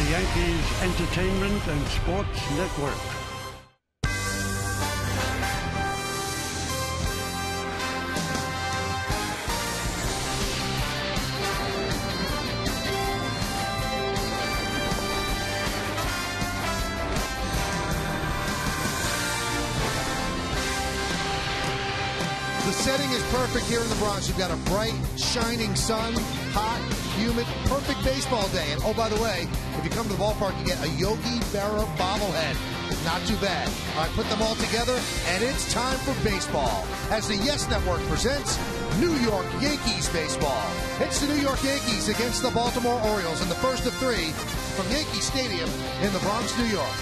Yankees Entertainment and Sports Network. The setting is perfect here in the Bronx. You've got a bright, shining sun, hot, humid, perfect baseball day. And oh, by the way, if you come to the ballpark, you get a Yogi Berra bobblehead. Not too bad. All right, put them all together, and it's time for baseball. As the Yes Network presents New York Yankees baseball. It's the New York Yankees against the Baltimore Orioles in the first of three from Yankee Stadium in the Bronx, New York.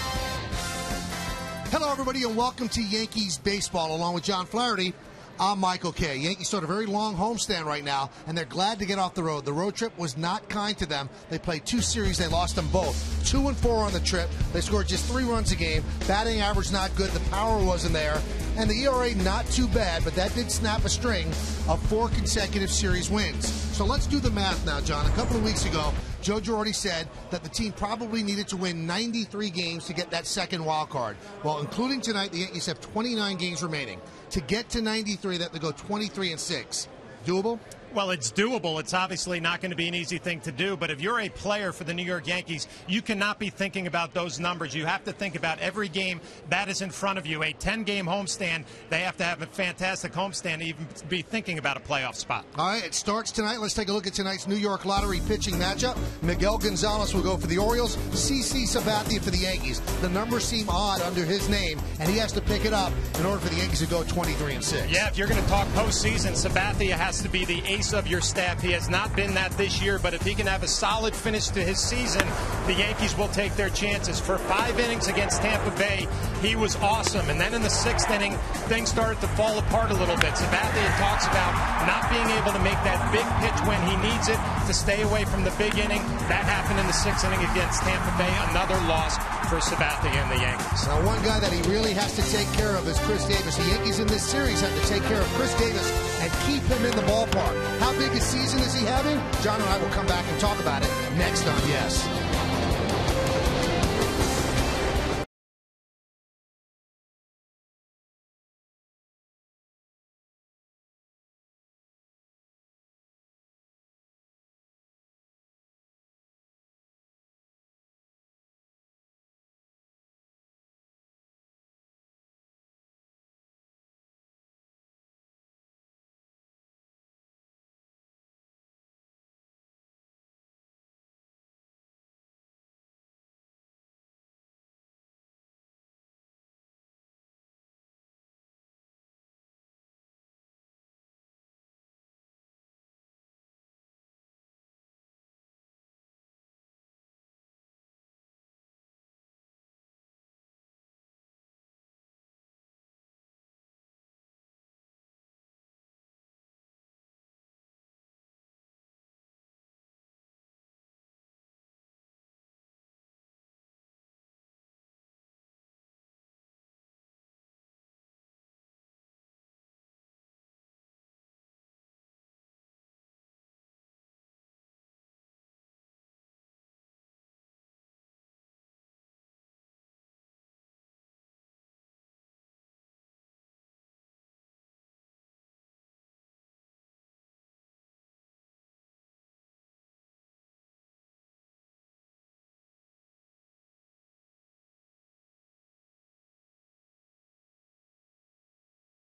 Hello, everybody, and welcome to Yankees baseball. Along with John Flaherty, I'm Michael Kay. Yankees start a very long homestand right now, and they're glad to get off the road. The road trip was not kind to them. They played two series. They lost them both. 2-4 on the trip. They scored just 3 runs a game. Batting average not good. The power wasn't there. And the ERA not too bad, but that did snap a string of 4 consecutive series wins. So let's do the math now, John. A couple of weeks ago, Joe Girardi said that the team probably needed to win 93 games to get that second wild card. Well, including tonight, the Yankees have 29 games remaining. To get to 93, they have to go 23-6. Doable? Well, it's doable. It's obviously not going to be an easy thing to do, but if you're a player for the New York Yankees, you cannot be thinking about those numbers. You have to think about every game that is in front of you. A 10-game homestand, they have to have a fantastic homestand to even be thinking about a playoff spot. All right, it starts tonight. Let's take a look at tonight's New York Lottery pitching matchup. Miguel Gonzalez will go for the Orioles, CC Sabathia for the Yankees. The numbers seem odd under his name, and he has to pick it up in order for the Yankees to go 23-6. Yeah, if you're going to talk postseason, Sabathia has to be the ace of your staff. He has not been that this year, but if he can have a solid finish to his season, the Yankees will take their chances. For 5 innings against Tampa Bay, he was awesome. And then in the 6th inning, things started to fall apart a little bit. Sabathia talks about not being able to make that big pitch when he needs it to stay away from the big inning. That happened in the 6th inning against Tampa Bay. Another loss for Sabathia and the Yankees. Now, one guy that he really has to take care of is Chris Davis. The Yankees in this series have to take care of Chris Davis and keep him in the ballpark. How big a season is he having? John and I will come back and talk about it next on Yes.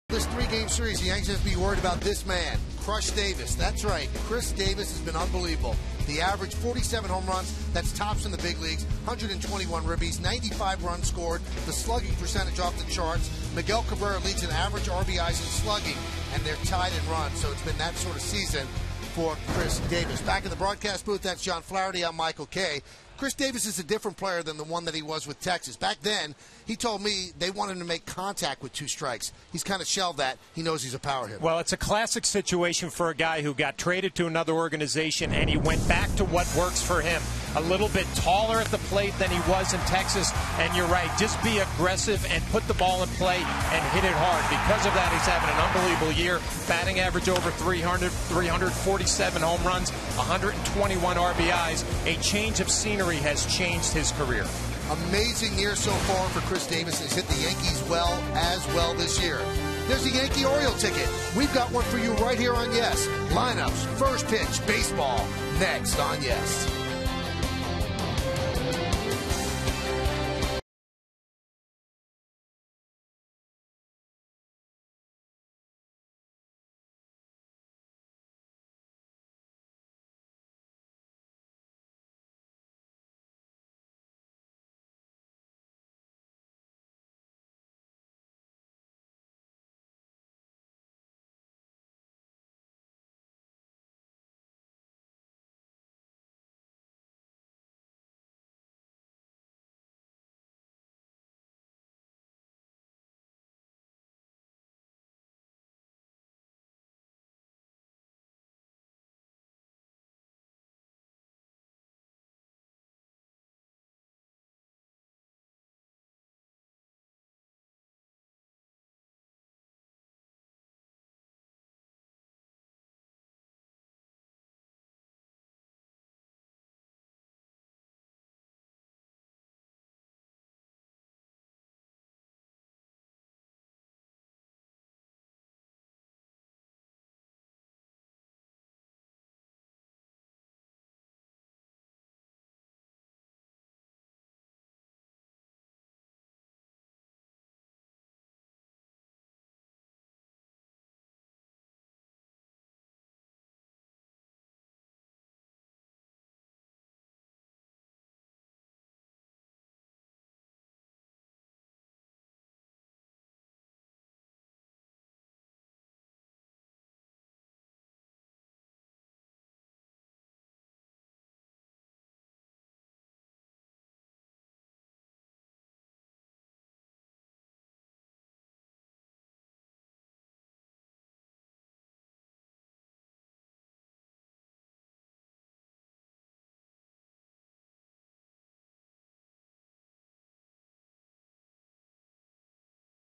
This 3-game series, the Yankees have to be worried about this man, Crush Davis. That's right, Chris Davis has been unbelievable. The average, 47 home runs, that's tops in the big leagues, 121 ribbies, 95 runs scored, the slugging percentage off the charts. Miguel Cabrera leads in average RBIs and slugging, and they're tied in runs, so it's been that sort of season for Chris Davis. Back in the broadcast booth, that's John Flaherty. I'm Michael Kay. Chris Davis is a different player than the one that he was with Texas. Back then, he told me they wanted him to make contact with 2 strikes. He's kind of shelved that. He knows he's a power hitter. Well, it's a classic situation for a guy who got traded to another organization, and he went back to what works for him. a little bit taller at the plate than he was in Texas. And you're right, just be aggressive and put the ball in play and hit it hard. Because of that, he's having an unbelievable year. Batting average over 300, 347 home runs, 121 RBIs. A change of scenery has changed his career. Amazing year so far for Chris Davis. He's hit the Yankees as well this year. There's a Yankee Oriole ticket. We've got one for you right here on Yes. Lineups, first pitch, baseball, next on Yes.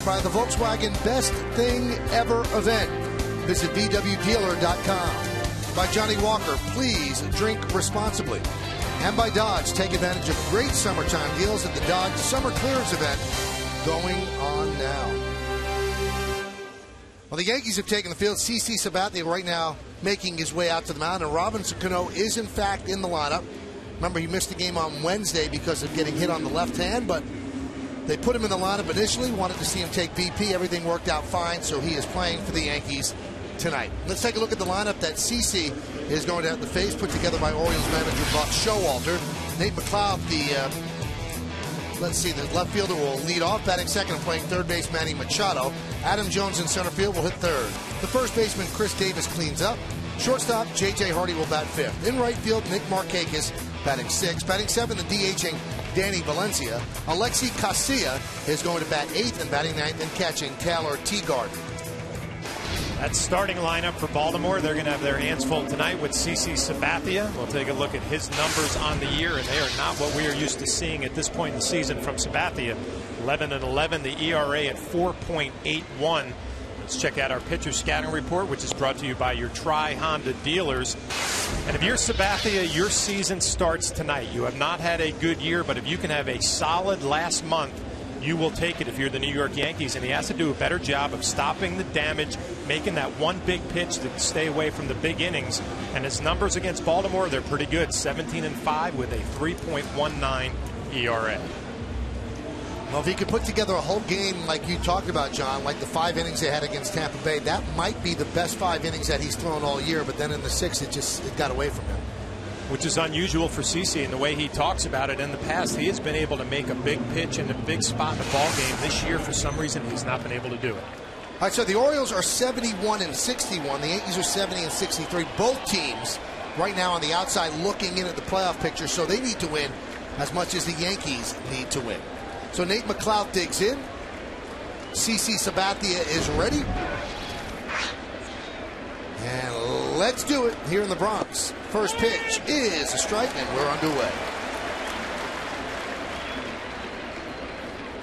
By the Volkswagen Best Thing Ever event. Visit VWDealer.com. By Johnny Walker, please drink responsibly. And by Dodge, take advantage of great summertime deals at the Dodge Summer Clearance event going on now. Well, the Yankees have taken the field. CC Sabathia right now making his way out to the mound, and Robinson Cano is in fact in the lineup. Remember, he missed the game on Wednesday because of getting hit on the left hand, but they put him in the lineup initially, wanted to see him take BP. Everything worked out fine, so he is playing for the Yankees tonight. Let's take a look at the lineup that CC is going to have to face, put together by Orioles manager Buck Showalter. Nate McLeod, the left fielder, will lead off, batting second and playing third base Manny Machado. Adam Jones in center field will hit third. The first baseman Chris Davis cleans up. Shortstop J.J. Hardy will bat fifth. In right field, Nick Markakis batting sixth. Batting seventh, the DHing Danny Valencia. Alexi Casilla is going to bat eighth, and batting ninth and catching Taylor Teagard. That starting lineup for Baltimore, they're going to have their hands full tonight with CC Sabathia. We'll take a look at his numbers on the year, and they are not what we are used to seeing at this point in the season from Sabathia. 11-11, the ERA at 4.81. Let's check out our pitcher scouting report, which is brought to you by your Tri-Honda dealers. And if you're Sabathia, your season starts tonight. You have not had a good year, but if you can have a solid last month, you will take it if you're the New York Yankees. And he has to do a better job of stopping the damage, making that one big pitch to stay away from the big innings. And his numbers against Baltimore, they're pretty good. 17-5 with a 3.19 ERA. Well, if he could put together a whole game like you talked about, John, like the 5 innings they had against Tampa Bay, that might be the best 5 innings that he's thrown all year. But then in the 6th, it got away from him. Which is unusual for CC in the way he talks about it. In the past, he has been able to make a big pitch in a big spot in a ball game. This year, for some reason, he's not been able to do it. All right, so the Orioles are 71-61. The Yankees are 70-63. Both teams right now on the outside looking in at the playoff picture, so they need to win as much as the Yankees need to win. So Nate McLeod digs in. CC Sabathia is ready. And let's do it here in the Bronx. First pitch is a strike, and we're underway.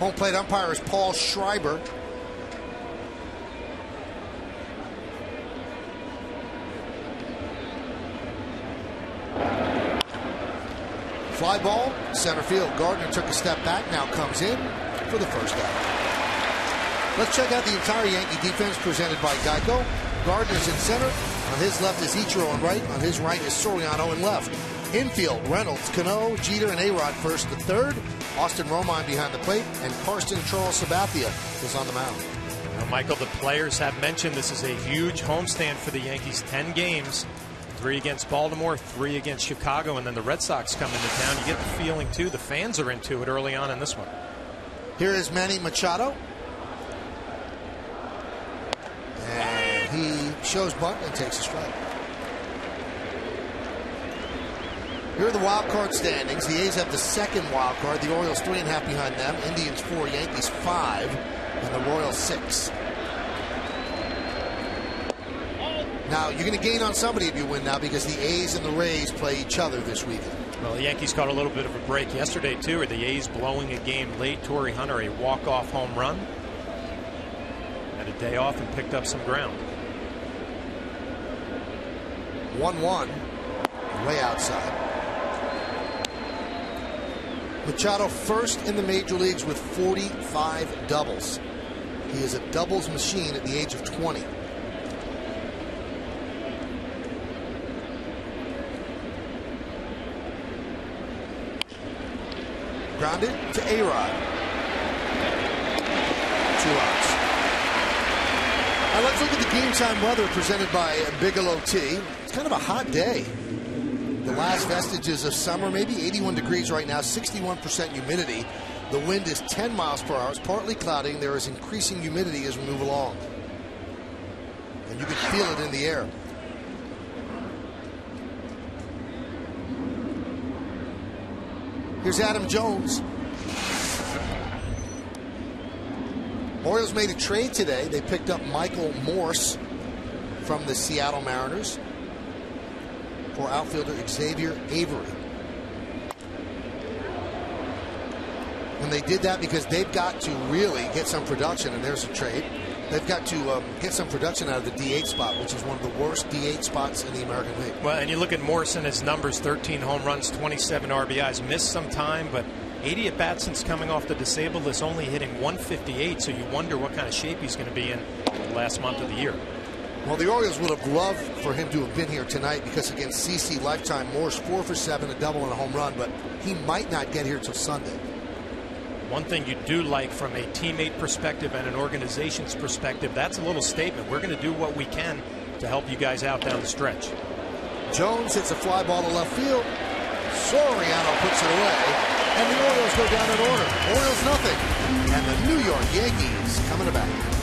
Home plate umpire is Paul Schreiber. Fly ball, center field. Gardner took a step back, now comes in for the first out. Let's check out the entire Yankee defense presented by Geico. Gardner's in center. On his left is Ichiro on right. On his right is Soriano in left. Infield, Reynolds, Cano, Jeter, and A-Rod first to third. Austin Romine behind the plate. And Karsten Charles Sabathia is on the mound. Now, Michael, the players have mentioned this is a huge homestand for the Yankees. 10 games. 3 against Baltimore, 3 against Chicago, and then the Red Sox come into town. You get the feeling, too, the fans are into it early on in this one. Here is Manny Machado. And he shows bunt and takes a strike. Here are the wild card standings. The A's have the second wild card. The Orioles 3.5 behind them. Indians 4, Yankees 5, and the Royals 6. Now, you're going to gain on somebody if you win now because the A's and the Rays play each other this weekend. Well, the Yankees caught a little bit of a break yesterday, too, with the A's blowing a game late. Torrey Hunter, a walk-off home run. Had a day off and picked up some ground. 1-1, way outside. Machado first in the major leagues with 45 doubles. He is a doubles machine at the age of 20. Grounded to A-Rod. 2 outs. Now let's look at the game time weather presented by Bigelow Tea. It's kind of a hot day. The last vestiges of summer, maybe 81 degrees right now, 61% humidity. The wind is 10 miles per hour. It's partly cloudy. There is increasing humidity as we move along. And you can feel it in the air. Here's Adam Jones. Orioles made a trade today. They picked up Michael Morse from the Seattle Mariners for outfielder Xavier Avery. And they did that because they've got to really get some production, and there's a trade. They've got to get some production out of the DH spot, which is one of the worst DH spots in the American League. Well, and you look at Morse and his numbers, 13 home runs, 27 RBIs, missed some time, but 80 at-bats since coming off the disabled list, only hitting 158, so you wonder what kind of shape he's going to be in the last month of the year. Well, the Orioles would have loved for him to have been here tonight because against CC Lifetime, Morse 4 for 7, a double and a home run, but he might not get here till Sunday. One thing you do like from a teammate perspective and an organization's perspective, that's a little statement. We're going to do what we can to help you guys out down the stretch. Jones hits a fly ball to left field. Soriano puts it away, and the Orioles go down in order. Orioles nothing, and the New York Yankees coming to bat.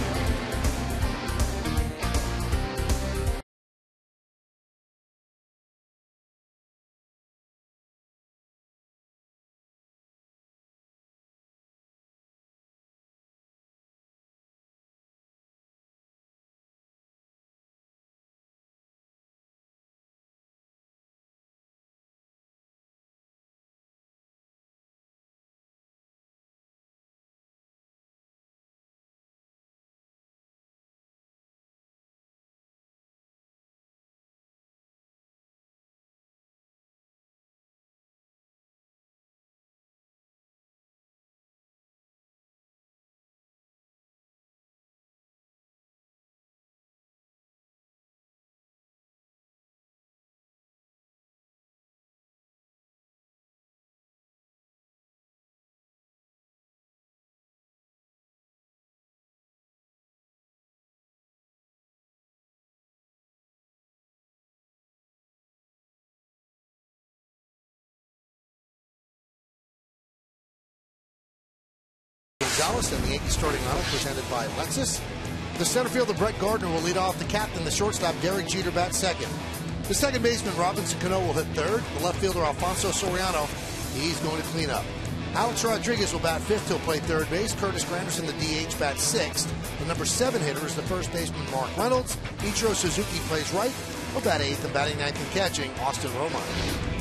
Gonzalez and the Yankees starting lineup presented by Lexus. The center fielder Brett Gardner will lead off. The captain, the shortstop Derek Jeter, bats second. The second baseman Robinson Cano will hit third. The left fielder Alfonso Soriano, he's going to clean up. Alex Rodriguez will bat fifth. He'll play third base. Curtis Granderson, the DH, bats sixth. The number 7 hitter is the first baseman Mark Reynolds. Ichiro Suzuki plays right. He'll bat eighth, and batting ninth and catching Austin Romine.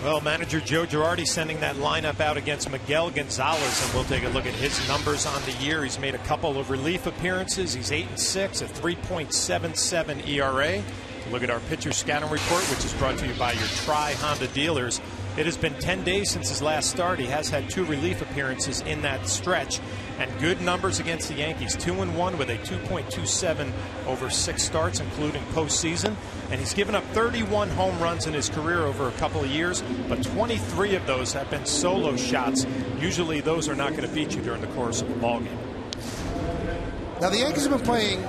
Well, manager Joe Girardi sending that lineup out against Miguel Gonzalez, and we'll take a look at his numbers on the year. He's made a couple of relief appearances. He's 8-6, a 3.77 ERA. Look at our pitcher scouting report, which is brought to you by your Tri-Honda dealers. It has been 10 days since his last start. He has had 2 relief appearances in that stretch, and good numbers against the Yankees. 2-1 with a 2.27 over 6 starts, including postseason. And he's given up 31 home runs in his career over a couple of years, but 23 of those have been solo shots. Usually those are not going to beat you during the course of a ball game. Now the Yankees have been playing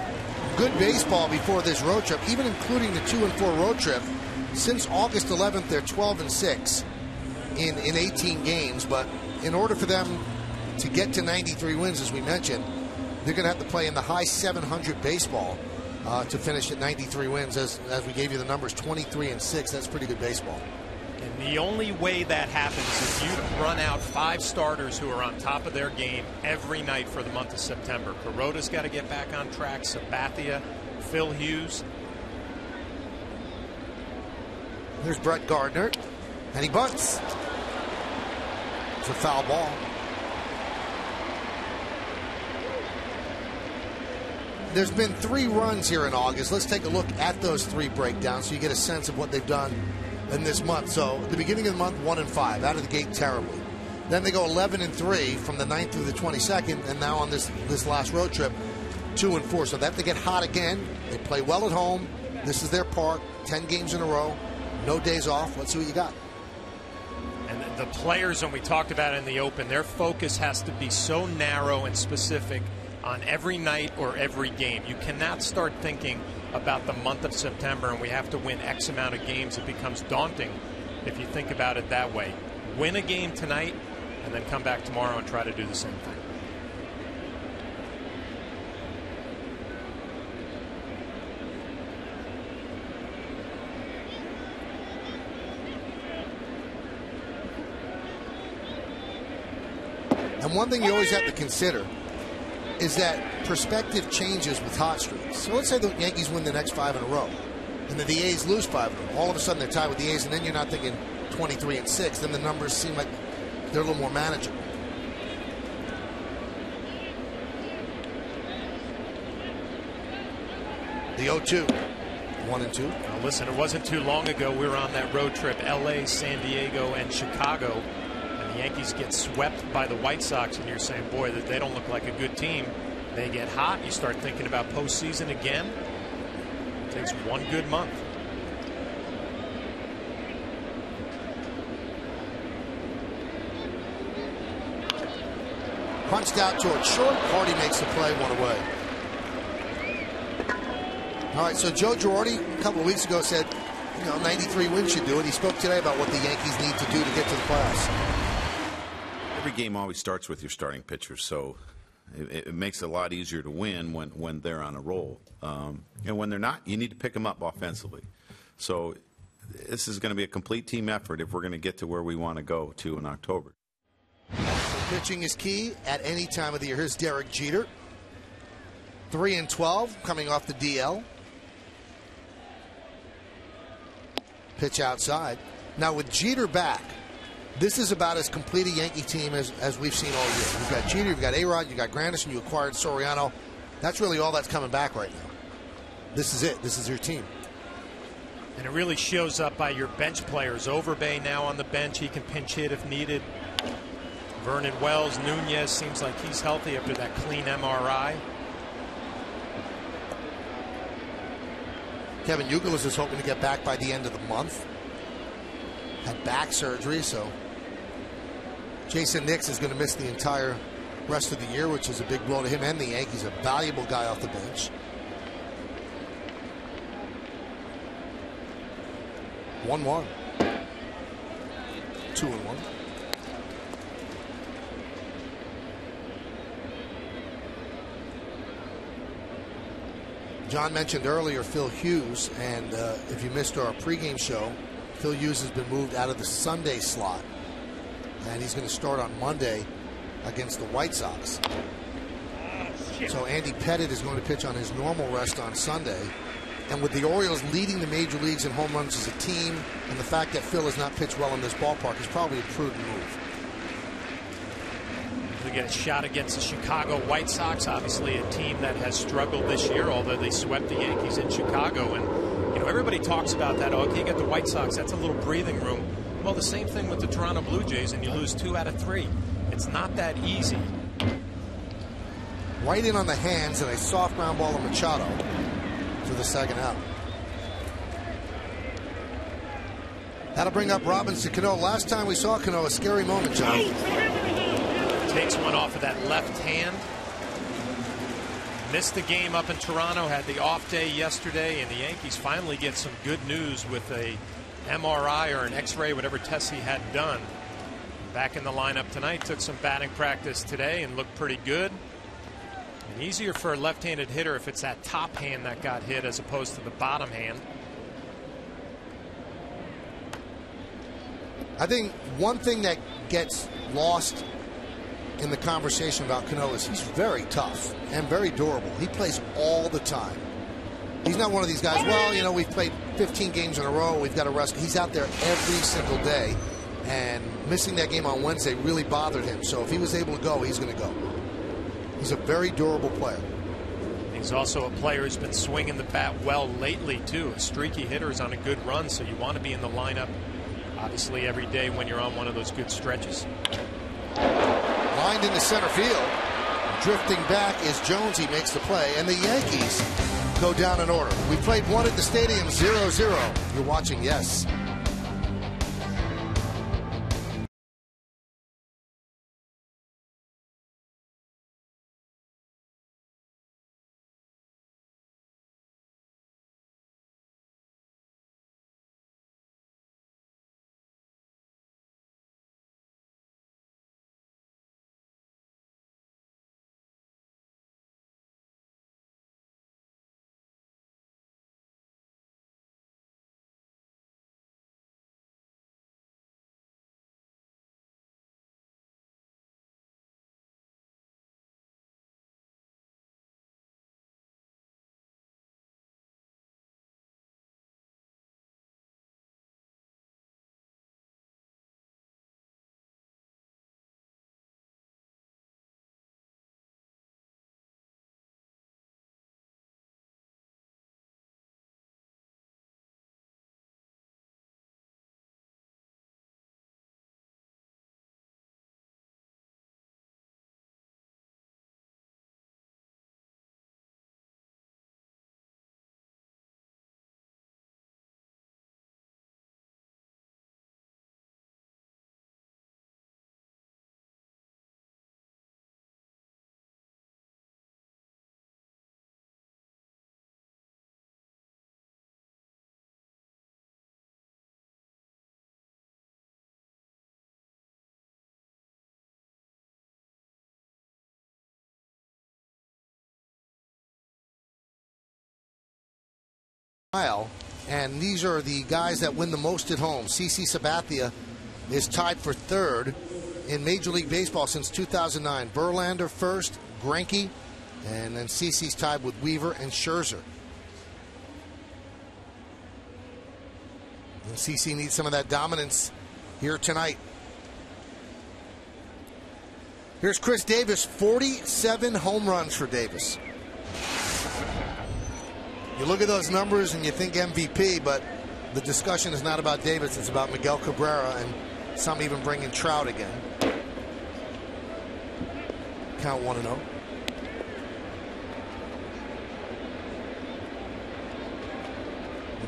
good baseball before this road trip, even including the 2-4 road trip. Since August 11th, they're 12-6 in 18 games. But in order for them to get to 93 wins, as we mentioned, they're going to have to play in the high 700 baseball to finish at 93 wins. As we gave you the numbers, 23-6. That's pretty good baseball. And the only way that happens is you run out 5 starters who are on top of their game every night for the month of September. Kuroda's got to get back on track. Sabathia, Phil Hughes. There's Brett Gardner, and he bunts. It's a foul ball. There's been 3 runs here in August. Let's take a look at those 3 breakdowns so you get a sense of what they've done in this month. So at the beginning of the month, 1-5, out of the gate terribly. Then they go 11-3 from the 9th through the 22nd, and now on this last road trip, 2-4. So they have to get hot again. They play well at home. This is their park. 10 games in a row. No days off. Let's see what you got. And the players, when we talked about it in the open, their focus has to be so narrow and specific on every night or every game. You cannot start thinking about the month of September and we have to win X amount of games. It becomes daunting if you think about it that way. Win a game tonight and then come back tomorrow and try to do the same thing. And one thing you always have to consider is that perspective changes with hot streaks. So let's say the Yankees win the next 5 in a row, and then the A's lose 5 in a row. All of a sudden they're tied with the A's, and then you're not thinking 23-6. Then the numbers seem like they're a little more manageable. The 0-2, 1-2. Now listen, it wasn't too long ago we were on that road trip, L.A., San Diego, and Chicago. The Yankees get swept by the White Sox, and you're saying, boy, that they don't look like a good team. They get hot. You start thinking about postseason again. It takes one good month. Punched out toward short. Hardy makes the play, 1 away. All right, so Joe Girardi a couple of weeks ago said, 93 wins should do it. He spoke today about what the Yankees need to do to get to the playoffs. Every game always starts with your starting pitcher, so it makes it a lot easier to win when they're on a roll. And when they're not, you need to pick them up offensively. So this is going to be a complete team effort if we're going to get to where we want to go to in October. Pitching is key at any time of the year. Here's Derek Jeter. 3-12 coming off the DL. Pitch outside. Now with Jeter back, this is about as complete a Yankee team as we've seen all year. You've got Jeter, you've got A-Rod, you've got Granderson, you acquired Soriano. That's really all that's coming back right now. This is it. This is your team. And it really shows up by your bench players. Overbay now on the bench. He can pinch hit if needed. Vernon Wells, Nunez seems like he's healthy after that clean MRI. Kevin Youkilis is hoping to get back by the end of the month. Had back surgery, so Jason Nix is going to miss the entire rest of the year, which is a big blow to him and the Yankees. A valuable guy off the bench. 1-1. 2-1. John mentioned earlier Phil Hughes, and if you missed our pregame show, Phil Hughes has been moved out of the Sunday slot, and he's going to start on Monday against the White Sox. So Andy Pettitte is going to pitch on his normal rest on Sunday, And with the Orioles leading the major leagues in home runs as a team, and the fact that Phil has not pitched well in this ballpark is probably a prudent move. We get a shot against the Chicago White Sox, obviously a team that has struggled this year, although they swept the Yankees in Chicago. And, you know, everybody talks about that. Oh, you get the White Sox, that's a little breathing room. Well, the same thing with the Toronto Blue Jays, and you lose 2 out of 3. It's not that easy. Right in on the hands, and a soft ground ball to Machado for the second out. That'll bring up Robinson Cano. Last time we saw Cano, a scary moment, John. Takes one off of that left hand. Missed the game up in Toronto, had the off day yesterday, and the Yankees finally get some good news with a MRI or an X-ray, whatever test he had done. Back in the lineup tonight, took some batting practice today and looked pretty good. And easier for a left-handed hitter if it's that top hand that got hit as opposed to the bottom hand. I think one thing that gets lost in the conversation about Cano is he's very tough and very durable. He plays all the time. He's not one of these guys, well, you know, we've played 15 games in a row, we've got to rest. He's out there every single day, and missing that game on Wednesday really bothered him. So if he was able to go, he's going to go. He's a very durable player. He's also a player who's been swinging the bat well lately, too. A streaky hitter is on a good run, so you want to be in the lineup, obviously, every day when you're on one of those good stretches. Lined into center field. Drifting back is Jones. He makes the play, and the Yankees go down in order. We played one at the stadium, 0-0. You're watching Yes. And these are the guys that win the most at home. CC Sabathia is tied for third in Major League Baseball since 2009. Verlander first, Greinke, and then CC's tied with Weaver and Scherzer. And CC needs some of that dominance here tonight. Here's Chris Davis, 47 home runs for Davis. You look at those numbers and you think MVP, but the discussion is not about Davis, it's about Miguel Cabrera, and some even bring in Trout again. Count 1-0.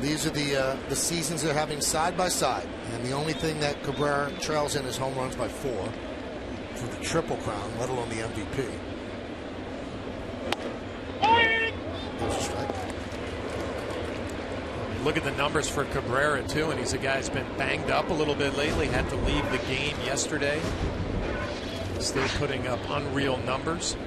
These are the seasons they're having side by side, and the only thing that Cabrera trails in is home runs by 4 for the Triple Crown, let alone the MVP. There's a strike. Look at the numbers for Cabrera, too, and he's a guy who's been banged up a little bit lately, had to leave the game yesterday. Still putting up unreal numbers.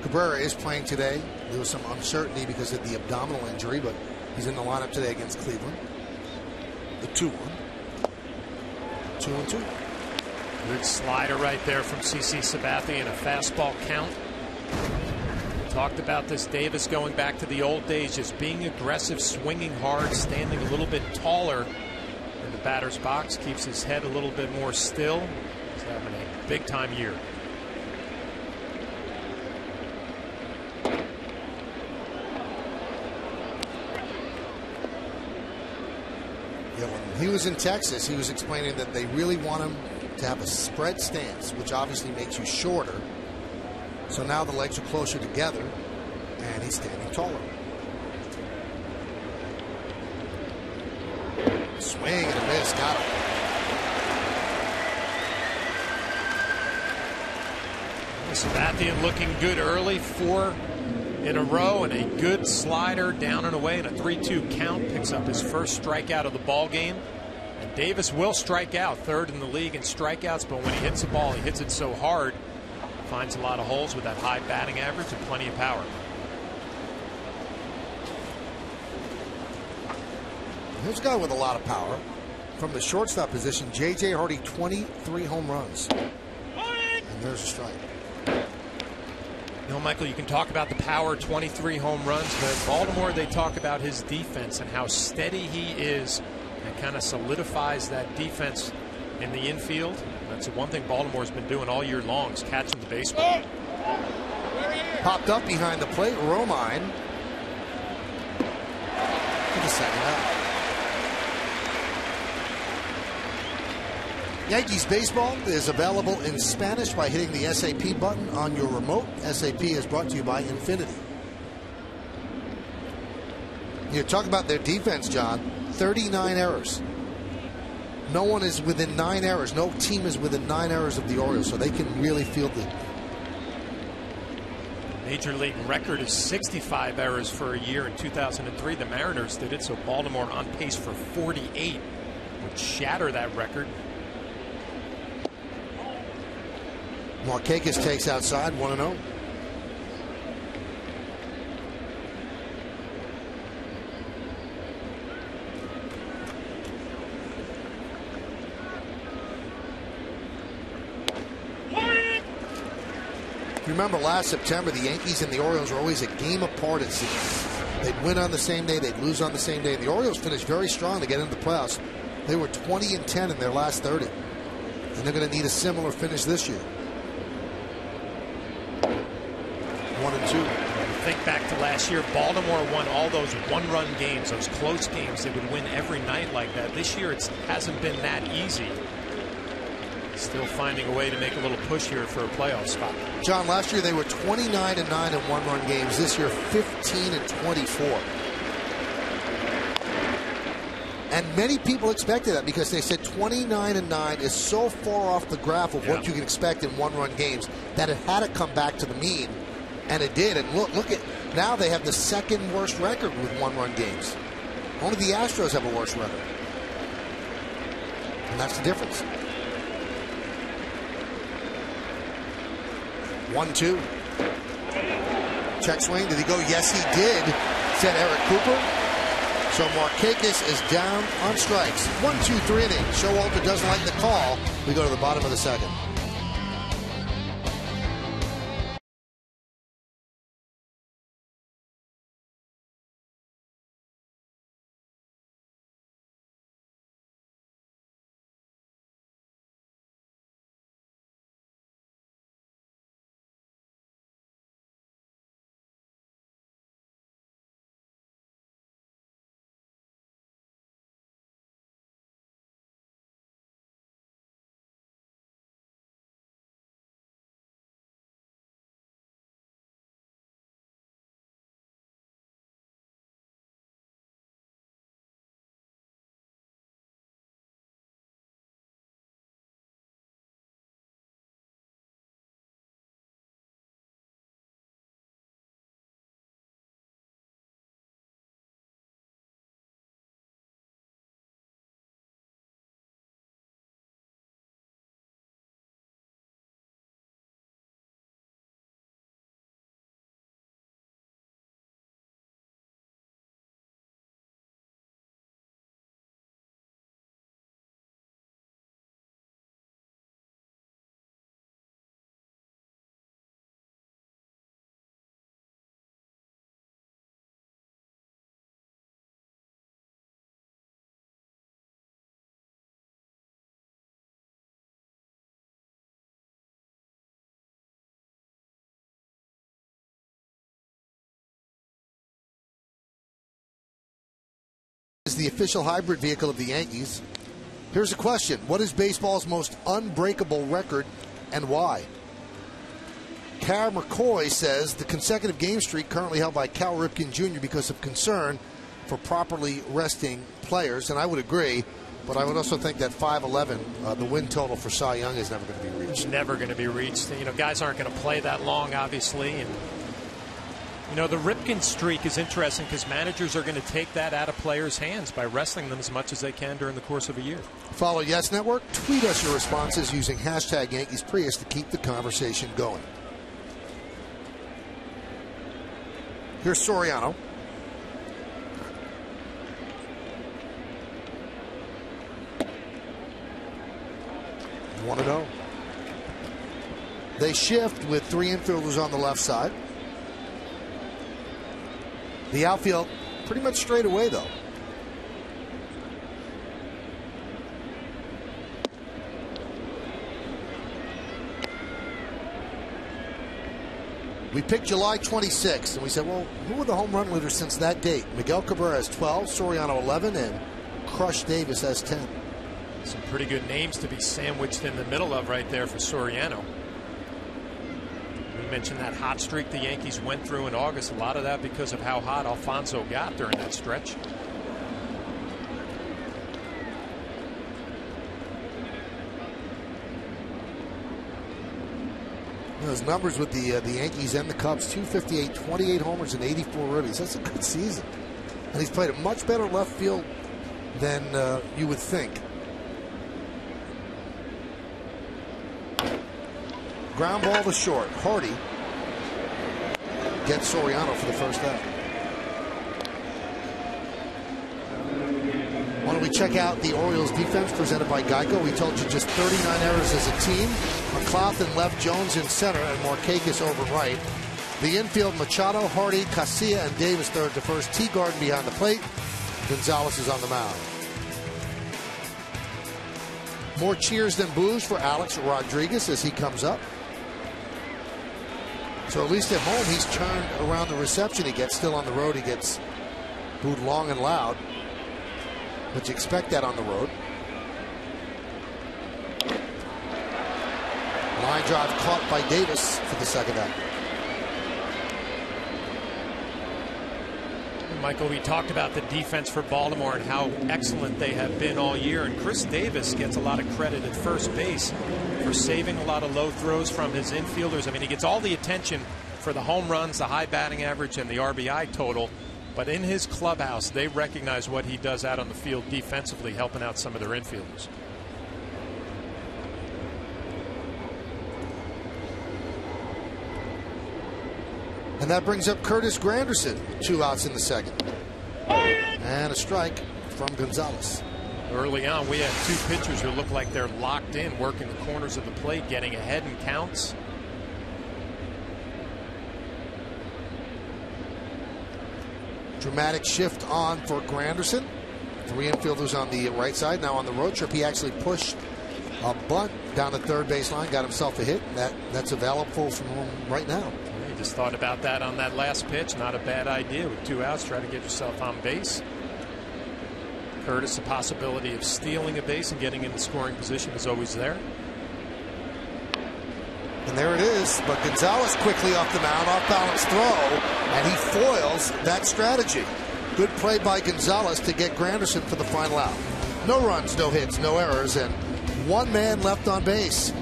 Cabrera is playing today. There was some uncertainty because of the abdominal injury, but he's in the lineup today against Cleveland. The 2-1. 2-2. Good slider right there from CC Sabathia and a fastball count. We talked about this, Davis, going back to the old days, just being aggressive, swinging hard, standing a little bit taller in the batter's box, keeps his head a little bit more still. He's having a big time year. Yeah, when he was in Texas, he was explaining that they really want him to have a spread stance, which obviously makes you shorter. So now the legs are closer together, and he's standing taller. Swing and a miss, got him. Sabathia looking good early, 4 in a row, and a good slider down and away, and a 3-2 count. Picks up his first strikeout of the ball game. And Davis will strike out, 3rd in the league in strikeouts, but when he hits the ball, he hits it so hard, finds a lot of holes with that high batting average and plenty of power. Here's a guy with a lot of power. From the shortstop position, J.J. Hardy, 23 home runs. And there's a strike. You know, Michael, you can talk about the power, 23 home runs, but Baltimore, they talk about his defense and how steady he is and kind of solidifies that defense in the infield. That's the one thing Baltimore's been doing all year long, is catching the baseball. Popped up behind the plate, Romine. For the second out. Yankees baseball is available in Spanish by hitting the SAP button on your remote. SAP is brought to you by Infinity. You talk about their defense, John. 39 errors. No one is within 9 errors. No team is within 9 errors of the Orioles, so they can really field it. Major league record is 65 errors for a year in 2003. The Mariners did it, so Baltimore on pace for 48 would shatter that record. Markakis takes outside, 1-0. Remember last September, the Yankees and the Orioles were always a game apart, it seems. They'd win on the same day, they'd lose on the same day. The Orioles finished very strong to get into the playoffs. They were 20-10 in their last 30. And they're going to need a similar finish this year. 1-2. Think back to last year, Baltimore won all those one-run games, those close games. They would win every night like that. This year, it hasn't been that easy. Still finding a way to make a little push here for a playoff spot. John, last year they were 29-9 in one-run games. This year, 15-24. And many people expected that because they said 29-9 is so far off the graph of what you can expect in one-run games that it had to come back to the mean. And it did. And look at now they have the second worst record with one-run games. Only the Astros have a worse record. And that's the difference. 1-2. Check swing. Did he go? Yes, he did, said Eric Cooper. So Markakis is down on strikes. 1-2-3 inning. Showalter doesn't like the call. We go to the bottom of the second. is the official hybrid vehicle of the Yankees. Here's a question. What is baseball's most unbreakable record and why? Cal McCoy says the consecutive game streak currently held by Cal Ripken Jr. because of concern for properly resting players, and I would agree, but I would also think that 5-11, the win total for Cy Young, is never going to be reached. Never going to be reached. You know, guys aren't going to play that long, obviously, and you know, the Ripken streak is interesting because managers are going to take that out of players' hands by resting them as much as they can during the course of a year. Follow Yes Network. Tweet us your responses using hashtag Yankees Prius to keep the conversation going. Here's Soriano. One to go. They shift with three infielders on the left side. The outfield pretty much straight away, though. We picked July 26th, and we said, well, who were the home run leaders since that date? Miguel Cabrera has 12, Soriano 11, and Crush Davis has 10. Some pretty good names to be sandwiched in the middle of right there for Soriano. We mentioned that hot streak the Yankees went through in August. A lot of that because of how hot Alfonso got during that stretch. Those numbers with the Yankees and the Cubs, 258, 28 homers, and 84 ribbies. That's a good season. And he's played a much better left field than you would think. Ground ball to short. Hardy gets Soriano for the first out. Why don't we check out the Orioles defense presented by Geico? We told you just 39 errors as a team. McLaughlin left, Jones in center, and Markakis over right. The infield, Machado, Hardy, Casilla, and Davis third to first. Teagarden behind the plate. Gonzalez is on the mound. More cheers than boos for Alex Rodriguez as he comes up. So at least at home, he's turned around the reception he gets. Still on the road, he gets booed long and loud. But you expect that on the road. Line drive caught by Davis for the second out. Michael, we talked about the defense for Baltimore and how excellent they have been all year. And Chris Davis gets a lot of credit at first base for saving a lot of low throws from his infielders. I mean, he gets all the attention for the home runs, the high batting average, and the RBI total. But in his clubhouse, they recognize what he does out on the field defensively, helping out some of their infielders. And that brings up Curtis Granderson. 2 outs in the second. And a strike from Gonzalez. Early on, we had two pitchers who look like they're locked in, working the corners of the plate, getting ahead in counts. Dramatic shift on for Granderson. Three infielders on the right side. Now on the road trip, he actually pushed a bunt down the third baseline, got himself a hit, and that's available from him right now. You just thought about that on that last pitch. Not a bad idea. With 2 outs, try to get yourself on base. Curtis, the possibility of stealing a base and getting into scoring position is always there. And there it is. But Gonzalez quickly off the mound, off balance throw, and he foils that strategy. Good play by Gonzalez to get Granderson for the final out. No runs, no hits, no errors, and one man left on base.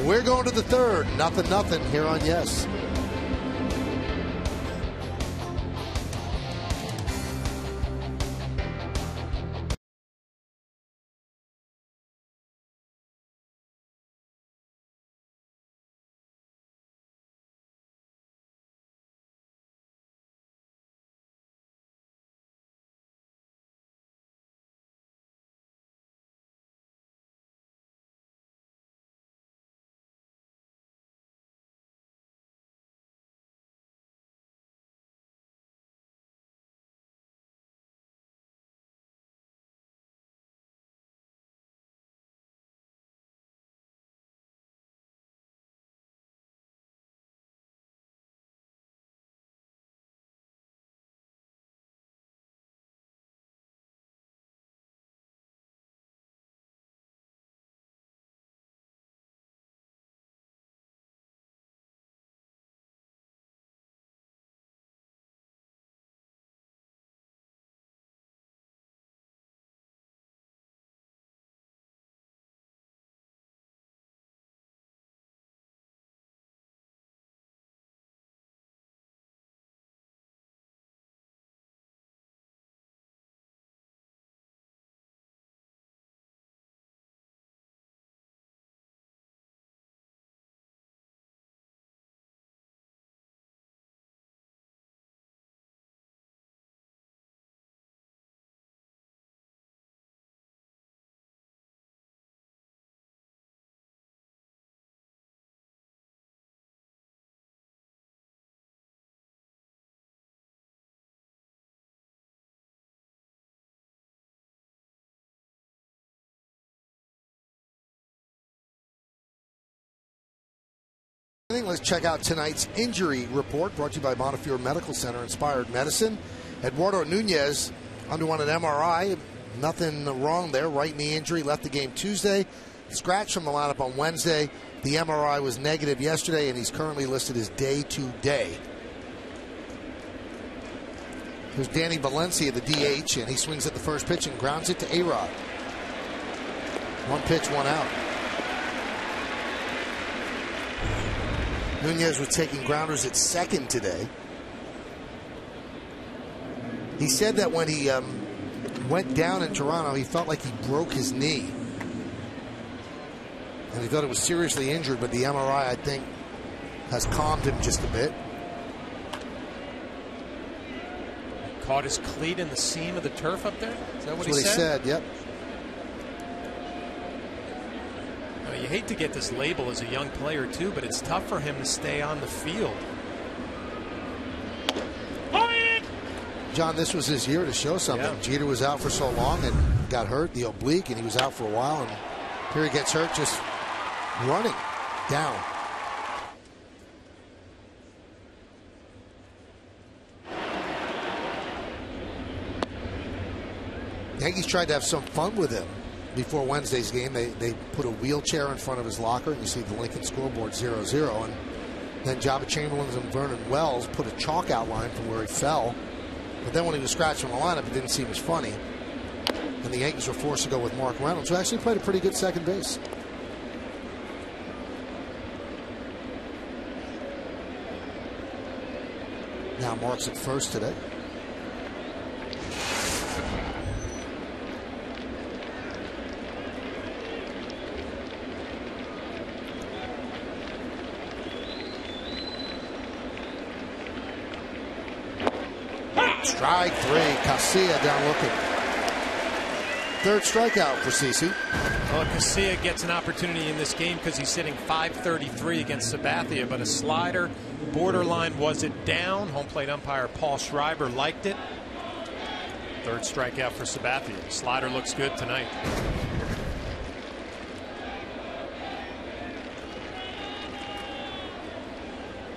We're going to the third. 0-0 here on Yes. Let's check out tonight's injury report brought to you by Montefiore Medical Center Inspired Medicine. Eduardo Nunez underwent an MRI. Nothing wrong there. Right knee injury. Left the game Tuesday. Scratched from the lineup on Wednesday. The MRI was negative yesterday, and he's currently listed as day-to-day. Here's Danny Valencia, the DH, and he swings at the first pitch and grounds it to A-Rod. 1 pitch, 1 out. Nunez was taking grounders at second today. He said that when he went down in Toronto, he felt like he broke his knee. And he thought it was seriously injured, but the MRI, I think, has calmed him just a bit. Caught his cleat in the seam of the turf up there? Is that what he said? That's what he said, yep. You hate to get this label as a young player, too, but it's tough for him to stay on the field. John, this was his year to show something. Yeah. Jeter was out for so long and got hurt, the oblique, and he was out for a while. And here he gets hurt just running down. Yankees tried to have some fun with him before Wednesday's game. They put a wheelchair in front of his locker, and you see the Lincoln scoreboard 0-0. And then Jabba Chamberlain and Vernon Wells put a chalk outline from where he fell. But then when he was scratched from the lineup, it didn't seem as funny. And the Yankees were forced to go with Mark Reynolds, who actually played a pretty good second base. Now Mark's at first today. Strike 3. Casilla down looking. Third strikeout for CeCe. Well, Casilla gets an opportunity in this game because he's hitting .533 against Sabathia, but a slider, borderline, was it down? Home plate umpire Paul Schreiber liked it. Third strikeout for Sabathia. Slider looks good tonight.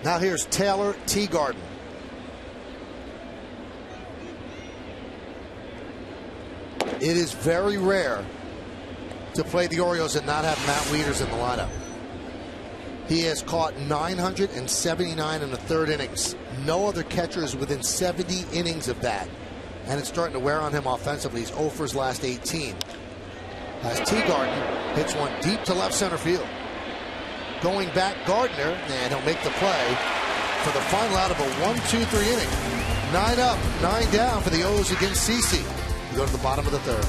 Now here's Taylor Teagarden. It is very rare to play the Orioles and not have Matt Wieters in the lineup. He has caught 979 in the third innings. No other catcher is within 70 innings of that. And it's starting to wear on him offensively. He's 0 for his last 18. As Teagarden hits one deep to left center field. Going back, Gardner, and he'll make the play for the final out of a 1-2-3 inning. 9 up, 9 down for the O's against CeCe. We go to the bottom of the third.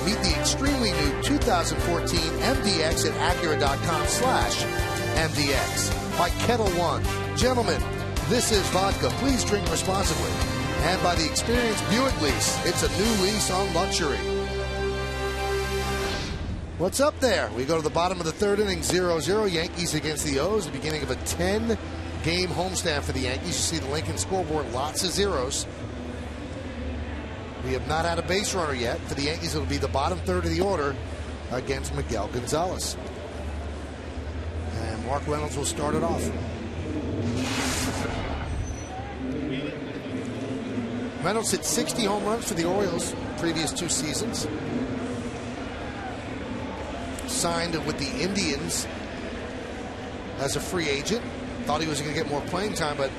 Meet the extremely new 2014 MDX at Acura.com/MDX. By Kettle One. Gentlemen, this is vodka. Please drink responsibly. And by the experienced Buick lease, it's a new lease on luxury. What's up there? We go to the bottom of the third inning, 0-0. Yankees against the O's, the beginning of a 10-game homestand for the Yankees. You see the Lincoln scoreboard, lots of zeros. We have not had a base runner yet. For the Yankees, it'll be the bottom third of the order against Miguel Gonzalez. And Mark Reynolds will start it off. Reynolds hit 60 home runs for the Orioles previous 2 seasons. Signed with the Indians as a free agent. Thought he was going to get more playing time, but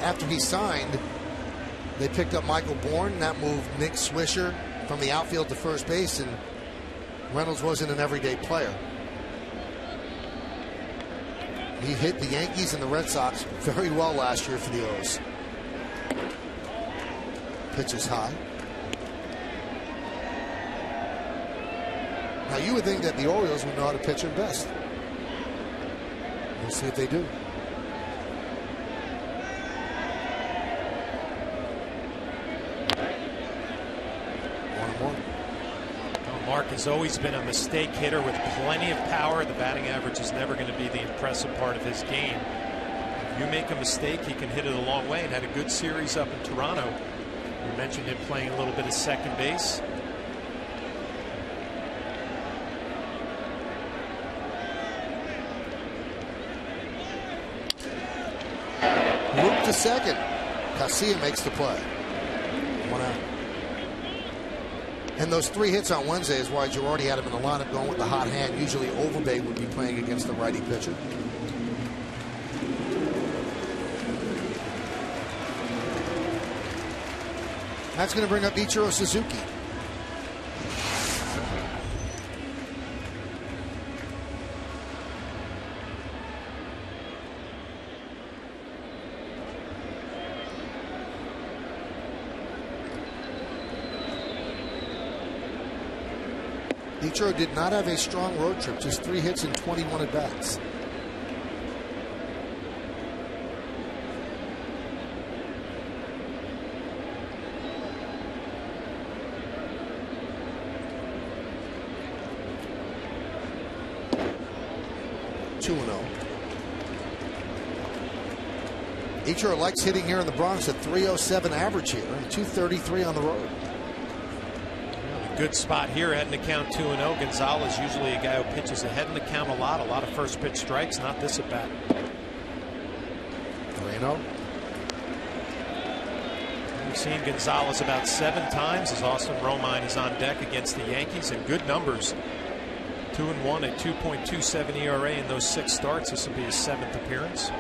after he signed, they picked up Michael Bourne. That moved Nick Swisher from the outfield to first base, and Reynolds wasn't an everyday player. He hit the Yankees and the Red Sox very well last year for the O's. Pitch is high. Now, you would think that the Orioles would know how to pitch him best. We'll see if they do. 1-1. Mark has always been a mistake hitter with plenty of power. The batting average is never going to be the impressive part of his game. If you make a mistake, he can hit it a long way, and had a good series up in Toronto. We mentioned him playing a little bit of second base. Loop to second. Casilla makes the play. 1 out. And those 3 hits on Wednesday is why Girardi had him in the lineup going with the hot hand. Usually Overbay would be playing against the righty pitcher. That's going to bring up Ichiro Suzuki. Ichiro did not have a strong road trip, just 3 hits and 21 at-bats. Ichiro likes hitting here in the Bronx, a 307 average here and 233 on the road. Good spot here, heading to count 2-0. Gonzalez, usually a guy who pitches ahead in the count a lot of first pitch strikes, not this at bat. 3-0. We've seen Gonzalez about 7 times as Austin Romine is on deck against the Yankees, and good numbers. 2-1 at 2.27 ERA in those 6 starts. This will be his 7th appearance.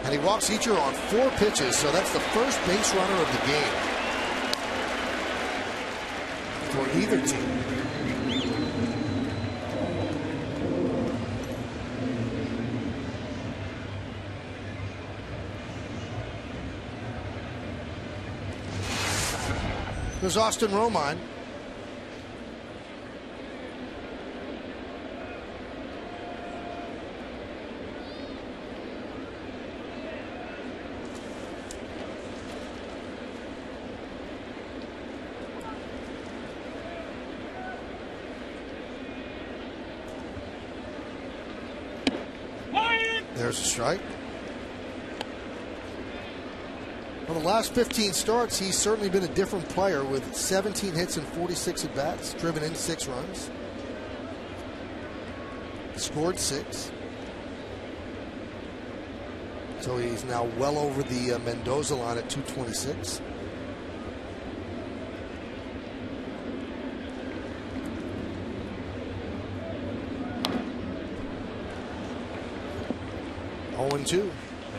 And he walks Ichiro on 4 pitches, so that's the first base runner of the game for either team. There's Austin Romine. There's a strike. Well, the last 15 starts, he's certainly been a different player with 17 hits and 46 at-bats, driven in 6 runs. Scored 6. So he's now well over the Mendoza line at 226.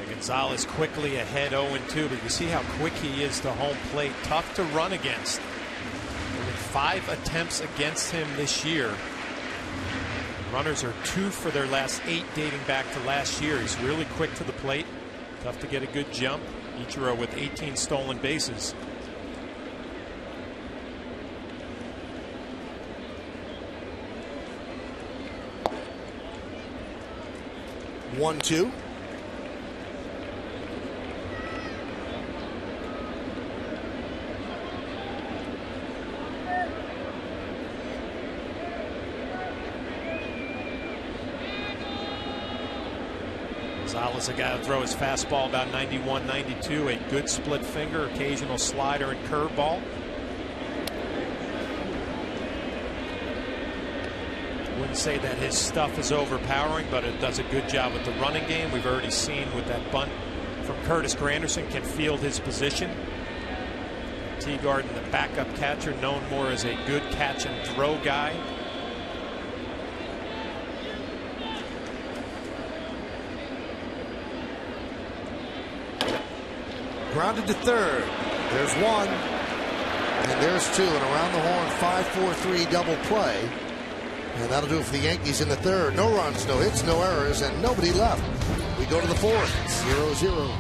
Gonzalez quickly ahead 0-2, but you see how quick he is to home plate. Tough to run against. Only 5 attempts against him this year. Runners are 2 for their last 8 dating back to last year. He's really quick to the plate. Tough to get a good jump. Ichiro with 18 stolen bases. Gonzalez, a guy who throws his fastball about 91, 92, a good split finger, occasional slider and curveball. Wouldn't say that his stuff is overpowering, but it does a good job with the running game. We've already seen with that bunt from Curtis Granderson, can field his position. Teagarden, the backup catcher, known more as a good catch and throw guy. Grounded to third. There's one. And there's two. And around the horn, 5-4-3 double play. And that'll do it for the Yankees in the third. No runs, no hits, no errors, and nobody left. We go to the fourth. 0-0.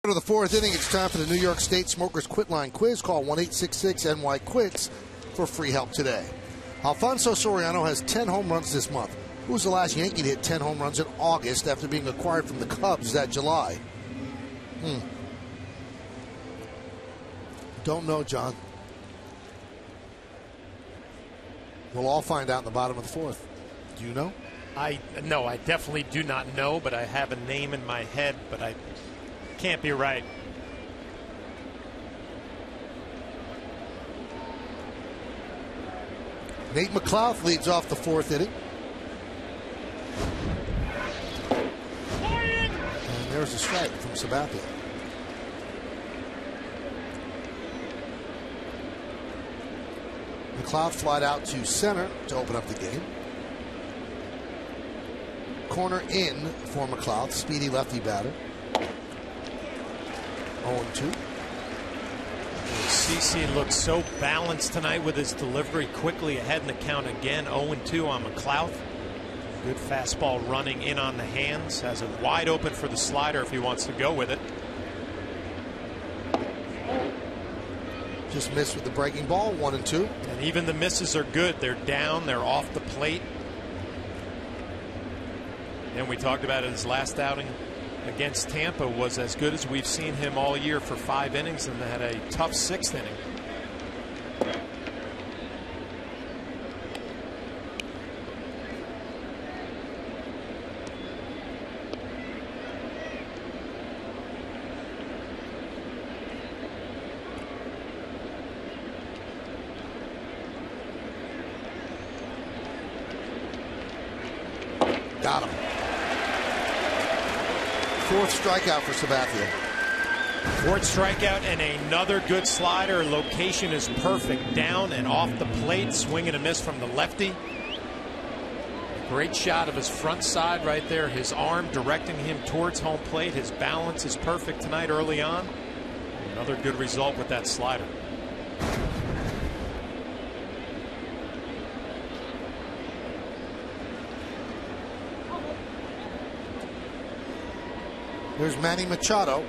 To the fourth inning, it's time for the New York State Smokers Quit Line Quiz. Call 1-866-NY-QUITS for free help today. Alfonso Soriano has 10 home runs this month. Who was the last Yankee to hit 10 home runs in August after being acquired from the Cubs that July? Don't know, John. We'll all find out in the bottom of the fourth. Do you know? No, I definitely do not know, but I have a name in my head, but I can't be right. Nate McLouth leads off the fourth inning. And there's a strike from Sabathia. McLouth flied out to center to open up the game. Corner in for McLouth, speedy lefty batter. 0-2. CC looked so balanced tonight with his delivery, quickly ahead in the count again. 0-2 on McLouth. Good fastball running in on the hands. Has it wide open for the slider if he wants to go with it. Just missed with the breaking ball. 1-2. And even the misses are good. They're down. They're off the plate. And we talked about it, his last outing against Tampa was as good as we've seen him all year for 5 innings, and they had a tough 6th inning. Got him. Fourth strikeout for Sabathia. Fourth strikeout and another good slider. Location is perfect. Down and off the plate. Swing and a miss from the lefty. Great shot of his front side right there. His arm directing him towards home plate. His balance is perfect tonight early on. Another good result with that slider. Here's Manny Machado.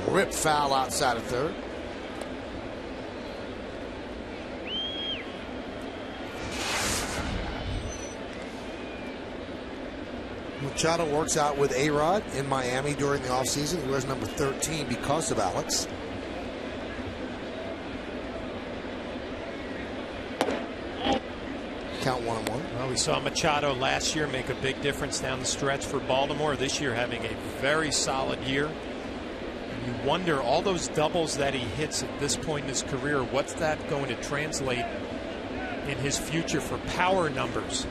Rip foul outside of third. Machado works out with A-Rod in Miami during the offseason. He wears number 13 because of Alex. Count 1-1. Well, we saw Machado last year make a big difference down the stretch for Baltimore. This year having a very solid year. And you wonder, all those doubles that he hits at this point in his career, what's that going to translate in his future for power numbers?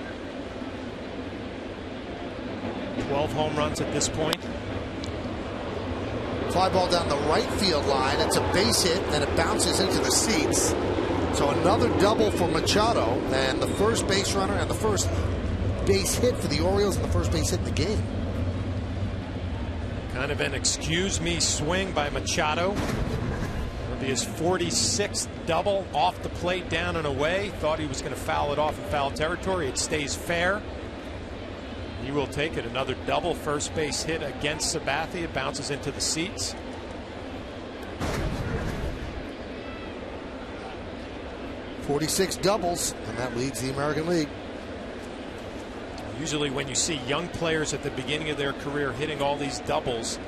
12 home runs at this point. Fly ball down the right field line. It's a base hit, and it bounces into the seats. So another double for Machado, and the first base runner and the first base hit for the Orioles and the first base hit in the game. Kind of an excuse me swing by Machado. It'll be his 46th double off the plate, down and away. Thought he was going to foul it off in foul territory. It stays fair. He will take it. Another double first base hit against Sabathia. Bounces into the seats. .46 doubles, and that leads the American League. Usually when you see young players at the beginning of their career hitting all these doubles,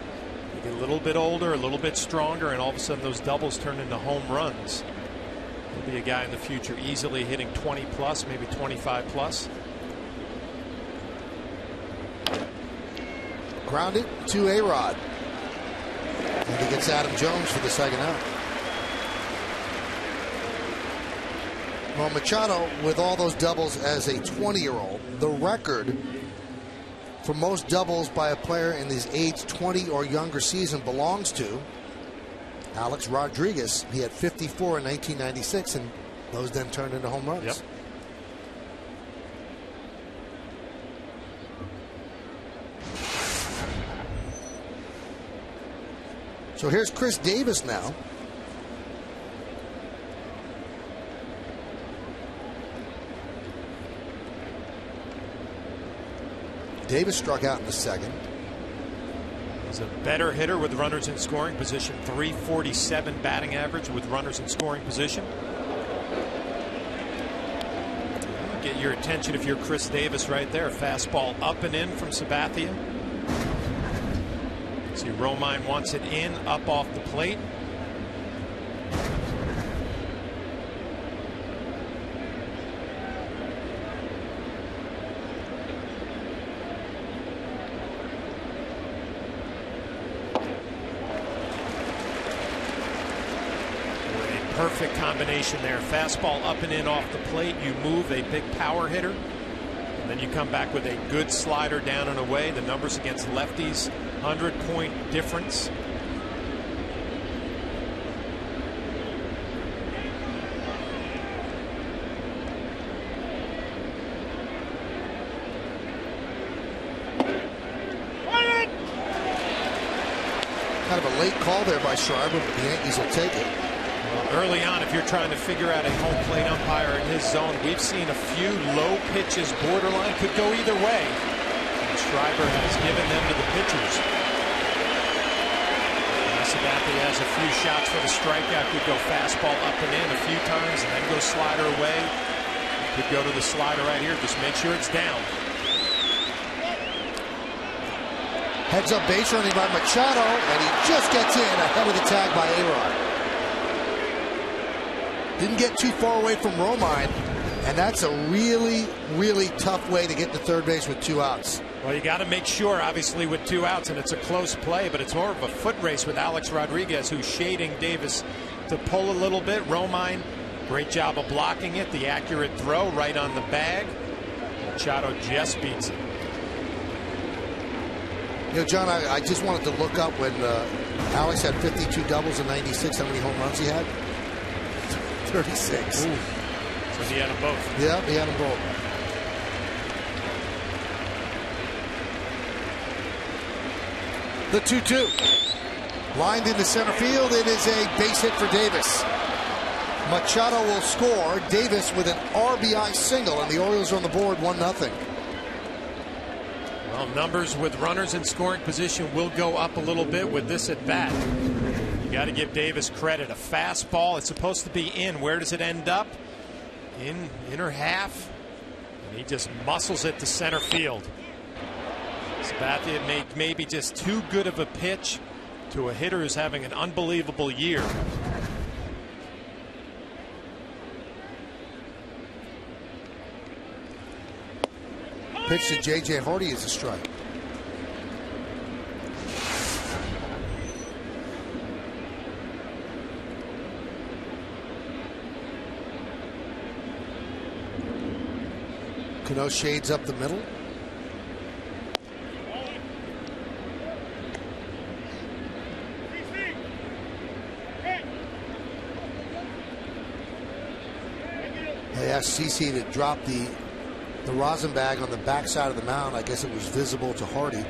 they get a little bit older, a little bit stronger, and all of a sudden those doubles turn into home runs. He'll be a guy in the future easily hitting 20 plus, maybe 25 plus. Grounded to A-Rod. And he gets Adam Jones for the second out. Well, Machado, with all those doubles as a 20-year-old, the record for most doubles by a player in his age 20 or younger season belongs to Alex Rodriguez. He had 54 in 1996, and those then turned into home runs. Yep. So here's Chris Davis now. Davis struck out in the second. He's a better hitter with runners in scoring position. .347 batting average with runners in scoring position. Get your attention if you're Chris Davis right there. Fastball up and in from Sabathia. See, Romine wants it in, up off the plate. Perfect combination there. Fastball up and in off the plate. You move a big power hitter, and then you come back with a good slider down and away. The numbers against lefties, 100-point difference. Kind of a late call there by Schreiber, but the Yankees will take it. Early on, if you're trying to figure out a home plate umpire in his zone, we've seen a few low pitches, borderline, could go either way. And Schreiber has given them to the pitchers. Sabathia has a few shots for the strikeout. Could go fastball up and in a few times, and then go slider away. Could go to the slider right here. Just make sure it's down. Heads up base running by Machado, and he just gets in ahead of the tag by A-Rod. Didn't get too far away from Romine, and that's a really, really tough way to get to third base with 2 outs. Well, you got to make sure, obviously, with 2 outs, and it's a close play, but it's more of a foot race with Alex Rodriguez, who's shading Davis to pull a little bit. Romine, great job of blocking it. The accurate throw right on the bag. Machado just beats it. You know, John, I just wanted to look up when Alex had 52 doubles in '96, how many home runs he had? 36. Ooh. So he had them both. Yeah, he had them both. The 2-2. Lined into center field. It is a base hit for Davis. Machado will score. Davis with an RBI single, and the Orioles are on the board 1-0. Well, numbers with runners in scoring position will go up a little bit with this at bat. You got to give Davis credit. A fastball, it's supposed to be in. Where does it end up? In inner half. And he just muscles it to center field. Sabathia made maybe just too good of a pitch to a hitter who's having an unbelievable year. Pitch to J.J. Hardy is a strike. Cano shades up the middle. They asked CeCe to drop the rosin bag on the backside of the mound. I guess it was visible to Hardy.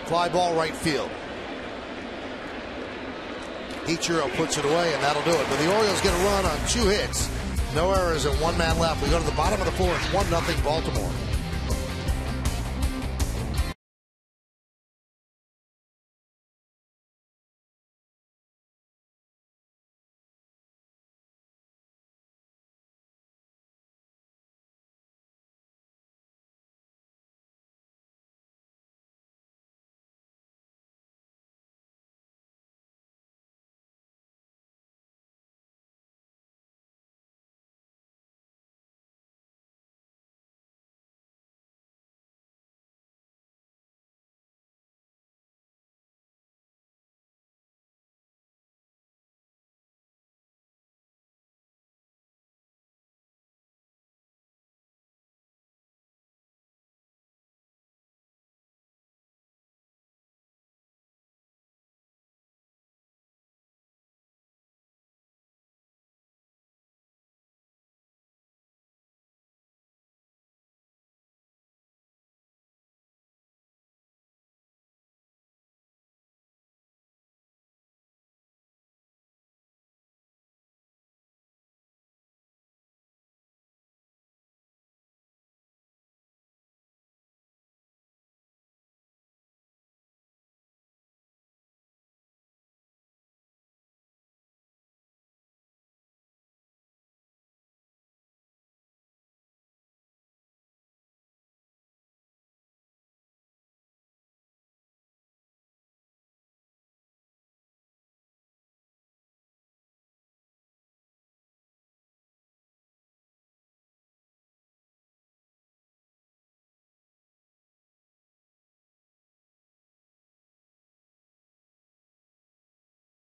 Fly ball right field. Ichiro puts it away, and that'll do it. But the Orioles get a run on 2 hits. No errors and 1 man left. We go to the bottom of the 4th, 1-0 Baltimore.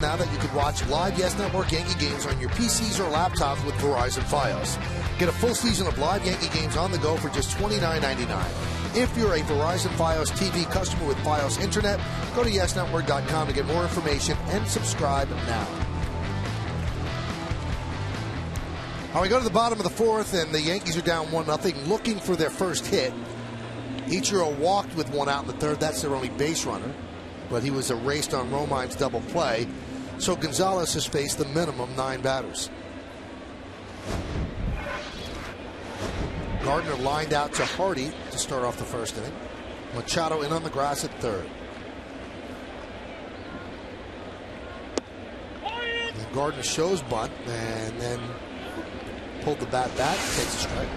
Now that you can watch live Yes Network Yankee games on your PCs or laptops with Verizon Fios. Get a full season of live Yankee games on the go for just $29.99. If you're a Verizon Fios TV customer with Fios Internet, go to YesNetwork.com to get more information and subscribe now. All right, we go to the bottom of the 4th, and the Yankees are down 1-0, looking for their first hit. Ichiro walked with 1 out in the 3rd. That's their only base runner, but he was erased on Romine's double play. So Gonzalez has faced the minimum 9 batters. Gardner lined out to Hardy to start off the 1st inning. Machado in on the grass at 3rd. And Gardner shows bunt and then pulled the bat back, takes a strike.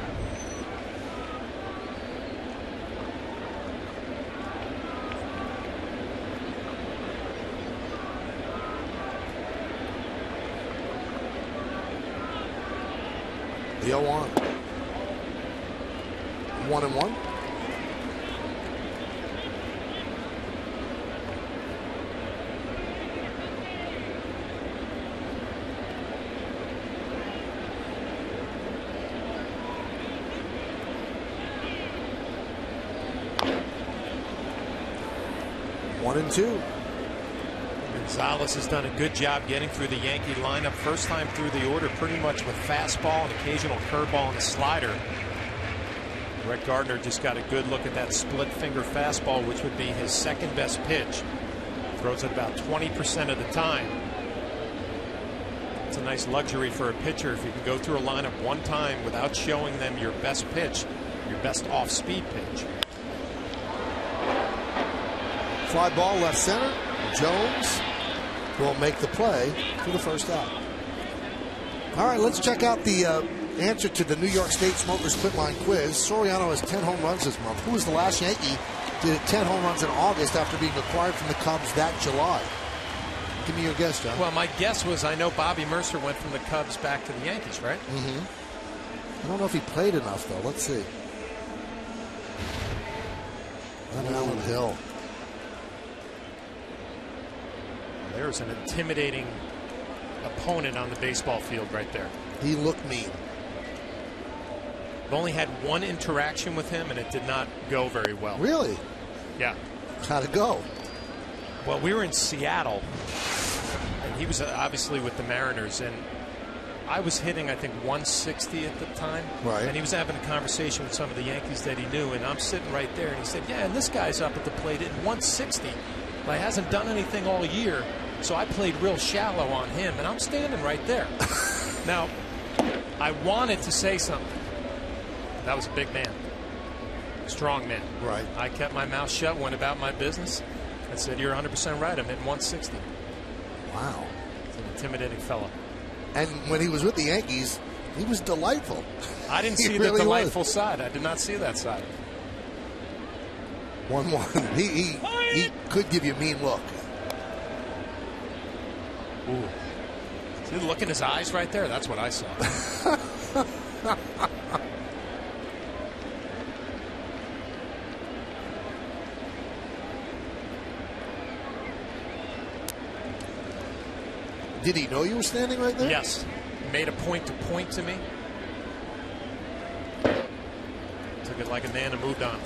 The 0-1. 1-1. One and two. Gonzalez has done a good job getting through the Yankee lineup. First time through the order pretty much with fastball and occasional curveball and a slider. Brett Gardner just got a good look at that split finger fastball, which would be his 2nd best pitch. Throws it about 20% of the time. It's a nice luxury for a pitcher if you can go through a lineup one time without showing them your best pitch, your best off-speed pitch. Fly ball left center. Jones will make the play for the first out. All right, let's check out the answer to the New York State Smokers Quit Line quiz. Soriano has 10 home runs this month. Who was the last Yankee to hit 10 home runs in August after being acquired from the Cubs that July? Give me your guess, John. Well, my guess was I know Bobby Mercer went from the Cubs back to the Yankees, right? Mm-hmm. I don't know if he played enough, though. Let's see. Alan Hill. There's an intimidating opponent on the baseball field right there. He looked mean. I've only had one interaction with him, and it did not go very well. Really? Yeah. How'd it go? Well, we were in Seattle, and he was obviously with the Mariners, and I was hitting, I think, 160 at the time. Right. And he was having a conversation with some of the Yankees that he knew, and I'm sitting right there, and he said, yeah, and this guy's up at the plate hitting 160. But he hasn't done anything all year, so I played real shallow on him, and I'm standing right there. Now, I wanted to say something. That was a big man. Strong man. Right. I kept my mouth shut, went about my business, and said, you're 100% right. I'm hitting 160. Wow. It's an intimidating fella. And when he was with the Yankees, he was delightful. I didn't see really the delightful side. I did not see that side. 1-1. He could give you a mean look. Ooh. See the look in his eyes right there? That's what I saw. Did he know you were standing right there? Yes. He made a point to point to me. Took it like a man and moved on.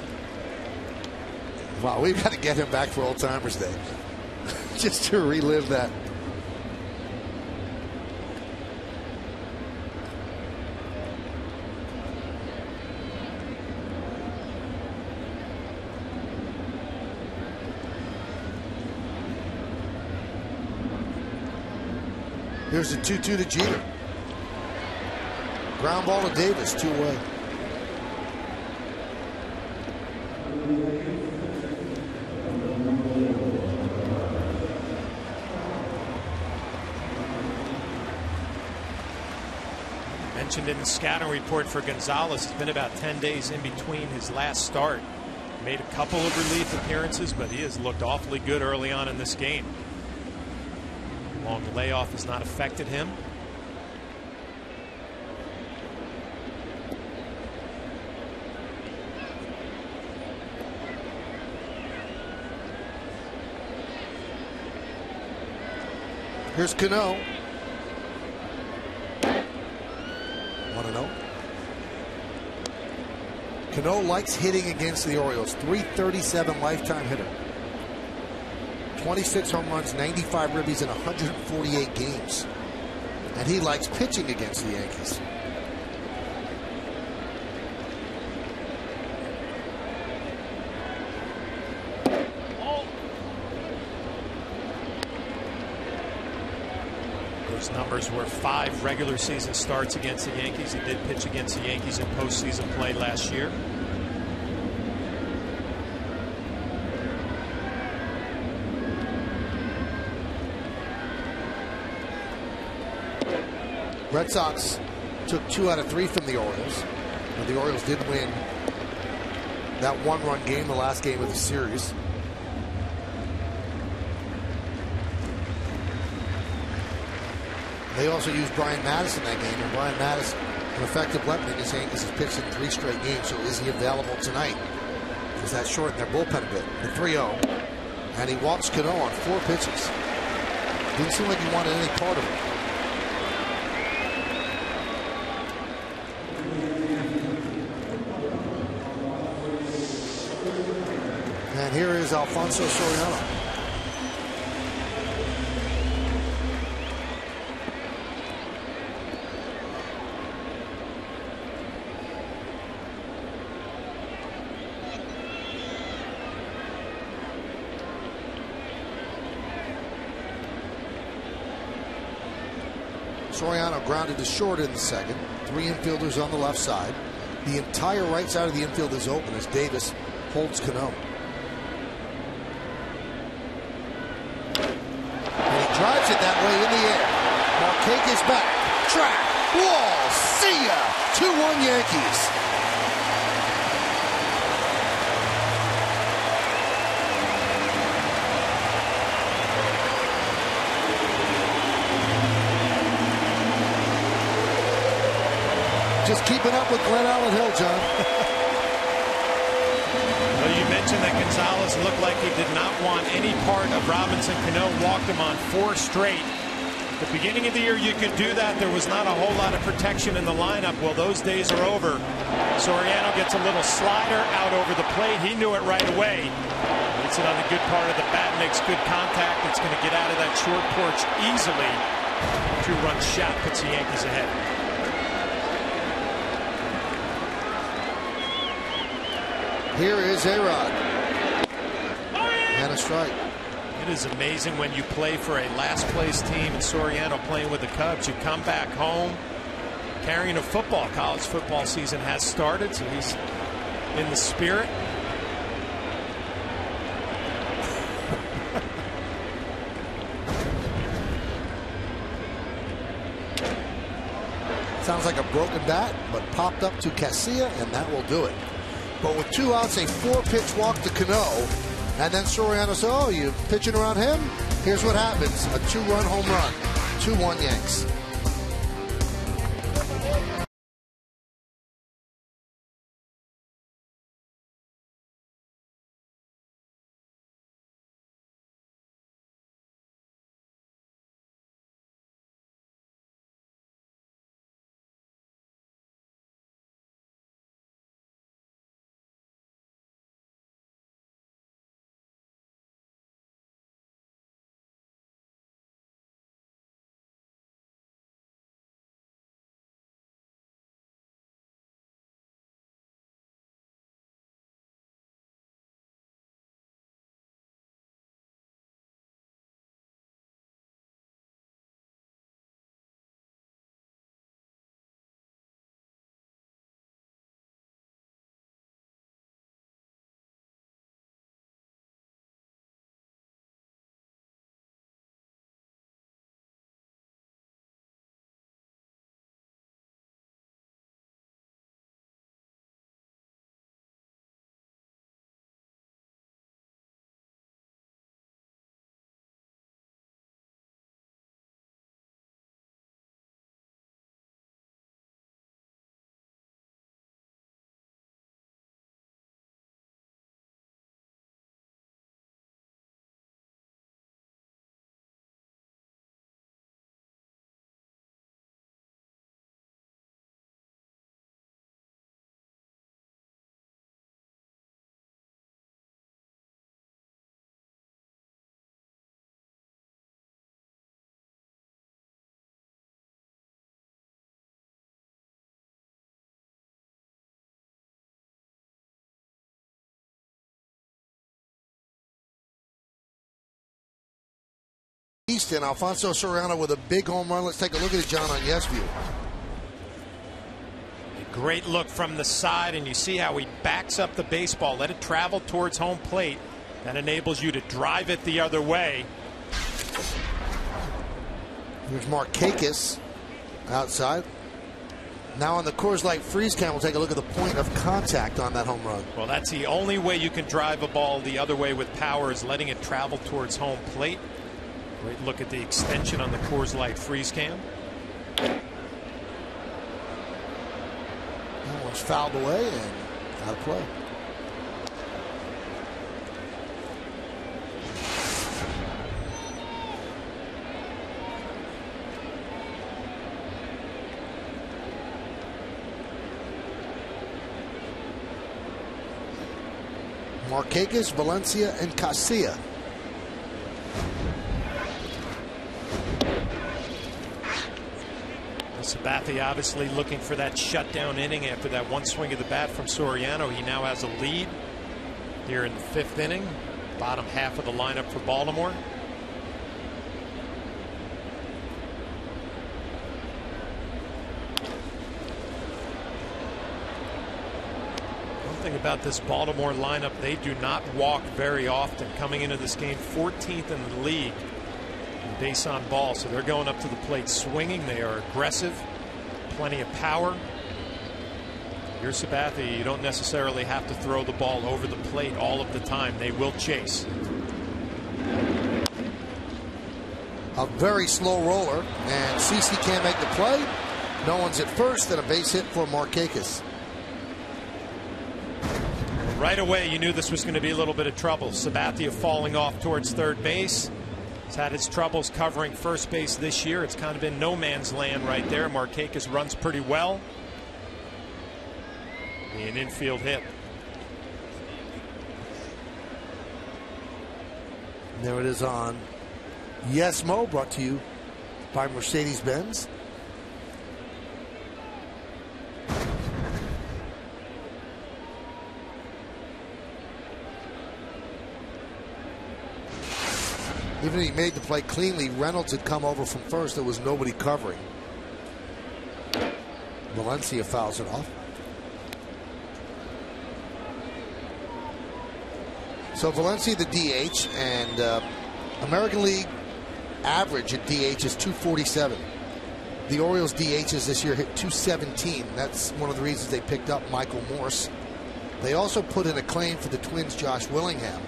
Wow, we've got to get him back for Old Timers Day. Just to relive that. Here's the 2-2 to Jeter. Ground ball to Davis, 2 away. Mentioned in the scouting report for Gonzalez, it's been about 10 days in between his last start. Made a couple of relief appearances, but he has looked awfully good early on in this game. Long layoff has not affected him. Here's Cano. 1-0. Cano likes hitting against the Orioles. .337 lifetime hitter. 26 home runs, 95 ribbies in 148 games. And he likes pitching against the Yankees. Those numbers were 5 regular season starts against the Yankees. He did pitch against the Yankees in postseason play last year. Red Sox took 2 out of 3 from the Orioles. But the Orioles did win that 1-run game, the last game of the series. They also used Brian Madison that game, and Brian Madison, an effective left against the Yankees, has pitched in 3 straight games. So is he available tonight? Does that shorten their bullpen a bit? The 3-0, and he walks Cano on 4 pitches. Didn't seem like he wanted any part of it. And here is Alfonso Soriano. Soriano grounded to short in the second. 3 infielders on the left side. The entire right side of the infield is open as Davis holds Cano. And he drives it that way in the air. Marquez is back. Track. Wall. See ya. 2-1 Yankees. Just keeping up with Glenn Allen Hill, John. Well, you mentioned that Gonzalez looked like he did not want any part of Robinson Cano. Walked him on 4 straight. At the beginning of the year, you could do that. There was not a whole lot of protection in the lineup. Well, those days are over. Soriano gets a little slider out over the plate. He knew it right away. Hits it on the good part of the bat, makes good contact. It's going to get out of that short porch easily. 2-run shot puts the Yankees ahead. Here is A-Rod. And a strike. It is amazing when you play for a last place team, and Soriano playing with the Cubs. You come back home carrying a football. College football season has started, so he's in the spirit. Sounds like a broken bat, but popped up to Casilla, and that will do it. But with 2 outs, a 4-pitch walk to Cano, and then Soriano said, oh, you pitching around him? Here's what happens. A 2-run home run. 2-1 Yanks. Easton, Alfonso Soriano with a big home run. Let's take a look at it, John, on Yes View. Great look from the side, and you see how he backs up the baseball, let it travel towards home plate. That enables you to drive it the other way. Here's Marquez outside. Now on the Coors Light freeze cam, we'll take a look at the point of contact on that home run. Well, that's the only way you can drive a ball the other way with power, is letting it travel towards home plate. Great look at the extension on the Coors Light freeze cam. That one's fouled away and out of play. Marquez, Valencia, and Casilla. Sabathia obviously looking for that shutdown inning after that one swing of the bat from Soriano. He now has a lead here in the 5th inning. Bottom half of the lineup for Baltimore. something about this Baltimore lineup. They do not walk very often. Coming into this game, 14th in the league in base on ball. So they're going up to the plate swinging. They are aggressive, plenty of power. You're Sabathia, you don't necessarily have to throw the ball over the plate all of the time. They will chase. A very slow roller, and CC can't make the play. No one's at first, and a base hit for Markakis. Right away, you knew this was going to be a little bit of trouble. Sabathia falling off towards third base. He's had his troubles covering first base this year. It's kind of been no man's land right there. Markakis runs pretty well. An infield hit. And there it is on Yes Mo, brought to you by Mercedes-Benz. Even if he made the play cleanly, Reynolds had come over from first. There was nobody covering. Valencia fouls it off. So Valencia the DH, and American League average at DH is 247. The Orioles DHs this year hit 217. That's one of the reasons they picked up Michael Morse. They also put in a claim for the Twins' Josh Willingham.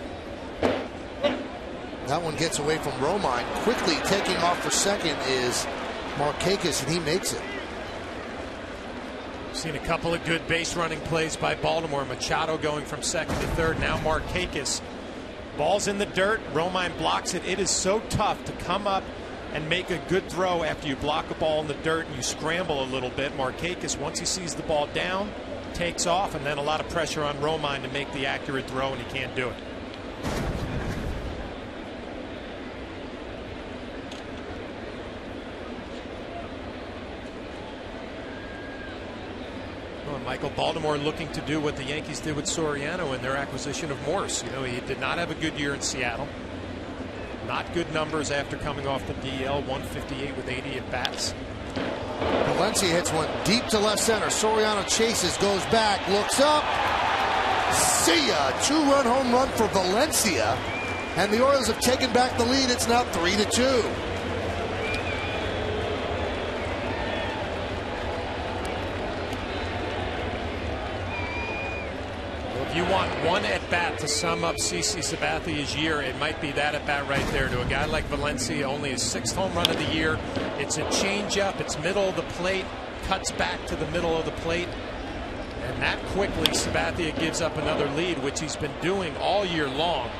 That one gets away from Romine. Quickly taking off for second is Markakis, and he makes it. Seen a couple of good base running plays by Baltimore. Machado going from second to third. Now Markakis. Ball's in the dirt. Romine blocks it. It is so tough to come up and make a good throw after you block a ball in the dirt and you scramble a little bit. Markakis, once he sees the ball down, takes off, and then a lot of pressure on Romine to make the accurate throw, and he can't do it. Michael, Baltimore looking to do what the Yankees did with Soriano in their acquisition of Morse. You know, he did not have a good year in Seattle. Not good numbers after coming off the DL. 158 with 80 at bats. Valencia hits one deep to left center. Soriano chases, goes back, looks up. See ya! 2-run home run for Valencia, and the Orioles have taken back the lead. It's now 3-2. You want one at-bat to sum up CC Sabathia's year, it might be that at-bat right there. To a guy like Valencia, only his 6th home run of the year. It's a changeup. It's middle of the plate. Cuts back to the middle of the plate. And that quickly, Sabathia gives up another lead, which he's been doing all year long.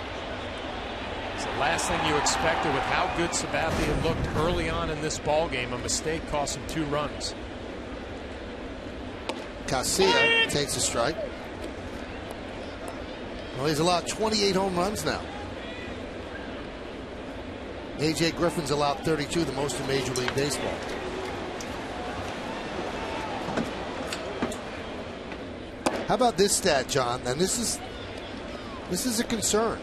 It's the last thing you expected with how good Sabathia looked early on in this ballgame. A mistake cost him 2 runs. Casilla takes a strike. Well, he's allowed 28 home runs now. A.J. Griffin's allowed 32, the most in Major League Baseball. How about this stat, John? And this is a concern.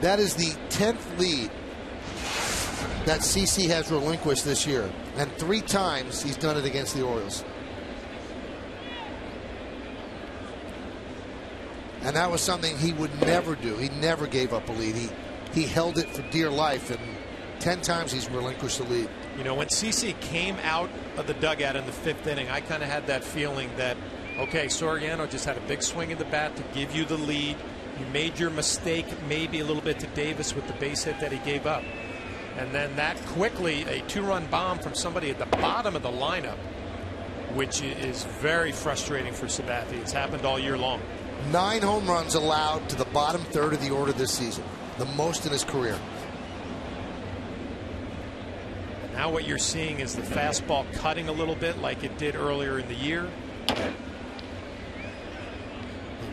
That is the 10th lead that CC has relinquished this year, and 3 times he's done it against the Orioles. And that was something he would never do. He never gave up a lead. He held it for dear life, and 10 times he's relinquished the lead. You know, when CC came out of the dugout in the 5th inning, I kind of had that feeling that, okay, Soriano just had a big swing of the bat to give you the lead. You made your mistake maybe a little bit to Davis with the base hit that he gave up. And then that quickly, a 2-run bomb from somebody at the bottom of the lineup, which is very frustrating for Sabathia. It's happened all year long. 9 home runs allowed to the bottom third of the order this season, the most in his career. Now what you're seeing is the fastball cutting a little bit like it did earlier in the year.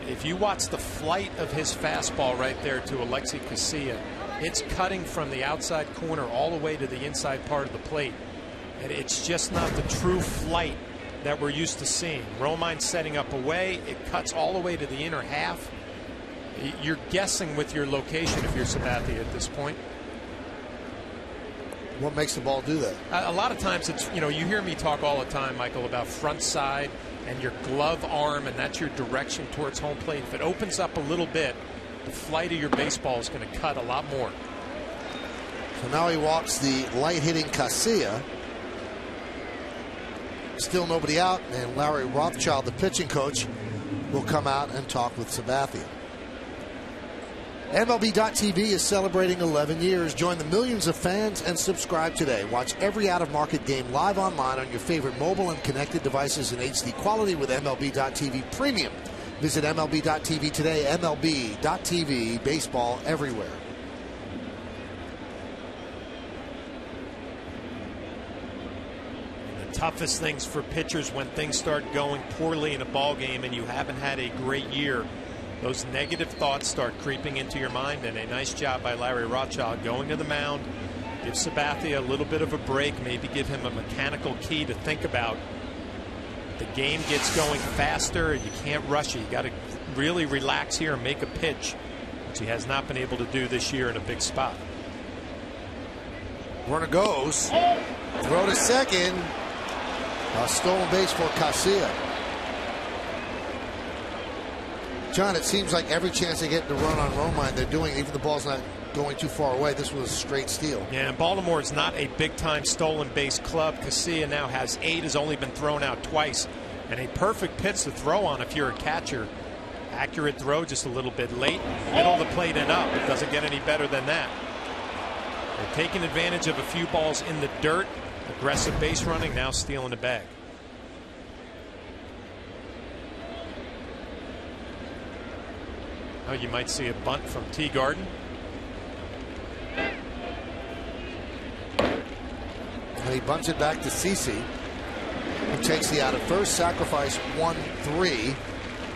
If you watch the flight of his fastball right there to Alexi Casilla, it's cutting from the outside corner all the way to the inside part of the plate. And it's just not the true flight that we're used to seeing. Romine setting up away, it cuts all the way to the inner half. You're guessing with your location if you're Sabathia at this point. What makes the ball do that? A lot of times it's, you know, you hear me talk all the time, Michael, about front side, and your glove arm, and that's your direction towards home plate. If it opens up a little bit, the flight of your baseball is going to cut a lot more. So now he walks the light-hitting Casilla. Still nobody out, and Larry Rothschild, the pitching coach, will come out and talk with Sabathia. MLB.TV is celebrating 11 years. Join the millions of fans and subscribe today. Watch every out-of-market game live online on your favorite mobile and connected devices in HD quality with MLB.TV Premium. Visit MLB.TV today. MLB.TV, baseball everywhere. The toughest things for pitchers when things start going poorly in a ball game and you haven't had a great year, those negative thoughts start creeping into your mind, and a nice job by Larry Rothschild going to the mound. Give Sabathia a little bit of a break, maybe give him a mechanical key to think about. The game gets going faster, and you can't rush it. You got to really relax here and make a pitch, which he has not been able to do this year in a big spot. Runner goes. Throw to second. A stolen base for Casilla. John, it seems like every chance they get to run on Romine, they're doing it. Even the ball's not going too far away. This was a straight steal. Yeah, and Baltimore is not a big-time stolen base club. Casilla now has 8, has only been thrown out twice, and a perfect pitch to throw on if you're a catcher. Accurate throw, just a little bit late. Middle of the plate and up. It doesn't get any better than that. They're taking advantage of a few balls in the dirt. Aggressive base running, now stealing the bag. Oh, you might see a bunt from Teagarden. And he bunts it back to Cece, who takes the out at first. Sacrifice 1-3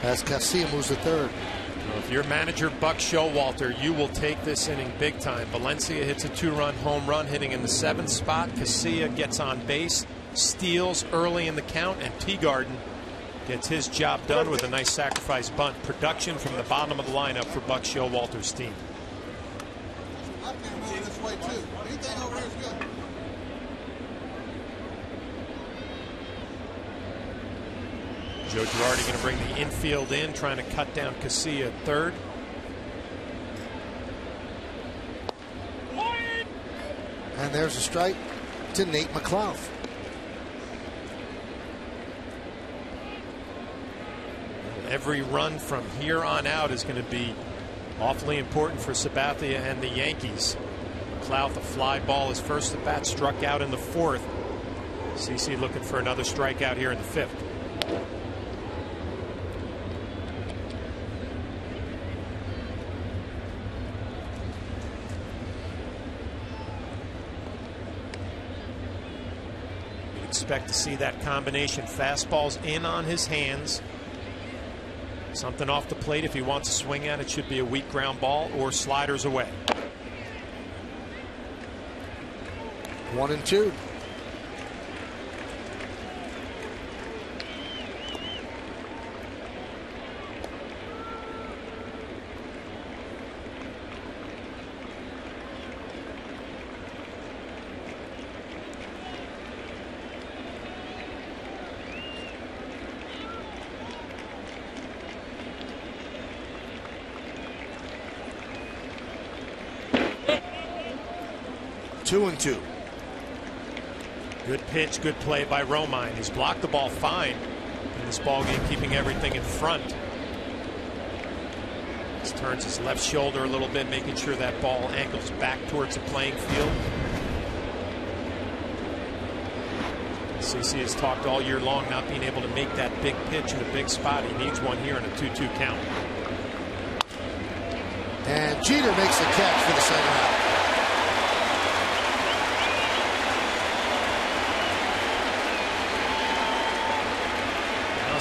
as Casilla moves to third. Well, if you're manager Buck Showalter, you will take this inning big time. Valencia hits a 2-run home run, hitting in the 7th spot. Casilla gets on base, steals early in the count, and Teagarden gets his job done with a nice sacrifice bunt. Production from the bottom of the lineup for Buck Showalter's team. Joe Girardi going to bring the infield in, trying to cut down Casilla at third. And there's a strike to Nate McLeod. Every run from here on out is going to be awfully important for Sabathia and the Yankees. McLeod, the fly ball, his first at bat, struck out in the 4th. CC looking for another strikeout here in the 5th. You'd expect to see that combination. Fastballs in on his hands. Something off the plate if he wants to swing at it. Should be a weak ground ball or sliders away. 1-2. Two and 2. Good pitch, good play by Romine. He's blocked the ball fine in this ball game, keeping everything in front. He turns his left shoulder a little bit, making sure that ball angles back towards the playing field. CC has talked all year long not being able to make that big pitch in a big spot. He needs one here in a 2-2 count. And Jeter makes the catch for the second out.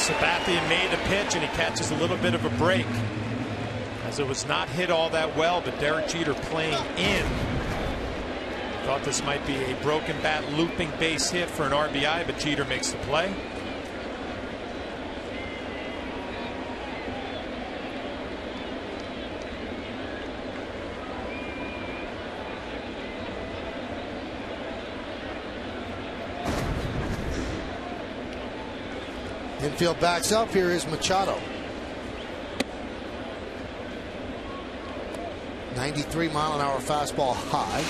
Sabathia made a pitch and he catches a little bit of a break, as it was not hit all that well, but Derek Jeter playing in. Thought this might be a broken bat looping base hit for an RBI, but Jeter makes the play. In Infield backs up. Here is Machado. 93-mile-an-hour fastball high.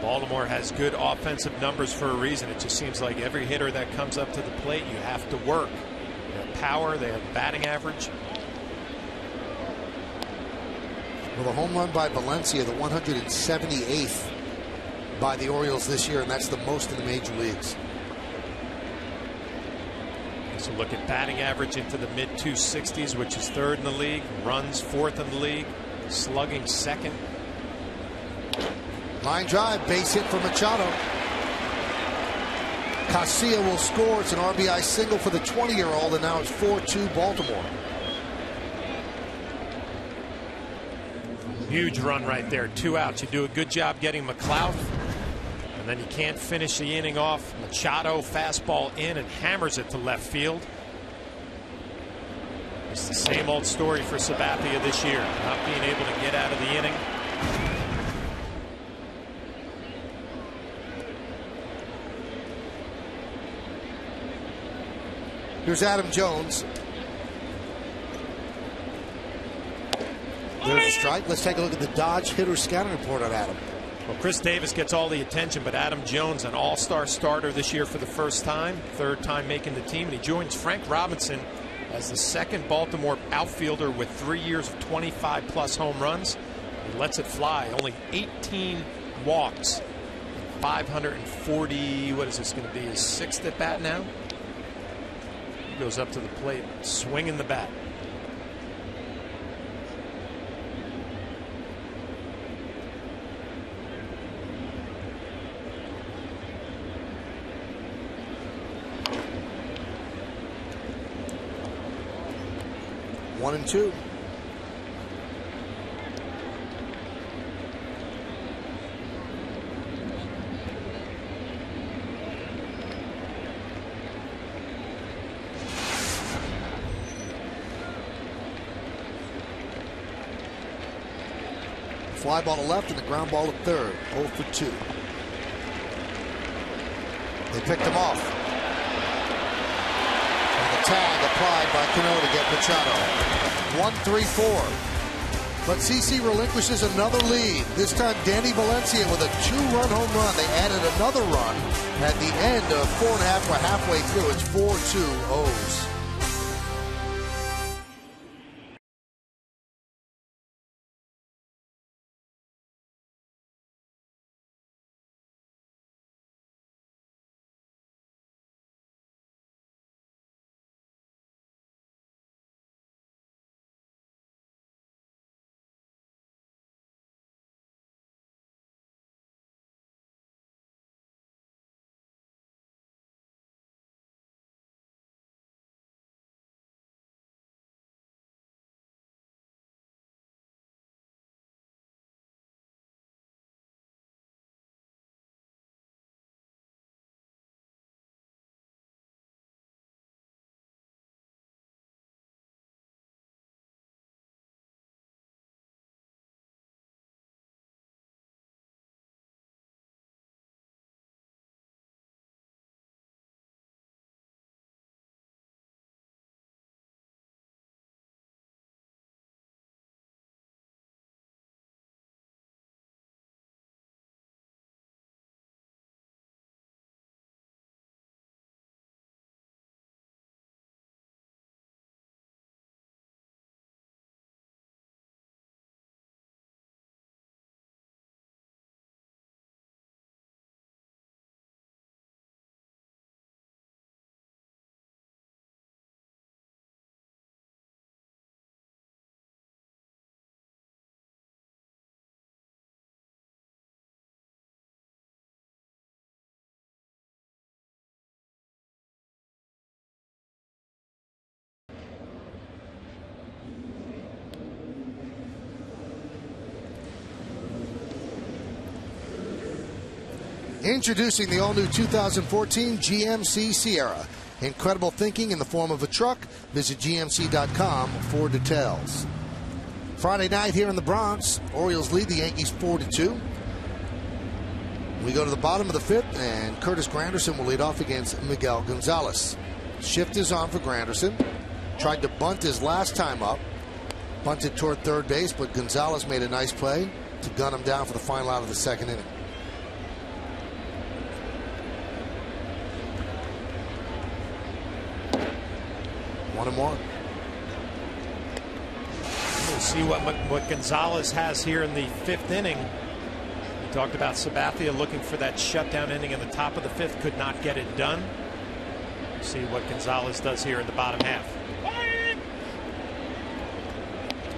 Baltimore has good offensive numbers for a reason. It just seems like every hitter that comes up to the plate, you have to work. They have power, they have batting average. Well, the home run by Valencia, the 178th by the Orioles this year, and that's the most in the major leagues. So look at batting average into the mid-260s, which is third in the league. Runs fourth in the league. Slugging second. Line drive, base hit for Machado. Casilla will score. It's an RBI single for the 20-year-old, and now it's 4-2 Baltimore. Huge run right there. 2 outs. You do a good job getting McLeod, and then you can't finish the inning off. Machado fastball in and hammers it to left field. It's the same old story for Sabathia this year, not being able to get out of the inning. Here's Adam Jones. There's a strike. Let's take a look at the Dodge hitter scouting report on Adam. Well, Chris Davis gets all the attention, but Adam Jones, an all-star starter this year for the first time, third time making the team, and he joins Frank Robinson as the second Baltimore outfielder with 3 years of 25-plus home runs. He lets it fly. Only 18 walks, 540. What is this going to be? His 6th at bat now. He goes up to the plate, swinging the bat. One and two. Fly ball to left and the ground ball to third. 0 for 2. They picked him off. And the tag applied by Cano to get Machado. 1-3-4. But CC relinquishes another lead. This time Danny Valencia with a 2-run home run. They added another run at the end of 4.5. We're halfway through. It's 4-2 O's. Introducing the all-new 2014 GMC Sierra. Incredible thinking in the form of a truck. Visit GMC.com for details. Friday night here in the Bronx, Orioles lead the Yankees 4-2. We go to the bottom of the 5th, and Curtis Granderson will lead off against Miguel Gonzalez. Shift is on for Granderson. Tried to bunt his last time up. Bunted toward third base, but Gonzalez made a nice play to gun him down for the final out of the 2nd inning. One and one. We'll see what Gonzalez has here in the 5th inning. We talked about Sabathia looking for that shutdown inning in the top of the 5th. Could not get it done. We'll see what Gonzalez does here in the bottom half.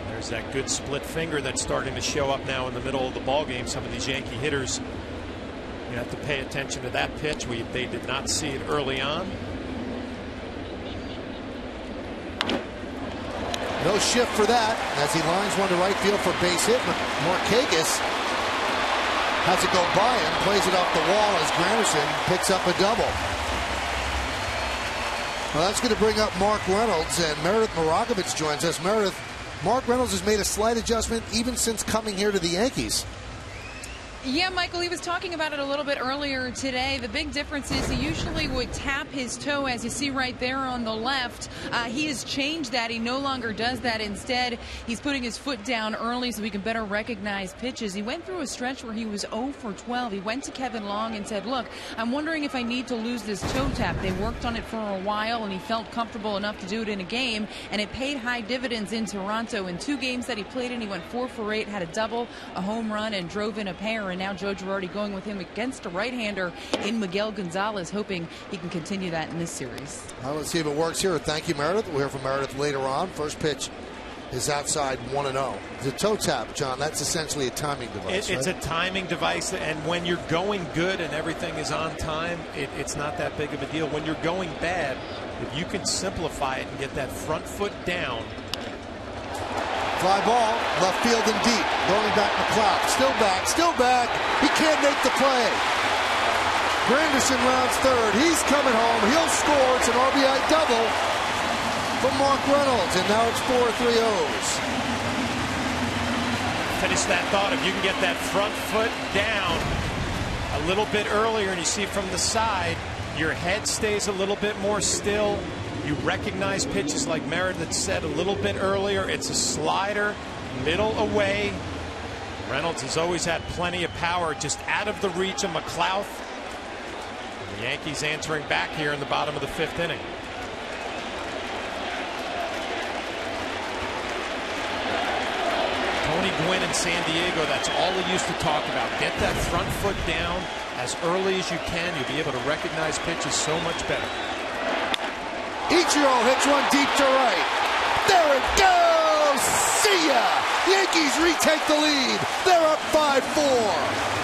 There's that good split finger that's starting to show up now in the middle of the ball game. Some of these Yankee hitters, you have to pay attention to that pitch. They did not see it early on. No shift for that as he lines one to right field for base hit. Markakis has it go by him, plays it off the wall as Granderson picks up a double. Well, that's going to bring up Mark Reynolds, and Meredith Marakovich joins us. Meredith, Mark Reynolds has made a slight adjustment even since coming here to the Yankees. Yeah, Michael, he was talking about it a little bit earlier today. The big difference is he usually would tap his toe, as you see right there on the left. He has changed that. He no longer does that. Instead, he's putting his foot down early so he can better recognize pitches. He went through a stretch where he was 0 for 12. He went to Kevin Long and said, look, I'm wondering if I need to lose this toe tap. They worked on it for a while, and he felt comfortable enough to do it in a game, and it paid high dividends in Toronto. In 2 games that he played in, he went 4 for 8, had a double, a home run, and drove in a pair. And now Joe Girardi going with him against a right-hander in Miguel Gonzalez, hoping he can continue that in this series. Well, let's see if it works here. Thank you, Meredith. We'll hear from Meredith later on. First pitch is outside 1-0. The toe tap, John, that's essentially a timing device. It's a timing device, and when you're going good and everything is on time, it's not that big of a deal. When you're going bad, if you can simplify it and get that front foot down. Fly ball, left field and deep. Going back McLeod. Still back. He can't make the play. Granderson rounds third. He's coming home. He'll score. It's an RBI double from Mark Reynolds. And now it's 4 3-0s. Finish that thought. If you can get that front foot down a little bit earlier, and you see from the side, your head stays a little bit more still. You recognize pitches like Meredith said a little bit earlier. It's a slider, middle away. Reynolds has always had plenty of power, just out of the reach of McLeod. The Yankees answering back here in the bottom of the 5th inning. Tony Gwynn in San Diego, that's all he used to talk about. Get that front foot down as early as you can. You'll be able to recognize pitches so much better. Ichiro hits one deep to right. There it goes! See ya! Yankees retake the lead. They're up 5-4.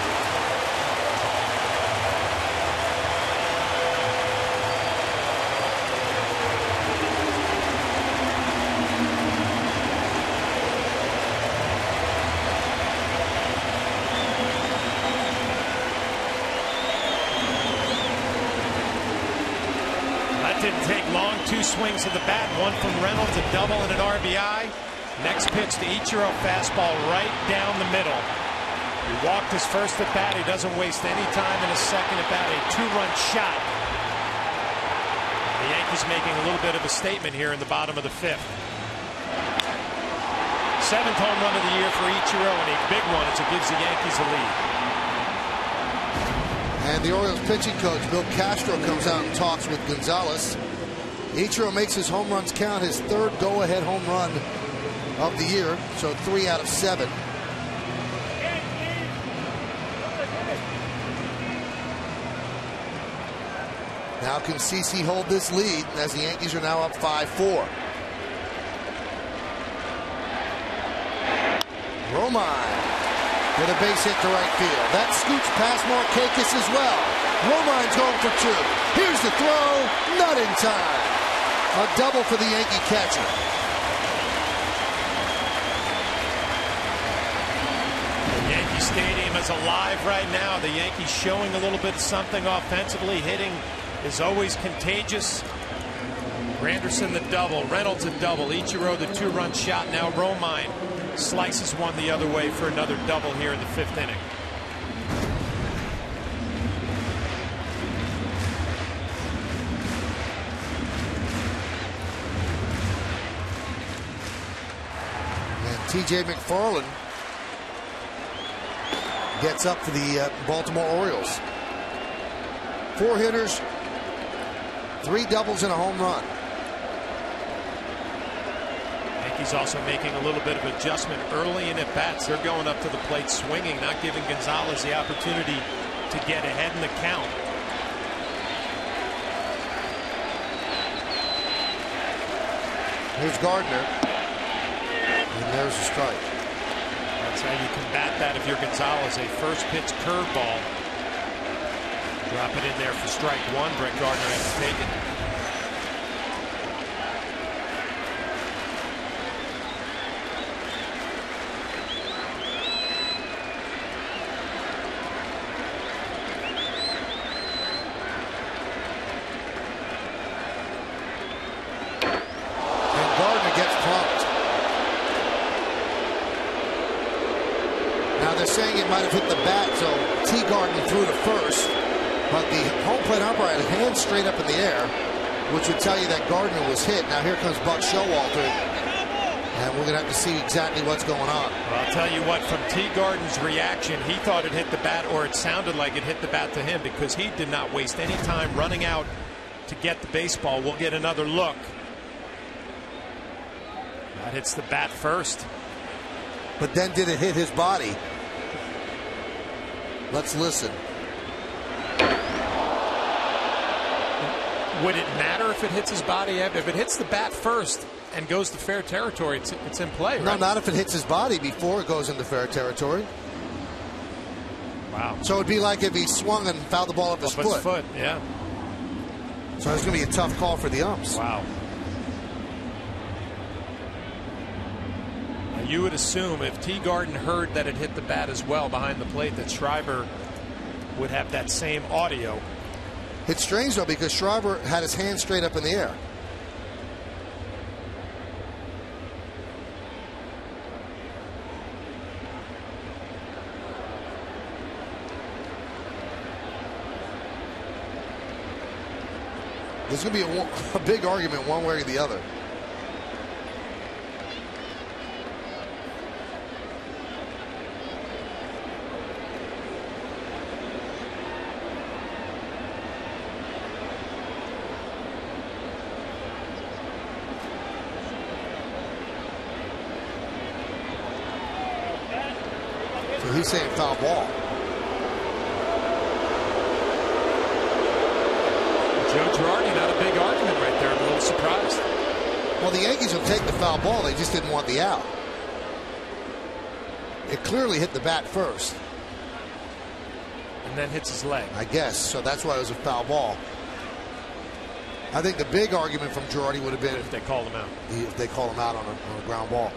Didn't take long. 2 swings of the bat, one from Reynolds, a double and an RBI. Next pitch to Ichiro, fastball right down the middle. He walked his first at bat. He doesn't waste any time in his second at bat. A 2-run shot. The Yankees making a little bit of a statement here in the bottom of the 5th. 7th home run of the year for Ichiro, and a big one as it gives the Yankees a lead. And the Orioles pitching coach, Bill Castro, comes out and talks with Gonzalez. Ichiro makes his home runs count, his 3rd go-ahead home run of the year, so 3 out of 7. Now can CC hold this lead as the Yankees are now up 5-4. Romine with a base hit to right field. That scoots past Markakis as well. Romine's going for 2. Here's the throw. Not in time. A double for the Yankee catcher. The Yankee Stadium is alive right now. The Yankees showing a little bit of something offensively. Hitting is always contagious. Granderson the double. Reynolds a double. Ichiro the 2-run shot. Now Romine slices one the other way for another double here in the 5th inning. T.J. McFarland gets up for the Baltimore Orioles. 4 hitters, 3 doubles, and a home run. Yankees also making a little bit of adjustment early in at bats. They're going up to the plate swinging, not giving Gonzalez the opportunity to get ahead in the count. Here's Gardner. And there's a strike. That's how you combat that if you're Gonzalez. A first pitch curveball. Drop it in there for strike 1. Brett Gardner has to take it. Saying it might have hit the bat, so T. Gardner threw to first, but the home plate umpire had hands straight up in the air, which would tell you that Gardner was hit. Now here comes Buck Showalter, and we're going to have to see exactly what's going on. Well, I'll tell you what, from T. Gardner's reaction, he thought it hit the bat, or it sounded like it hit the bat to him, because he did not waste any time running out to get the baseball. We'll get another look. That hits the bat first. But then did it hit his body? Let's listen. Would it matter if it hits his body? If it hits the bat first and goes to fair territory, it's in play, right? No, not if it hits his body before it goes into fair territory. Wow. So it'd be like if he swung and fouled the ball off his foot. Yeah. So it's going to be a tough call for the umps. Wow. You would assume if T. Gardner heard that it hit the bat as well behind the plate, that Schreiber would have that same audio. It's strange, though, because Schreiber had his hand straight up in the air. There's going to be a big argument one way or the other. He's saying foul ball. Joe Girardi, not a big argument right there. I'm a little surprised. Well, the Yankees will take the foul ball. They just didn't want the out. It clearly hit the bat first. And then hits his leg. I guess. So that's why it was a foul ball. I think the big argument from Girardi would have been if they called him out. If they called him out on a ground ball.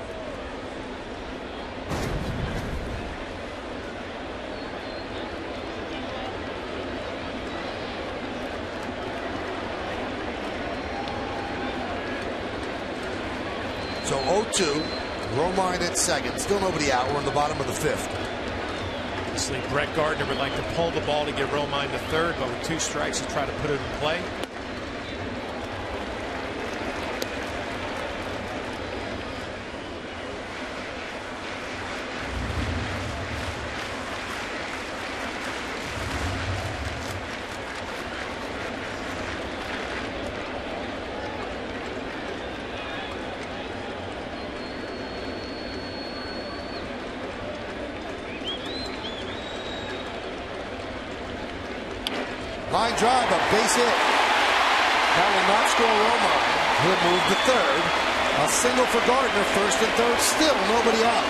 So 0-2, Romine at second. Still nobody out. We're in the bottom of the 5th. Obviously, Brett Gardner would like to pull the ball to get Romine to third, but with 2 strikes, he'll try to put it in play. Line drive, a base hit. That will not score Romine. He'll move to third. A single for Gardner, first and third. Still nobody out.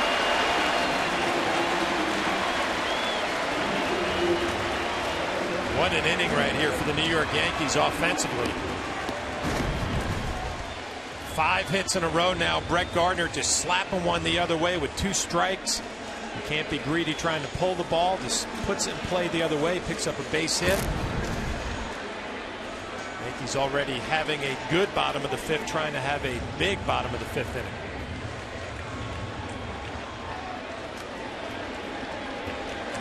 What an inning right here for the New York Yankees offensively. 5 hits in a row now. Brett Gardner just slapping one the other way with 2 strikes. You can't be greedy trying to pull the ball. Just puts it in play the other way. Picks up a base hit. Yankees already having a good bottom of the 5th, trying to have a big bottom of the 5th inning.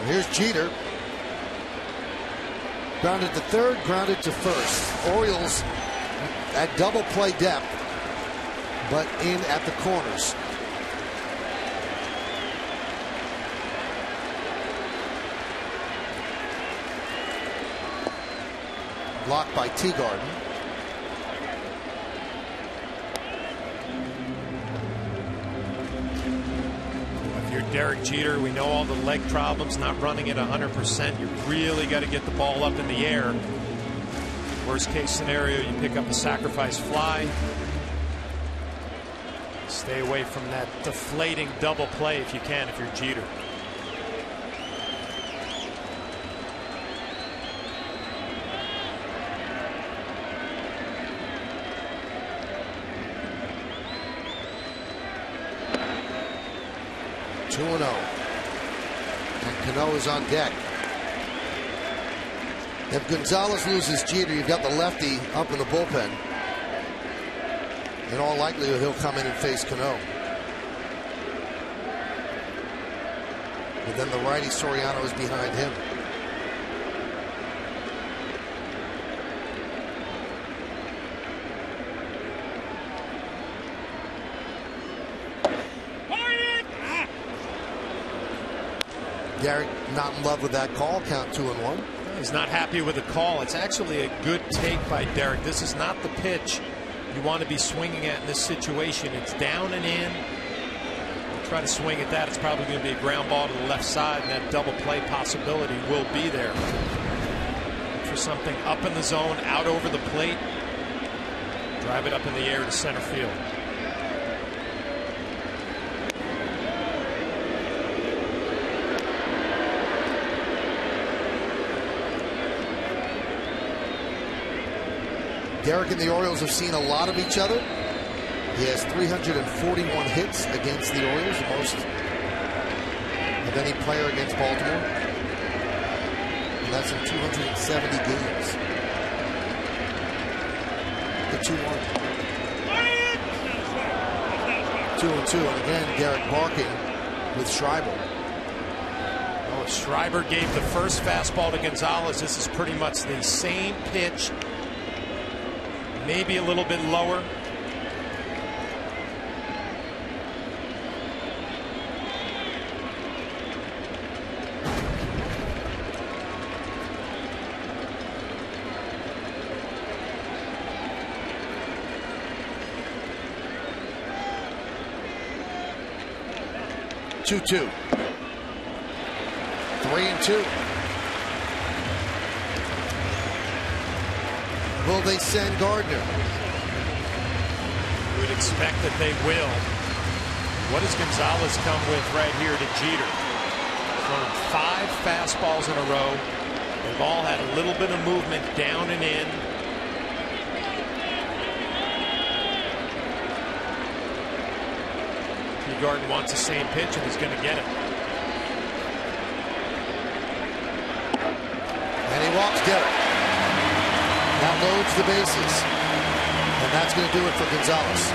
Here's Jeter. Grounded to third, grounded to first. Orioles at double play depth, but in at the corners. Blocked by Teagarden. If you're Derek Jeter, we know all the leg problems, not running at 100%. You really got to get the ball up in the air. Worst case scenario, you pick up a sacrifice fly. Stay away from that deflating double play if you can, if you're Jeter. Two and 0. And Cano is on deck. If Gonzalez loses Jeter, you've got the lefty up in the bullpen. In all likelihood, he'll come in and face Cano. But then the righty Soriano is behind him. Derek not in love with that call. Count 2-1. He's not happy with the call. It's actually a good take by Derek. This is not the pitch you want to be swinging at in this situation. It's down and in. Try to swing at that. It's probably going to be a ground ball to the left side, and that double play possibility will be there. For something up in the zone, out over the plate. Drive it up in the air to center field. Derek and the Orioles have seen a lot of each other. He has 341 hits against the Orioles, the most of any player against Baltimore. And that's in 270 games. The 2-1. 2-2, and again, Derek barking with Schreiber. Oh, Schreiber gave the first fastball to Gonzalez. This is pretty much the same pitch. Maybe a little bit lower. Two-two. 3-2. Will they send Gardner? You would expect that they will. What does Gonzalez come with right here to Jeter? Thrown 5 fastballs in a row. They've all had a little bit of movement down and in. Teagarden wants the same pitch, and he's going to get it. And he walks Derek. That loads the bases. And that's going to do it for Gonzalez.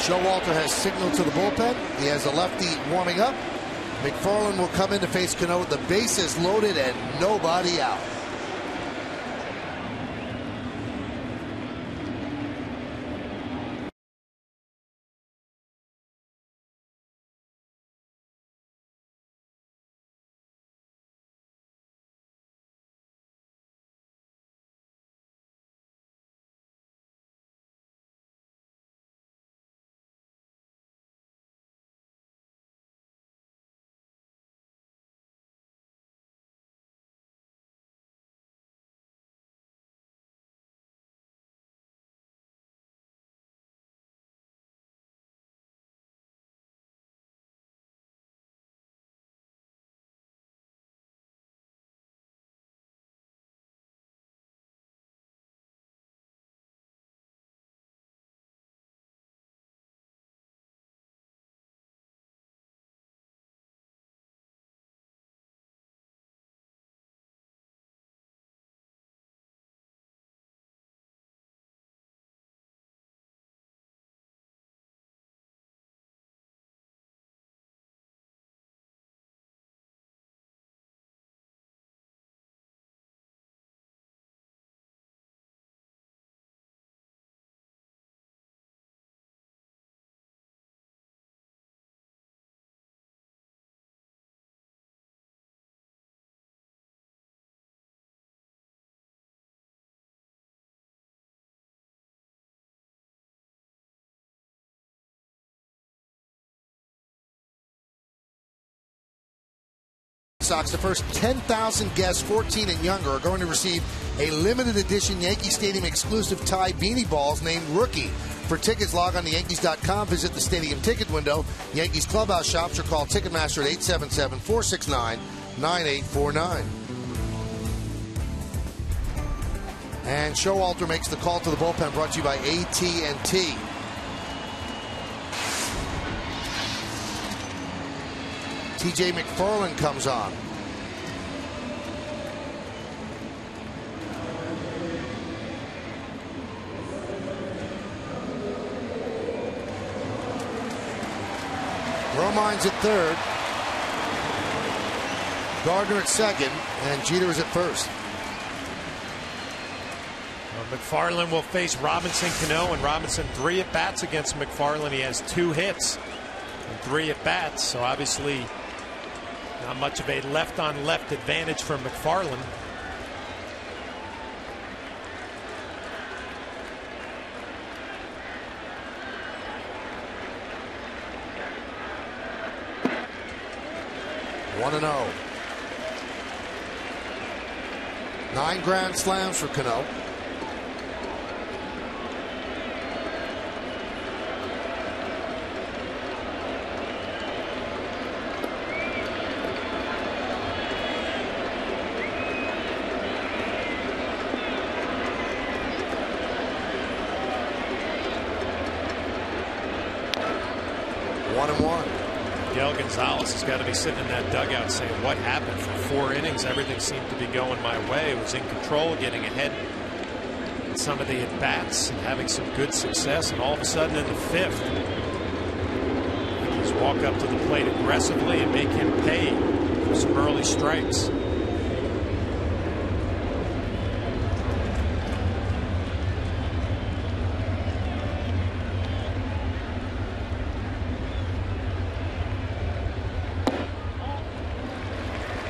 Showalter has signaled to the bullpen. He has a lefty warming up. McFarland will come in to face Cano with the bases loaded and nobody out. Sox, the first 10,000 guests 14 and younger are going to receive a limited edition Yankee Stadium exclusive tie beanie balls named Rookie. For tickets, log on to Yankees.com, visit the stadium ticket window, Yankees clubhouse shops, or call Ticketmaster at 877-469-9849. And Showalter makes the call to the bullpen, brought to you by AT&T. TJ McFarland comes on. Romine's at third. Gardner at second. And Jeter is at first. McFarland will face Robinson Cano, and Robinson 3 at-bats against McFarland. He has 2 hits and 3 at-bats, so obviously not much of a left-on-left advantage for McFarland. One 1-0. 9 grand slams for Cano. Miguel Gonzalez has got to be sitting in that dugout saying, what happened? For 4 innings, everything seemed to be going my way. It was in control, getting ahead in some of the at-bats and having some good success. And all of a sudden in the 5th, he's walk up to the plate aggressively and make him pay for some early strikes.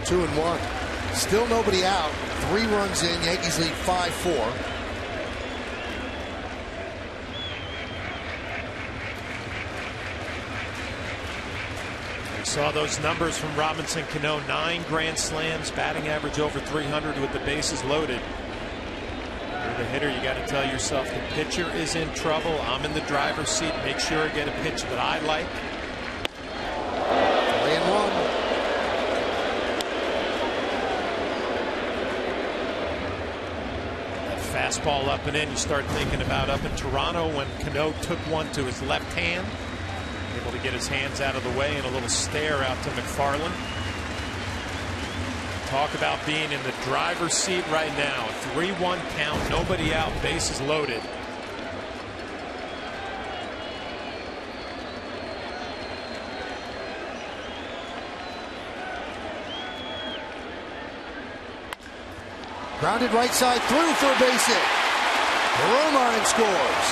Two and one. Still nobody out. 3 runs in. Yankees lead 5-4. We saw those numbers from Robinson Cano. 9 grand slams, batting average over 300 with the bases loaded. You're the hitter, you got to tell yourself the pitcher is in trouble. I'm in the driver's seat. Make sure I get a pitch that I like. 3-1. Fastball up and in. You start thinking about up in Toronto when Cano took one to his left hand, able to get his hands out of the way, and a little stare out to McFarland. Talk about being in the driver's seat right now. 3-1 count, nobody out, bases loaded. Grounded right side through for a base hit. Romine scores.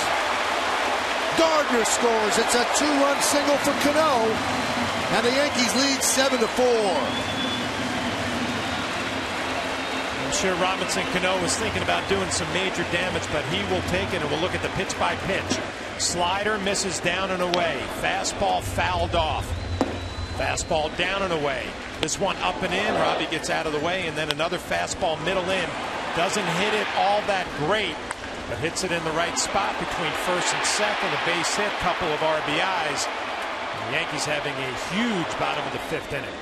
Gardner scores. It's a 2-run single for Cano. And the Yankees lead 7-4. I'm sure Robinson Cano was thinking about doing some major damage, but he will take it, and we'll look at the pitch by pitch. Slider misses down and away. Fastball fouled off. Fastball down and away. This one up and in. Robbie gets out of the way, and then another fastball middle in. Doesn't hit it all that great, but hits it in the right spot between first and second. A base hit, couple of RBIs. And the Yankees having a huge bottom of the 5th inning.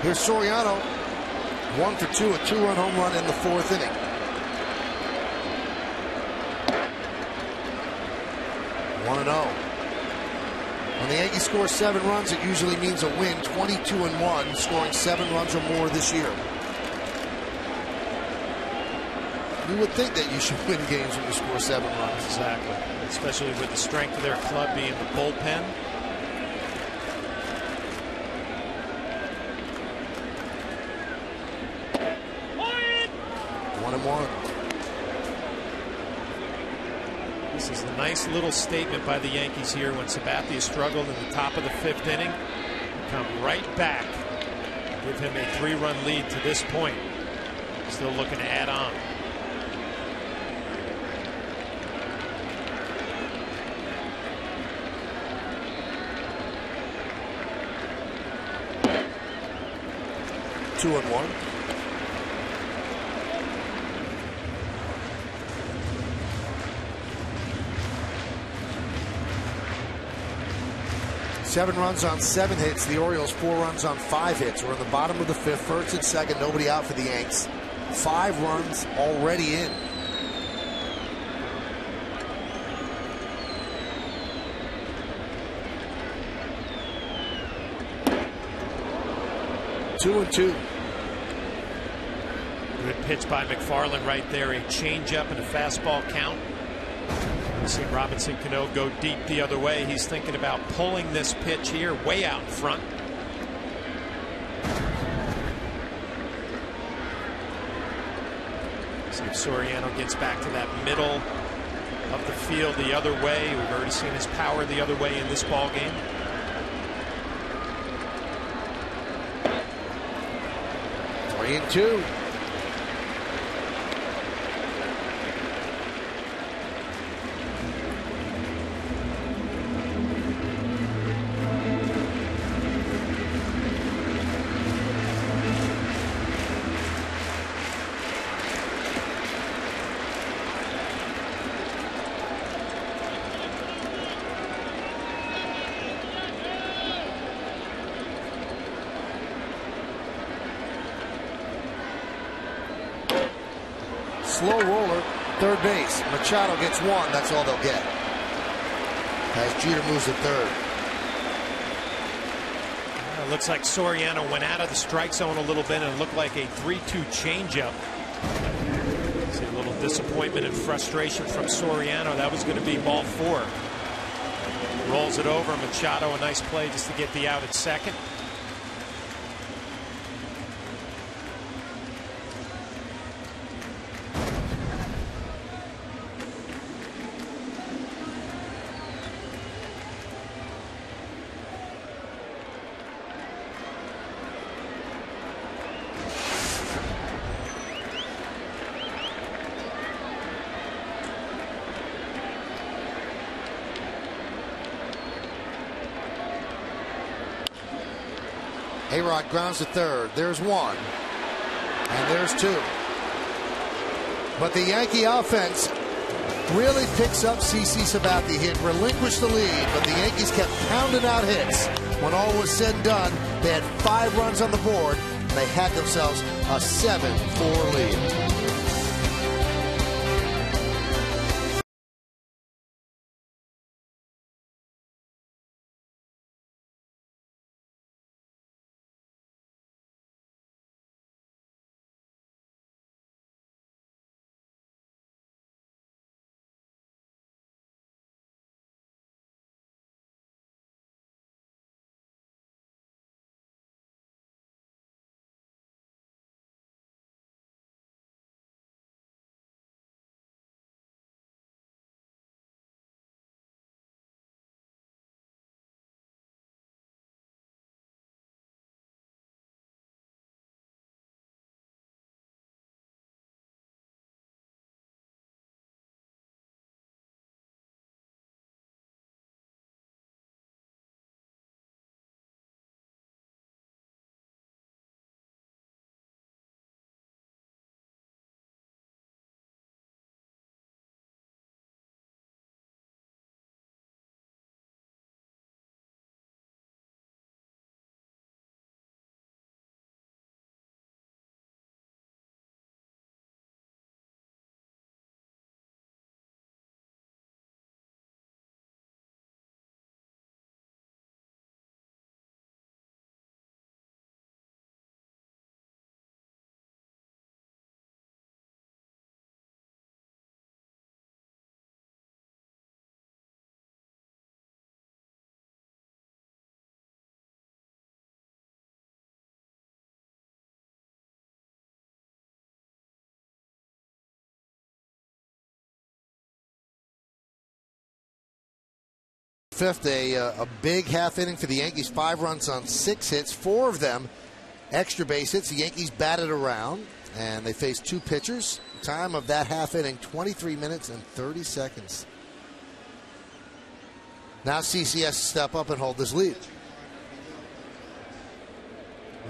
Here's Soriano. 1 for 2, a 2-run home run in the 4th inning. One 1-0. When the Yankees score 7 runs, it usually means a win. 22-1, scoring 7 runs or more this year. You would think that you should win games when you score 7 runs. Exactly. Especially with the strength of their club being the bullpen. One and one. This is a nice little statement by the Yankees here when Sabathia struggled in the top of the 5th inning. Come right back. Give him a 3-run lead to this point. Still looking to add on. 2-1. Seven runs on 7 hits. The Orioles 4 runs on 5 hits. We're in the bottom of the 5th. First and second, nobody out for the Yanks. 5 runs already in. Two and two. Good pitch by McFarland right there. A changeup and a fastball count. You see Robinson Cano go deep the other way. He's thinking about pulling this pitch here way out in front. See if Soriano gets back to that middle of the field the other way. We've already seen his power the other way in this ball game. Three and two. Slow roller, third base. Machado gets 1. That's all they'll get. As Jeter moves to third. It looks like Soriano went out of the strike zone a little bit and it looked like a 3-2 changeup. See a little disappointment and frustration from Soriano. That was going to be ball 4. Rolls it over. Machado, a nice play just to get the out at second. A-Rod grounds to third. There's 1. And there's 2. But the Yankee offense really picks up CC Sabathia. He had relinquished the lead, but the Yankees kept pounding out hits. When all was said and done, they had 5 runs on the board, and they had themselves a 7-4 lead. Fifth, a big half inning for the Yankees. 5 runs on 6 hits, 4 of them extra base hits. The Yankees batted around, and they faced 2 pitchers. Time of that half inning, 23 minutes and 30 seconds. Now CC has to step up and hold this lead.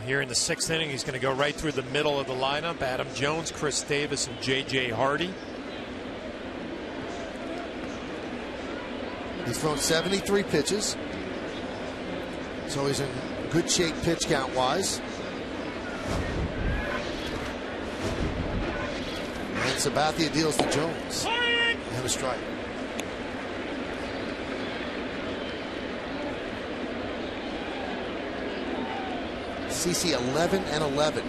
Here in the 6th inning, he's going to go right through the middle of the lineup. Adam Jones, Chris Davis, and J.J. Hardy. He's thrown 73 pitches, so he's in good shape pitch count-wise. And Sabathia deals to Jones. And a strike. CC 11-11.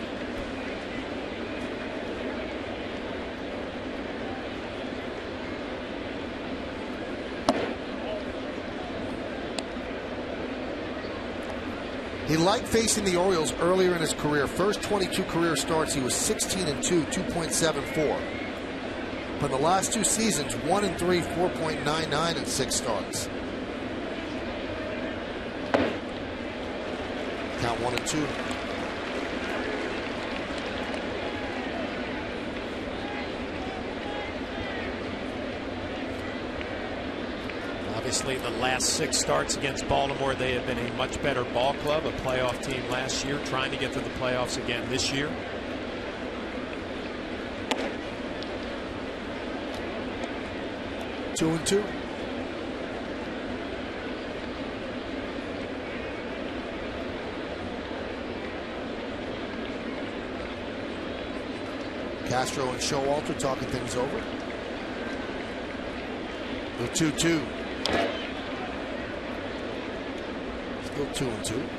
He liked facing the Orioles earlier in his career. First 22 career starts, he was 16-2, 2.74. But in the last 2 seasons, 1-3, 4.99 in 6 starts. Count 1-2. Obviously, the last 6 starts against Baltimore, they have been a much better ball club, a playoff team last year, trying to get to the playoffs again this year. Two and two. Castro and Showalter talking things over. The 2-2. Still 2-2.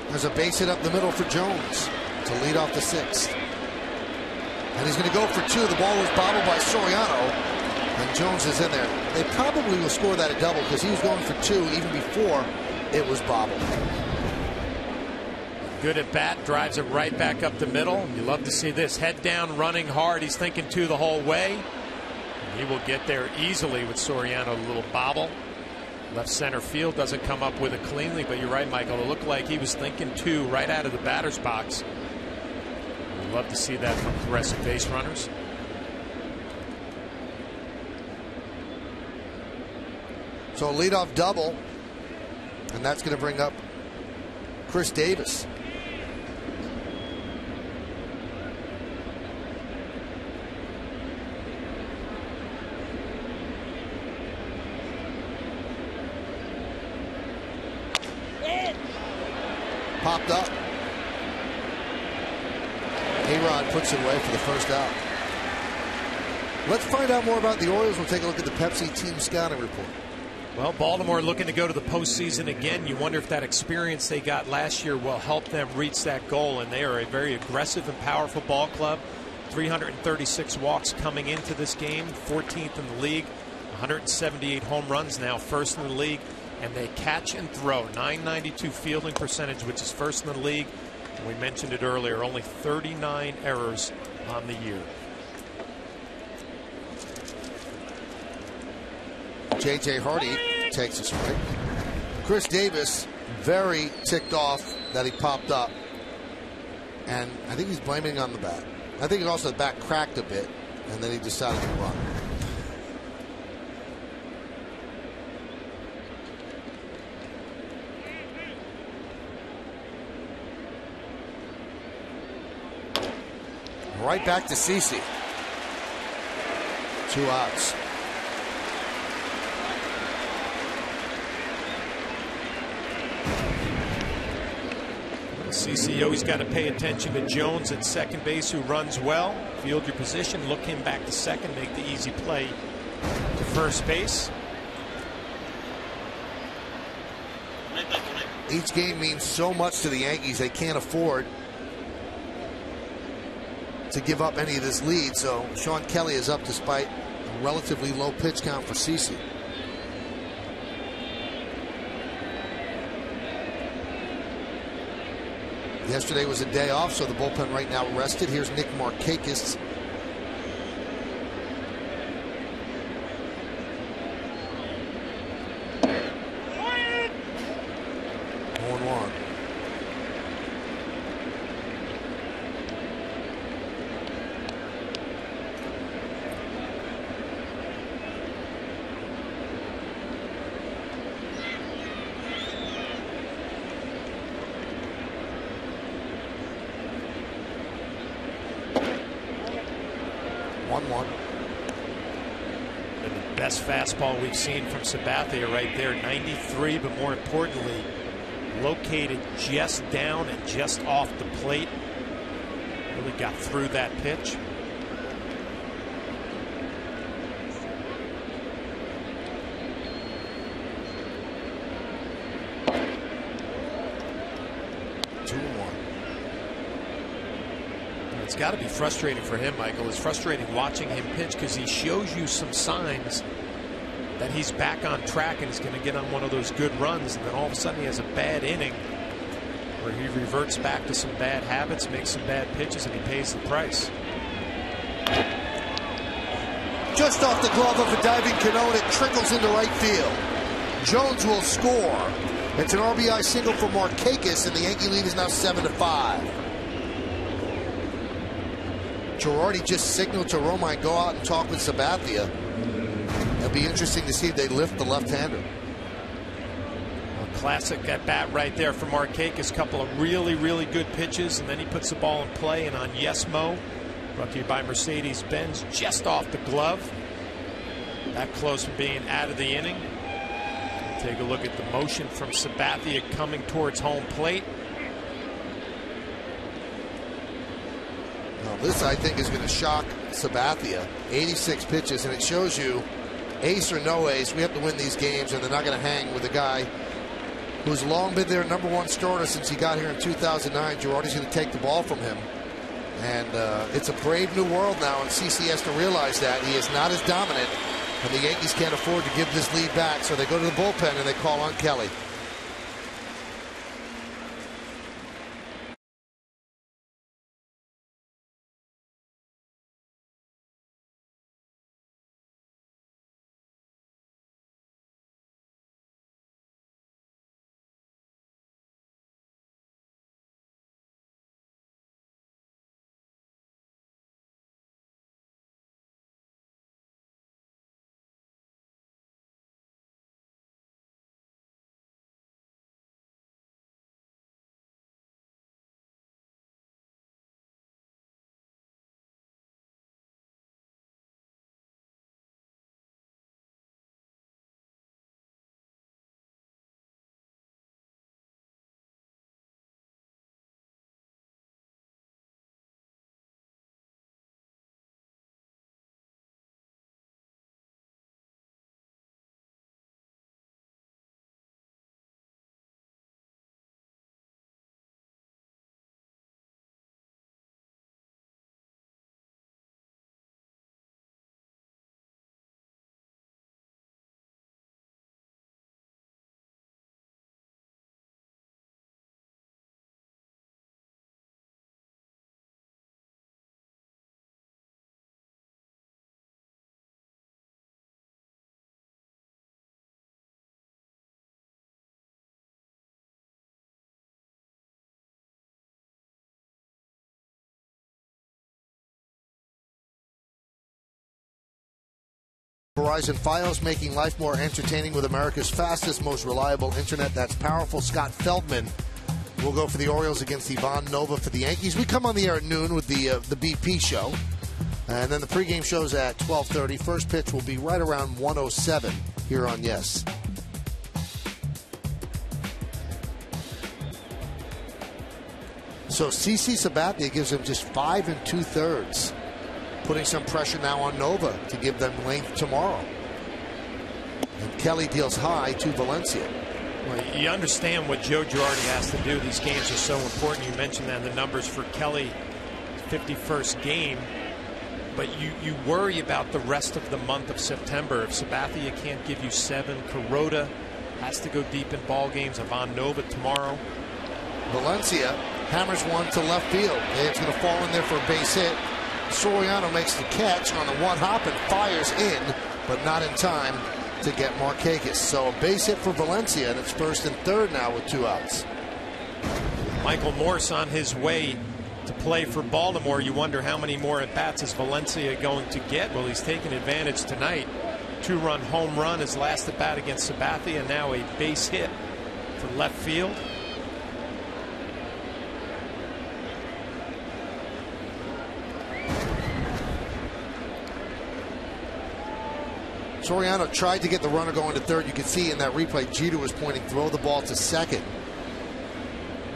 There's a base hit up the middle for Jones to lead off the 6th. And he's going to go for 2. The ball was bobbled by Soriano, and Jones is in there. They probably will score that a double because he was going for 2 even before it was bobbled. Good at bat, drives it right back up the middle. You love to see this. Head down, running hard. He's thinking 2 the whole way. He will get there easily with Soriano, a little bobble. Left center field doesn't come up with it cleanly, but you're right, Michael. It looked like he was thinking 2 right out of the batter's box. We'd love to see that from progressive base runners. So a leadoff double, and that's going to bring up Chris Davis. Popped up. A-Rod puts it away for the first out. Let's find out more about the Orioles. We'll take a look at the Pepsi team scouting report. Well, Baltimore looking to go to the postseason again. You wonder if that experience they got last year will help them reach that goal. And they are a very aggressive and powerful ball club. 336 walks coming into this game, 14th in the league, 178 home runs, now first in the league. And they catch and throw. 992 fielding percentage, which is first in the league. And we mentioned it earlier, only 39 errors on the year. J.J. Hardy takes a strike. Chris Davis very ticked off that he popped up. And I think he's blaming on the bat. I think also the bat cracked a bit, and then he decided to run. Right back to CC. 2 outs. CC always got to pay attention to Jones at second base, who runs well. Field your position, look him back to second, make the easy play to first base. Each game means so much to the Yankees. They can't afford to give up any of this lead, so Sean Kelly is up despite a relatively low pitch count for CC. Yesterday was a day off, so the bullpen right now rested. Here's Nick Markakis. 1-1. And the best fastball we've seen from Sabathia right there, 93, but more importantly, located just down and just off the plate. Really got through that pitch. It's got to be frustrating for him, Michael. It's frustrating watching him pitch because he shows you some signs that he's back on track and he's going to get on one of those good runs, and then all of a sudden he has a bad inning where he reverts back to some bad habits, makes some bad pitches, and he pays the price. Just off the glove of a diving Cano, and it trickles into right field. Jones will score. It's an RBI single for Markakis, and the Yankee lead is now 7-5. Girardi just signaled to Romine, go out and talk with Sabathia. It'll be interesting to see if they lift the left-hander. A classic at bat right there for Markakis. Couple of really, really good pitches, and then he puts the ball in play. And on Yes Mo, brought to you by Mercedes-Benz, just off the glove. That close from being out of the inning. Take a look at the motion from Sabathia coming towards home plate. Now this, I think, is going to shock Sabathia. 86 pitches, and it shows you, ace or no ace, we have to win these games, and they're not going to hang with a guy who's long been their #1 starter since he got here in 2009. Girardi's going to take the ball from him. And it's a brave new world now, and CC has to realize that. He is not as dominant, and the Yankees can't afford to give this lead back, so they go to the bullpen and they call on Kelly. Verizon Fios, making life more entertaining with America's fastest, most reliable internet that's powerful. Scott Feldman will go for the Orioles against Ivan Nova for the Yankees. We come on the air at noon with the BP show. And then the pregame show's at 12:30. First pitch will be right around 1:07 here on Yes. So CC Sabathia gives him just 5 2/3. Putting some pressure now on Nova to give them length tomorrow. And Kelly deals high to Valencia. Well, you understand what Joe Girardi has to do. These games are so important. You mentioned that in the numbers for Kelly, 51st game. But you worry about the rest of the month of September. If Sabathia can't give you 7, Kuroda has to go deep in ball games. Ivan Nova tomorrow. Valencia hammers one to left field. It's going to fall in there for a base hit. Soriano makes the catch on a one-hop and fires in, but not in time to get Markakis. So a base hit for Valencia, and it's first and third now with 2 outs. Michael Morse on his way to play for Baltimore. You wonder how many more at-bats is Valencia going to get. Well, he's taken advantage tonight. 2-run home run, his last at-bat against Sabathia, and now a base hit for left field. Soriano tried to get the runner going to third. You could see in that replay, Jeter was pointing, throw the ball to second.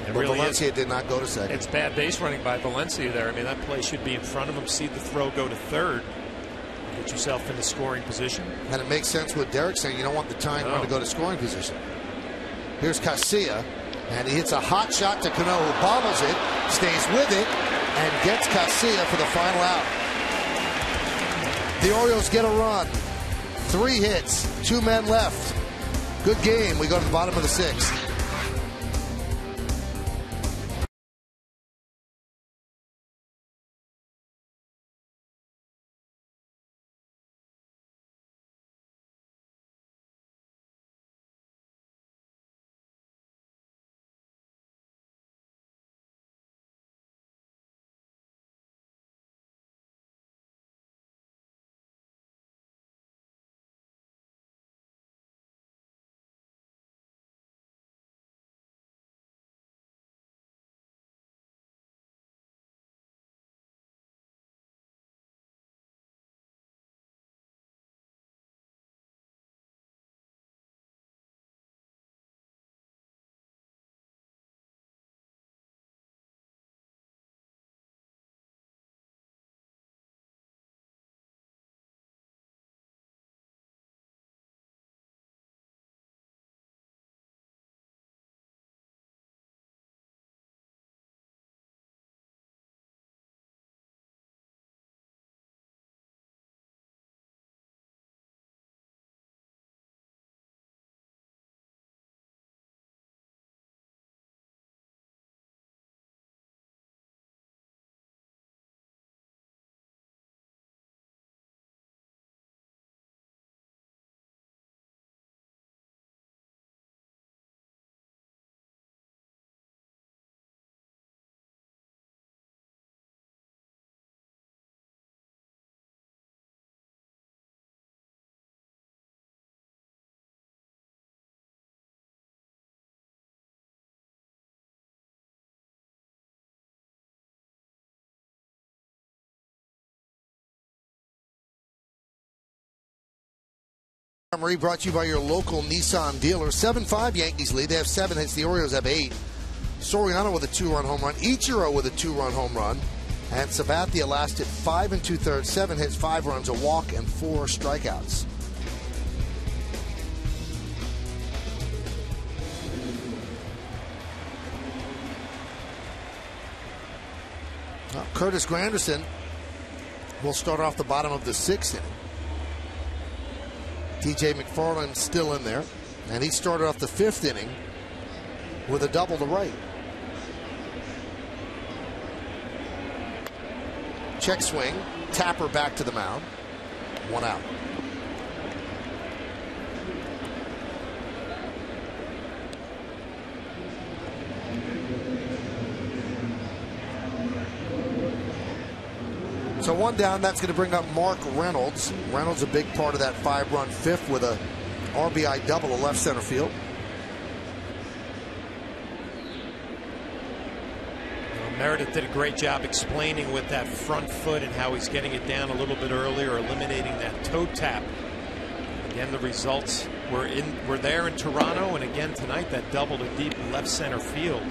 But really Valencia did not go to second. It's bad base running by Valencia there. I mean, that play should be in front of him. See the throw go to third. Get yourself into scoring position. And it makes sense with Derek saying you don't want the tying run to go to scoring position. Here's Casilla, and he hits a hot shot to Cano, who bobbles it, stays with it, and gets Casilla for the final out. The Orioles get a run. 3 hits, 2 men left. Good game. We go to the bottom of the 6th. Marie brought to you by your local Nissan dealer. 7-5 Yankees lead. They have 7 hits. The Orioles have 8. Soriano with a 2-run home run. Ichiro with a 2-run home run. And Sabathia lasted 5 2/3, 7 hits, 5 runs, a walk, and 4 strikeouts. Well, Curtis Granderson will start off the bottom of the 6th inning. TJ McFarland still in there, and he started off the 5th inning with a double to right. Check swing, Tapper back to the mound, 1 out. So 1 down, that's going to bring up Mark Reynolds. Reynolds a big part of that 5-run 5th with a RBI double to left center field. Meredith did a great job explaining with that front foot and how he's getting it down a little bit earlier, eliminating that toe tap. Again, the results were there in Toronto, and again tonight that double to deep left center field.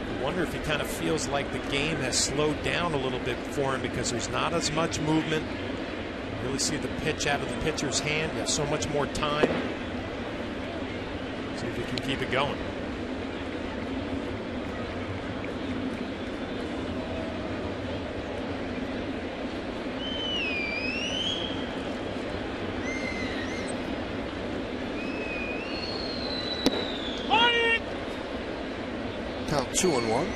I wonder if he kind of feels like the game has slowed down a little bit for him because there's not as much movement. You really see the pitch out of the pitcher's hand. You have so much more time. See if he can keep it going. Count 2-1.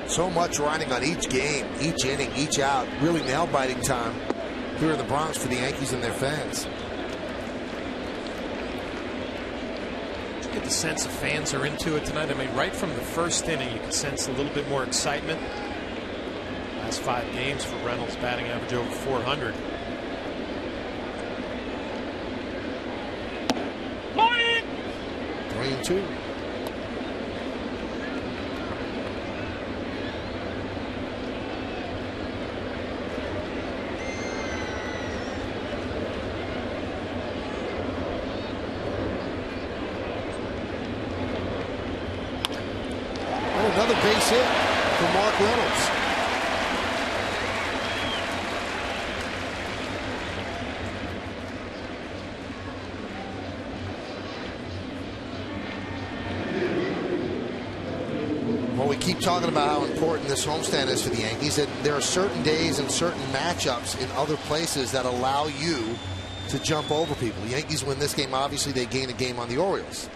So much riding on each game, each inning, each out. Really nail-biting time here in the Bronx for the Yankees and their fans. Did you get the sense the fans are into it tonight? I mean, right from the first inning, you can sense a little bit more excitement. Last 5 games for Reynolds, batting average over 400. 3-2. another base hit for Mark Reynolds. Well, we keep talking about how important this homestand is for the Yankees, that there are certain days and certain matchups in other places that allow you to jump over people. The Yankees win this game. Obviously, they gain a game on the Orioles.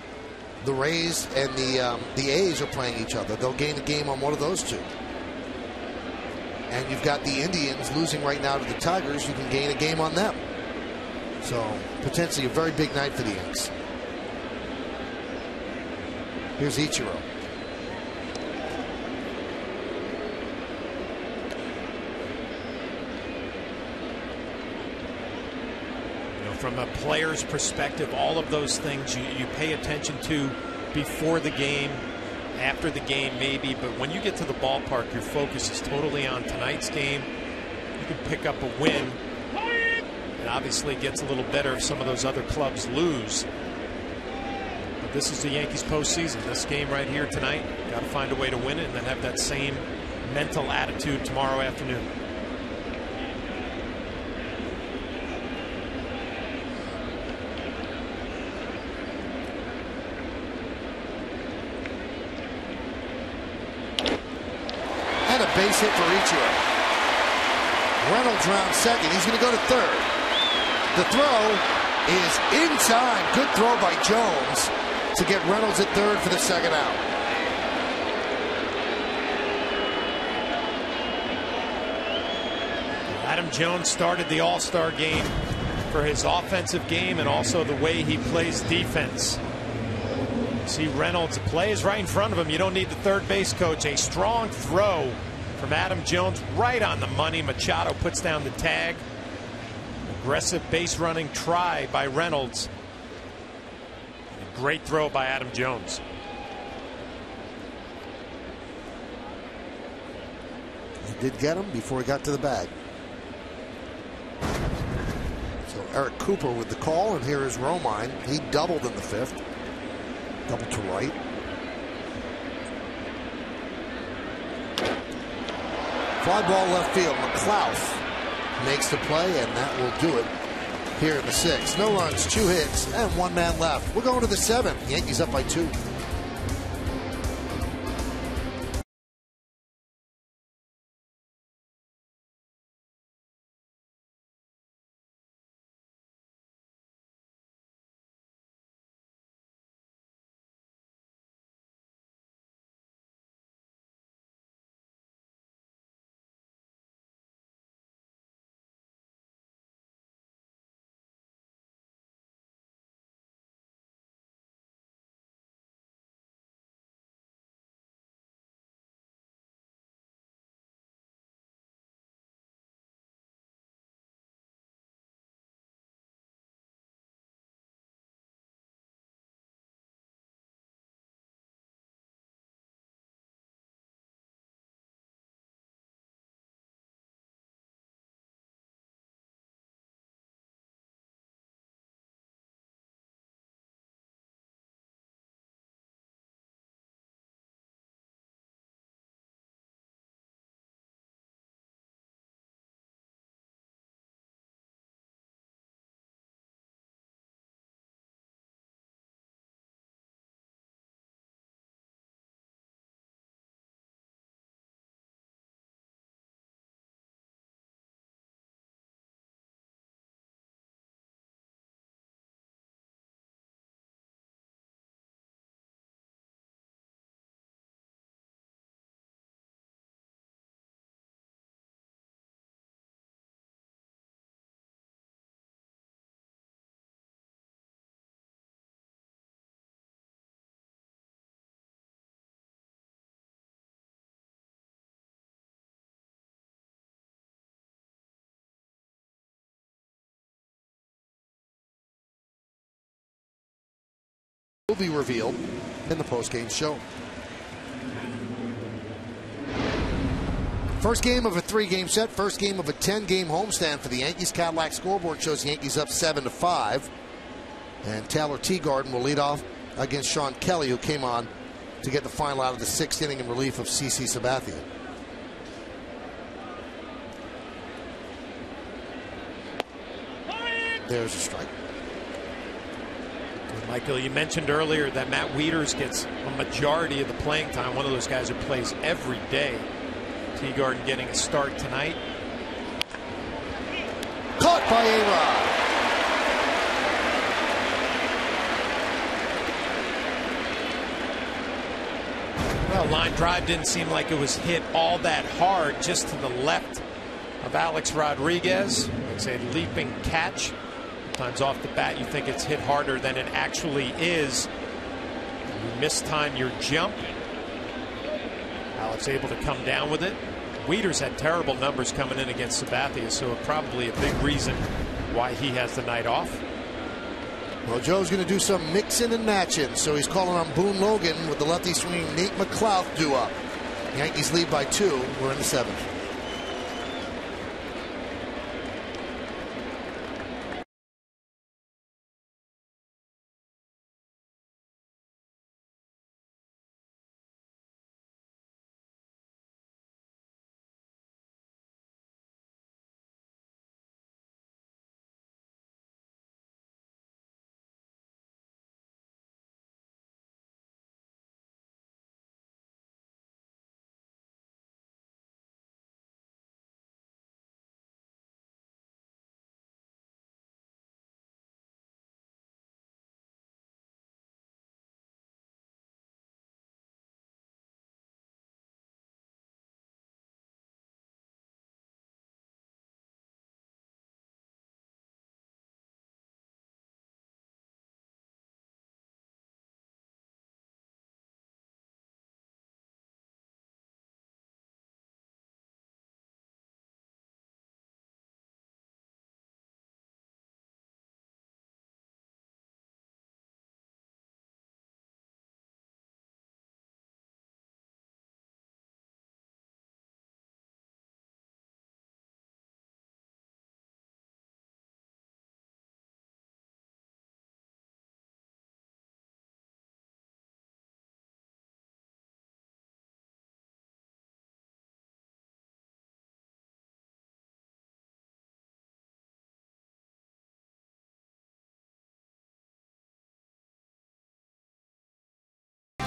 The Rays and the A's are playing each other. They'll gain a game on one of those two. And you've got the Indians losing right now to the Tigers. You can gain a game on them. So, potentially a very big night for the Yanks. Here's Ichiro. From a player's perspective, all of those things you pay attention to before the game, after the game maybe, but when you get to the ballpark, your focus is totally on tonight's game. You can pick up a win. It obviously gets a little better if some of those other clubs lose. But this is the Yankees postseason. This game right here tonight, got to find a way to win it and then have that same mental attitude tomorrow afternoon. Base hit for Ichiro. Reynolds round second. He's going to go to third. The throw is in time. Good throw by Jones to get Reynolds at third for the second out. Adam Jones started the All-Star game for his offensive game and also the way he plays defense. See Reynolds, the play is right in front of him. You don't need the third base coach. A strong throw from Adam Jones, right on the money. Machado puts down the tag. Aggressive base running try by Reynolds. A great throw by Adam Jones. He did get him before he got to the bag. So Eric Cooper with the call, and here is Romine. He doubled in the fifth. Double to right. Fly ball left field. McLouth makes the play, and that will do it here in the sixth. No runs, 2 hits, and 1 man left. We're going to the seventh. Yankees up by 2. Will be revealed in the post-game show. First game of a 3-game set. First game of a 10-game homestand for the Yankees. Cadillac scoreboard shows the Yankees up 7-5. And Taylor Teagarden will lead off against Sean Kelly, who came on to get the final out of the 6th inning in relief of CC Sabathia. There's a strike. Michael, you mentioned earlier that Matt Wieters gets a majority of the playing time. One of those guys who plays every day. Teagarden getting a start tonight. Caught by A-Rod. Well, line drive didn't seem like it was hit all that hard, just to the left of Alex Rodriguez. It's a leaping catch. Sometimes off the bat you think it's hit harder than it actually is. You mistime your jump. Alex able to come down with it. Wieters had terrible numbers coming in against Sabathia, so probably a big reason why he has the night off. Well, Joe's going to do some mixing and matching, so he's calling on Boone Logan with the lefty swinging Nate McLouth due up. Yankees lead by 2. We're in the 7th.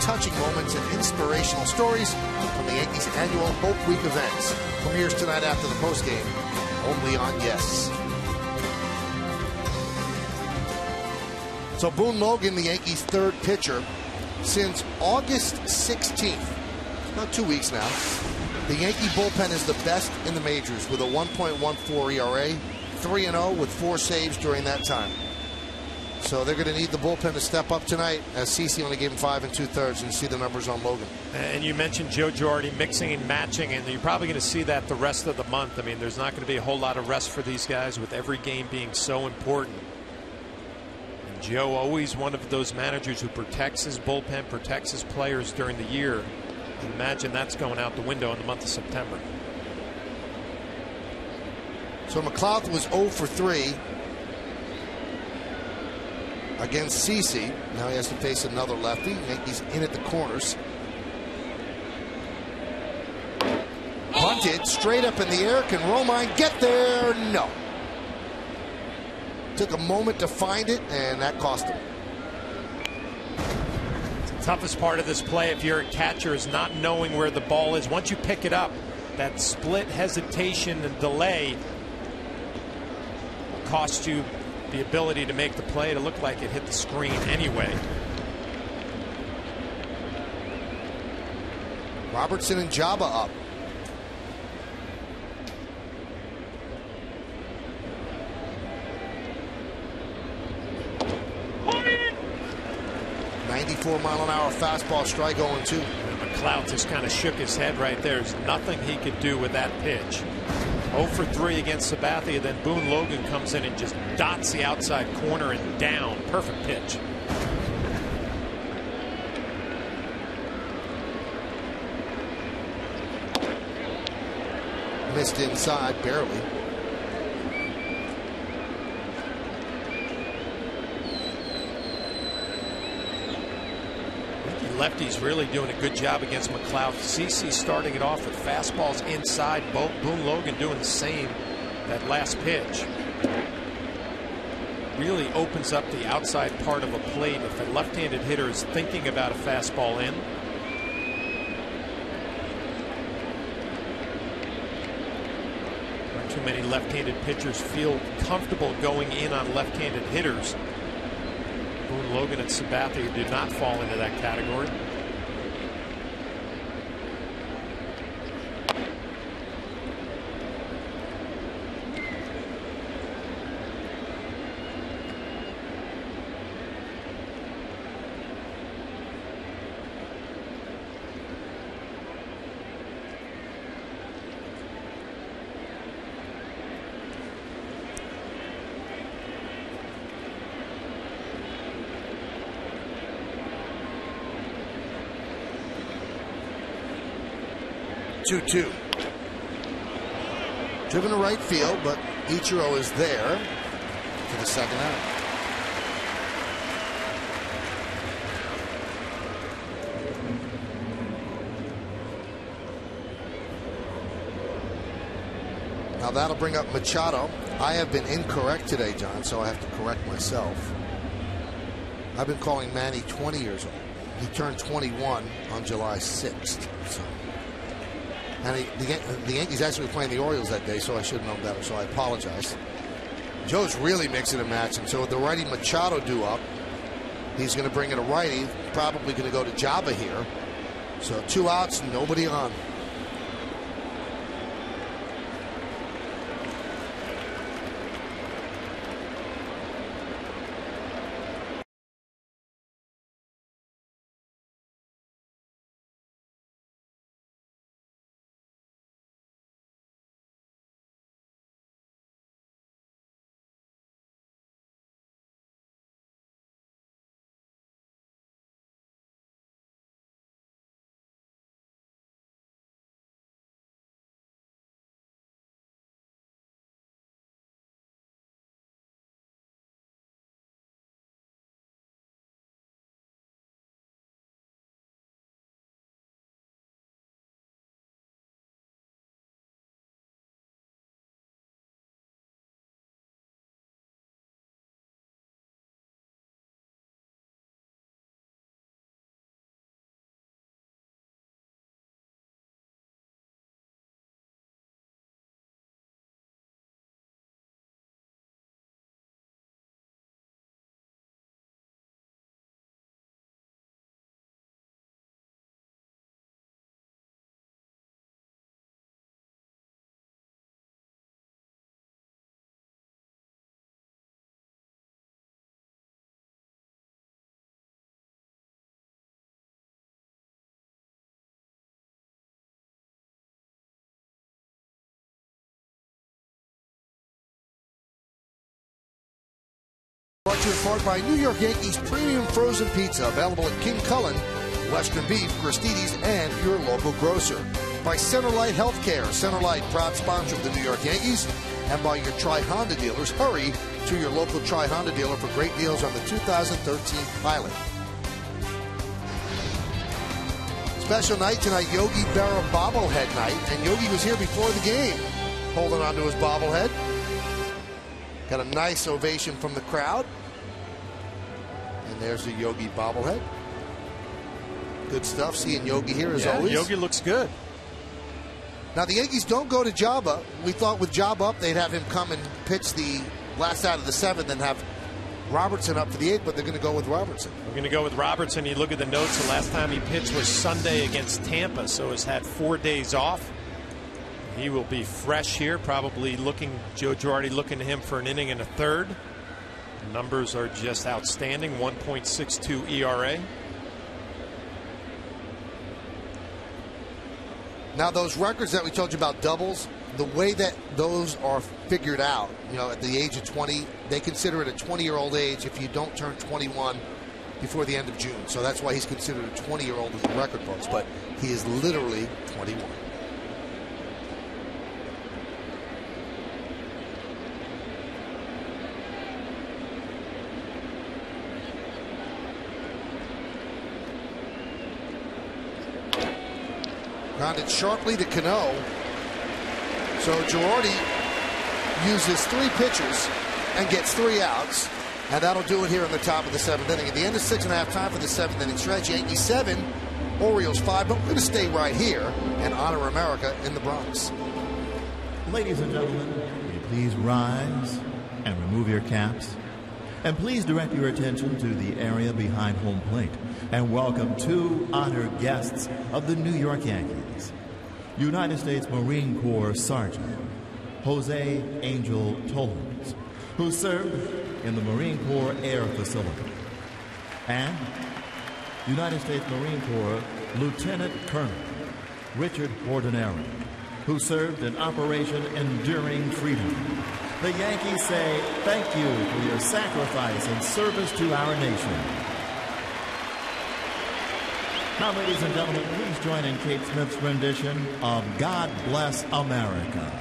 Touching moments and inspirational stories from the Yankees' annual Hope Week events. Premieres tonight after the postgame, only on Yes. So Boone Logan, the Yankees' 3rd pitcher, since August 16th, about 2 weeks now. The Yankee bullpen is the best in the majors with a 1.14 ERA, 3-0 with 4 saves during that time. So they're going to need the bullpen to step up tonight, as CC only gave him 5 2/3, and you see the numbers on Logan. And you mentioned Joe Girardi mixing and matching, and you're probably going to see that the rest of the month. I mean, there's not going to be a whole lot of rest for these guys with every game being so important. And Joe, always one of those managers who protects his bullpen, protects his players during the year. And imagine that's going out the window in the month of September. So McLouth was 0 for 3 against CC. Now he has to face another lefty. Yankees in at the corners. Bunted straight up in the air. Can Romine get there? No. Took a moment to find it, and that cost him. The toughest part of this play, if you're a catcher, is not knowing where the ball is. Once you pick it up, that split hesitation and delay will cost you the ability to make the play to look like it hit the screen anyway. Robertson and Jabba up. .94-mile-an-hour fastball, strike 0-2. And McLouth just kind of shook his head right there. There's nothing he could do with that pitch. 0 for 3 against Sabathia. Then Boone Logan comes in and just dots the outside corner and down. Perfect pitch. Missed inside, barely. lefty's really doing a good job against McLeod. CC starting it off with fastballs inside. Boone Logan doing the same that last pitch. Really opens up the outside part of a plate if a left-handed hitter is thinking about a fastball in. Not too many left-handed pitchers feel comfortable going in on left-handed hitters. Boone Logan and Sabathia did not fall into that category. Two. Driven to right field, but Ichiro is there for the second out. Now that'll bring up Machado. I have been incorrect today, John, so I have to correct myself. I've been calling Manny 20 years old. He turned 21 on July 6th. So. And the Yankees actually were playing the Orioles that day, so I should have known better, so I apologize. Joe's really mixing and matching. So with the righty Machado due up, he's going to bring in a righty, probably going to go to Java here. So 2 outs, nobody on. Brought to you in part by New York Yankees Premium Frozen Pizza, available at King Cullen, Western Beef, Gristedes, and your local grocer. By Centerlight Healthcare, Centerlight, proud sponsor of the New York Yankees. And by your Tri-Honda dealers. Hurry to your local Tri-Honda dealer for great deals on the 2013 Pilot. Special night tonight, Yogi Berra bobblehead night. And Yogi was here before the game, holding on to his bobblehead. Got a nice ovation from the crowd. And there's the Yogi bobblehead. Good stuff. Seeing Yogi here as always. Yogi looks good. Now the Yankees don't go to Jabba. We thought with Jabba up, they'd have him come and pitch the last out of the 7th and have Robertson up for the 8th, but they're going to go with Robertson. We're going to go with Robertson. You look at the notes, the last time he pitched was Sunday against Tampa, so has had 4 days off. He will be fresh here, probably looking, Joe Girardi looking to him for an inning and a third. The numbers are just outstanding, 1.62 ERA. Now those records that we told you about doubles, the way that those are figured out, you know, at the age of 20, they consider it a 20-year-old age if you don't turn 21 before the end of June. So that's why he's considered a 20-year-old in the record books, but he is literally 21. Grounded sharply to Cano. So Girardi uses 3 pitches and gets 3 outs. And that'll do it here in the top of the 7th inning. At the end of 6.5 time for the 7th inning stretch, Yankees 7, Orioles 5. But we're going to stay right here and honor America in the Bronx. Ladies and gentlemen, will you please rise and remove your caps? And please direct your attention to the area behind home plate and welcome 2 honored guests of the New York Yankees. United States Marine Corps Sergeant Jose Angel Tollins, who served in the Marine Corps Air Facility, and United States Marine Corps Lieutenant Colonel Richard Ordinary, who served in Operation Enduring Freedom. The Yankees say thank you for your sacrifice and service to our nation. Now, ladies and gentlemen, please join in Kate Smith's rendition of God Bless America.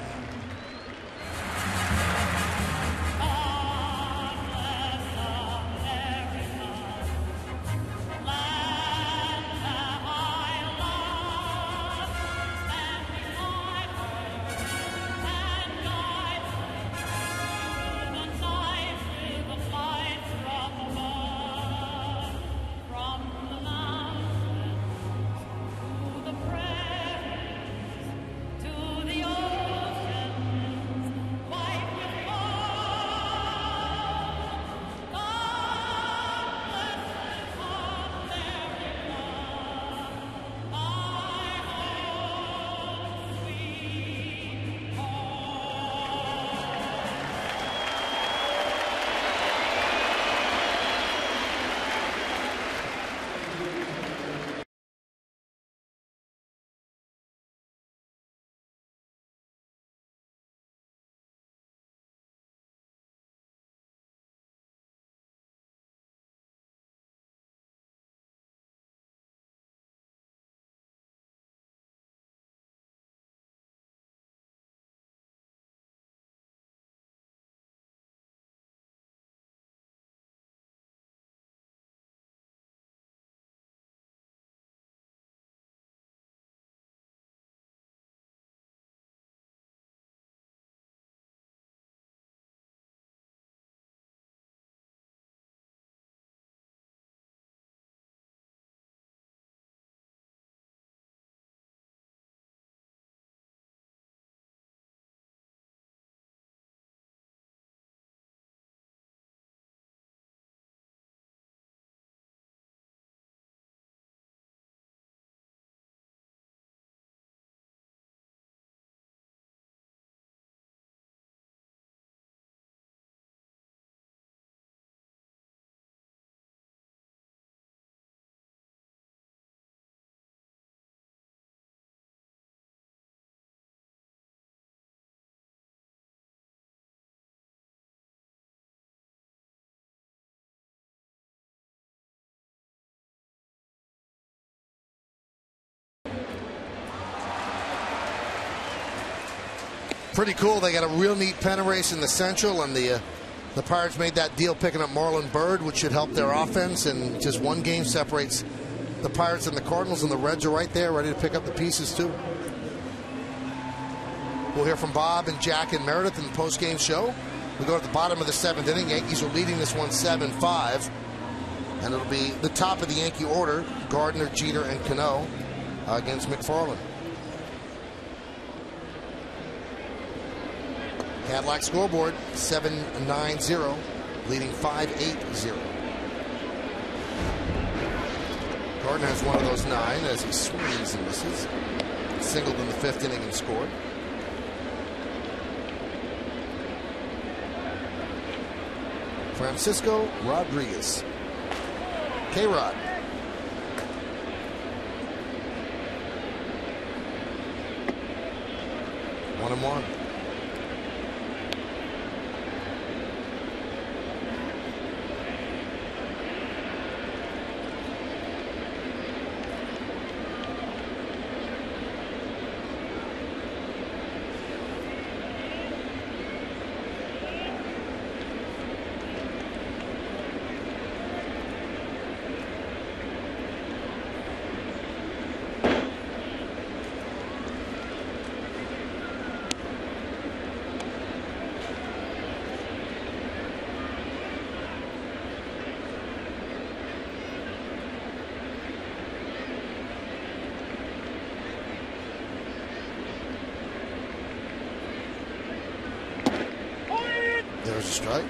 Pretty cool. They got a real neat pennant race in the Central, and the Pirates made that deal picking up Marlon Byrd, which should help their offense. And just one game separates the Pirates and the Cardinals, and the Reds are right there, ready to pick up the pieces too. We'll hear from Bob and Jack and Meredith in the post-game show. We go to the bottom of the 7th inning. Yankees are leading this one 7-5, and it'll be the top of the Yankee order: Gardner, Jeter, and Cano against McFarland. Cadillac scoreboard 7-9-0, leading 5-8-0. Gardner has one of those 9 as he swings and misses. Singled in the 5th inning and scored. Francisco Rodriguez. K-Rod. 1-1. strike.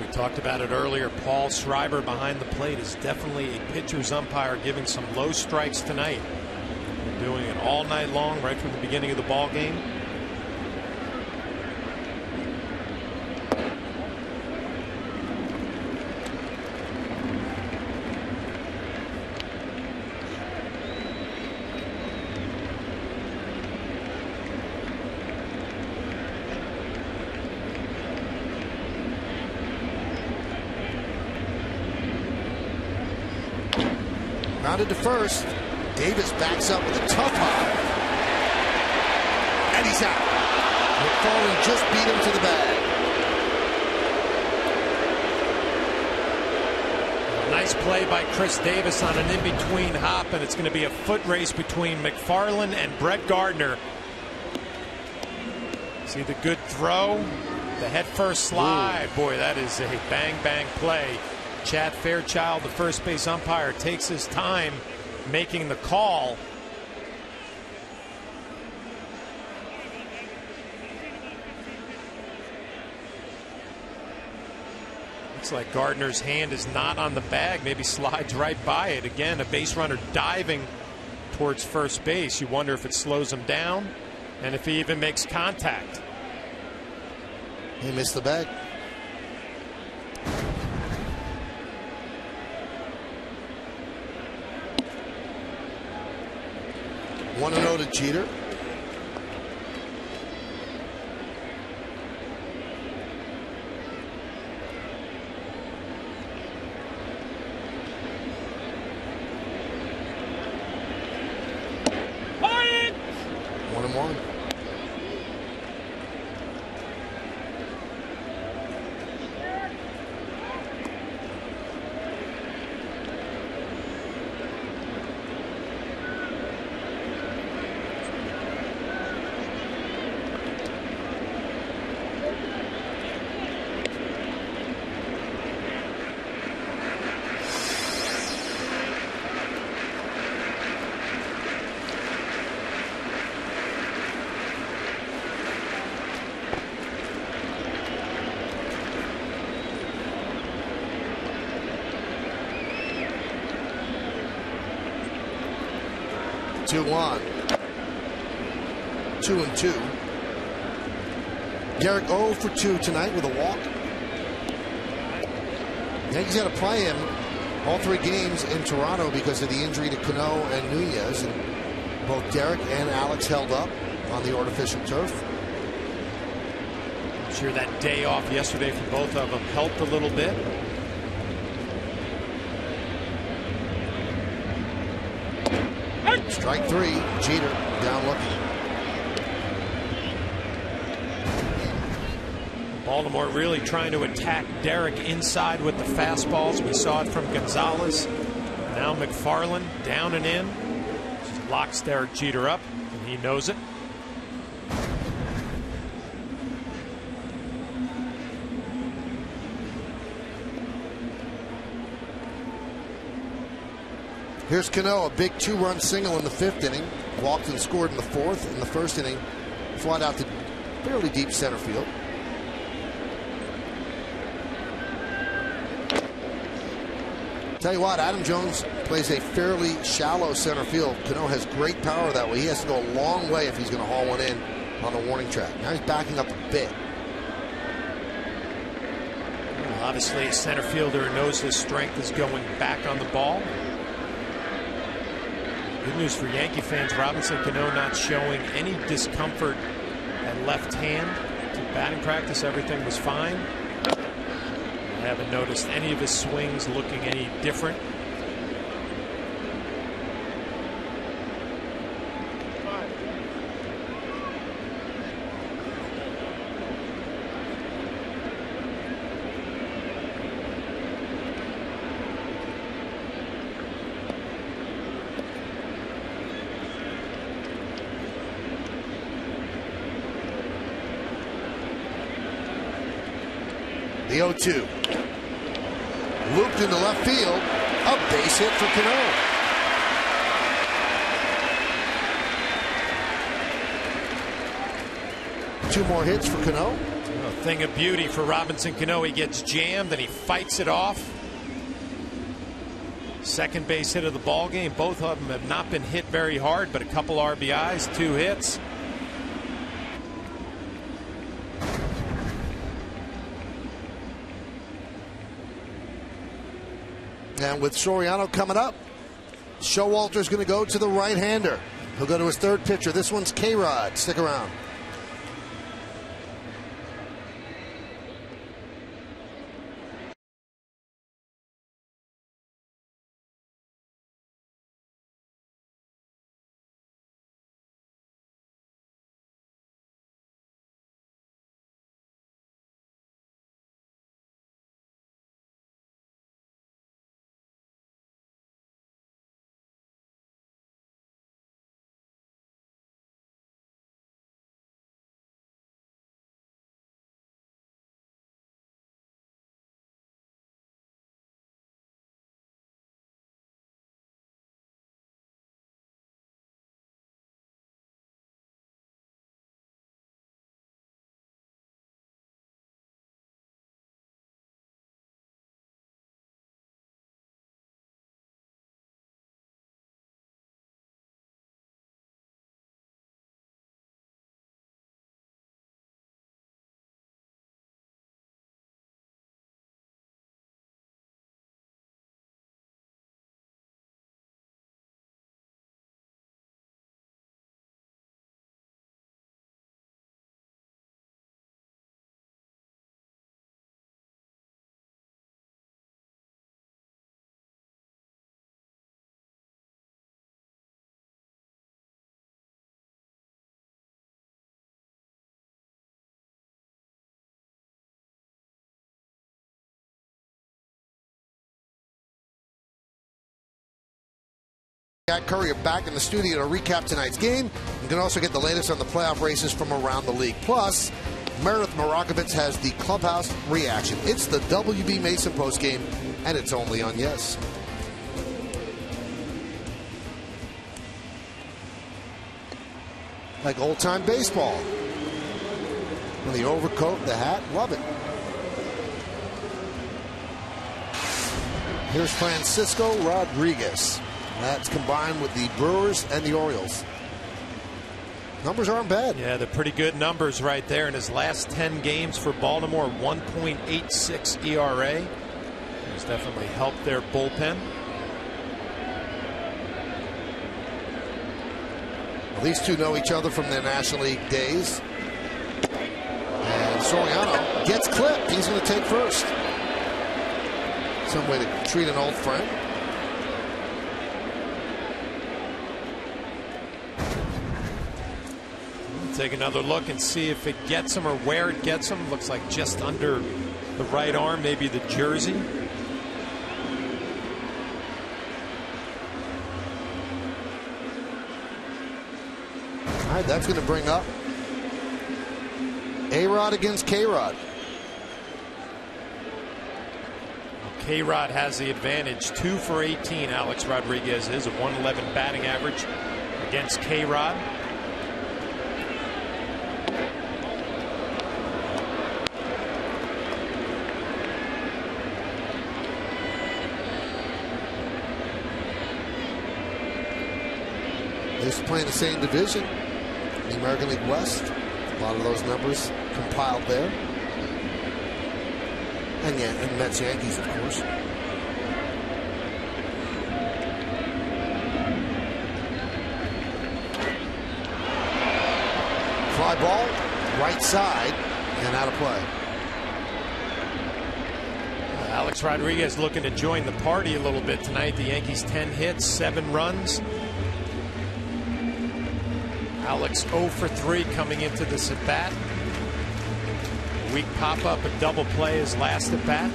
We talked about it earlier. Paul Schreiber behind the plate is definitely a pitcher's umpire, giving some low strikes tonight. Been doing it all night long, right from the beginning of the ball game. Rounded to first. Davis backs up with a tough hop. And he's out. McFarland just beat him to the bag. Nice play by Chris Davis on an in-between hop, and it's going to be a foot race between McFarland and Brett Gardner. See the good throw? The head-first slide. Ooh. Boy, that is a bang-bang play. Chad Fairchild, the first base umpire, takes his time making the call. Looks like Gardner's hand is not on the bag, maybe slides right by it. Again, a base runner diving towards first base. You wonder if it slows him down and if he even makes contact. He missed the bag. 1-0 to Jeter. Quiet. 1-1. One, 2-2. Derek 0 for 2 tonight with a walk. Yankees got to play him all 3 games in Toronto because of the injury to Cano and Nunez. And both Derek and Alex held up on the artificial turf. I'm sure that day off yesterday for both of them helped a little bit. Strike 3. Jeter down looking. Baltimore really trying to attack Derek inside with the fastballs. We saw it from Gonzalez. Now McFarland down and in. Just locks Derek Jeter up, and he knows it. Here's Cano, a big 2-run single in the 5th inning. Walked and scored in the 4th. In the 1st inning, flied out to fairly deep center field. Tell you what, Adam Jones plays a fairly shallow center field. Cano has great power that way. He has to go a long way if he's going to haul one in on the warning track. Now he's backing up a bit. Well, obviously, a center fielder knows his strength is going back on the ball. Good news for Yankee fans. Robinson Cano not showing any discomfort at left hand. To batting practice, everything was fine. I haven't noticed any of his swings looking any different. The 0-2. Looped into left field. A base hit for Cano. 2 more hits for Cano. A thing of beauty for Robinson Cano. He gets jammed and he fights it off. Second base hit of the ball game. Both of them have not been hit very hard, but a couple RBIs, 2 hits. And with Soriano coming up, Showalter's going to go to the right-hander. He'll go to his third pitcher. This one's K-Rod. Stick around. Courier back in the studio to recap tonight's game. You can also get the latest on the playoff races from around the league. Plus, Meredith Marakovitz has the clubhouse reaction. It's the WB Mason postgame, and it's only on Yes. Like old-time baseball. And the overcoat, the hat, love it. Here's Francisco Rodriguez. That's combined with the Brewers and the Orioles. Numbers aren't bad. Yeah, they're pretty good numbers right there. In his last 10 games for Baltimore, 1.86 ERA. He's definitely helped their bullpen. Well, these two know each other from their National League days. And Soriano gets clipped. He's going to take first. Some way to treat an old friend. Take another look and see if it gets him or where it gets him. Looks like just under the right arm, maybe the jersey. All right, that's going to bring up A-Rod against K-Rod. K-Rod has the advantage. 2 for 18. Alex Rodriguez is a 111 batting average against K-Rod. They're playing the same division, the American League West. A lot of those numbers compiled there. And yeah, and Mets Yankees, of course. Fly ball, right side, and out of play. Alex Rodriguez looking to join the party a little bit tonight. The Yankees 10 hits, 7 runs. Alex 0 for 3 coming into this at bat. A weak pop up, a double play his last at bat.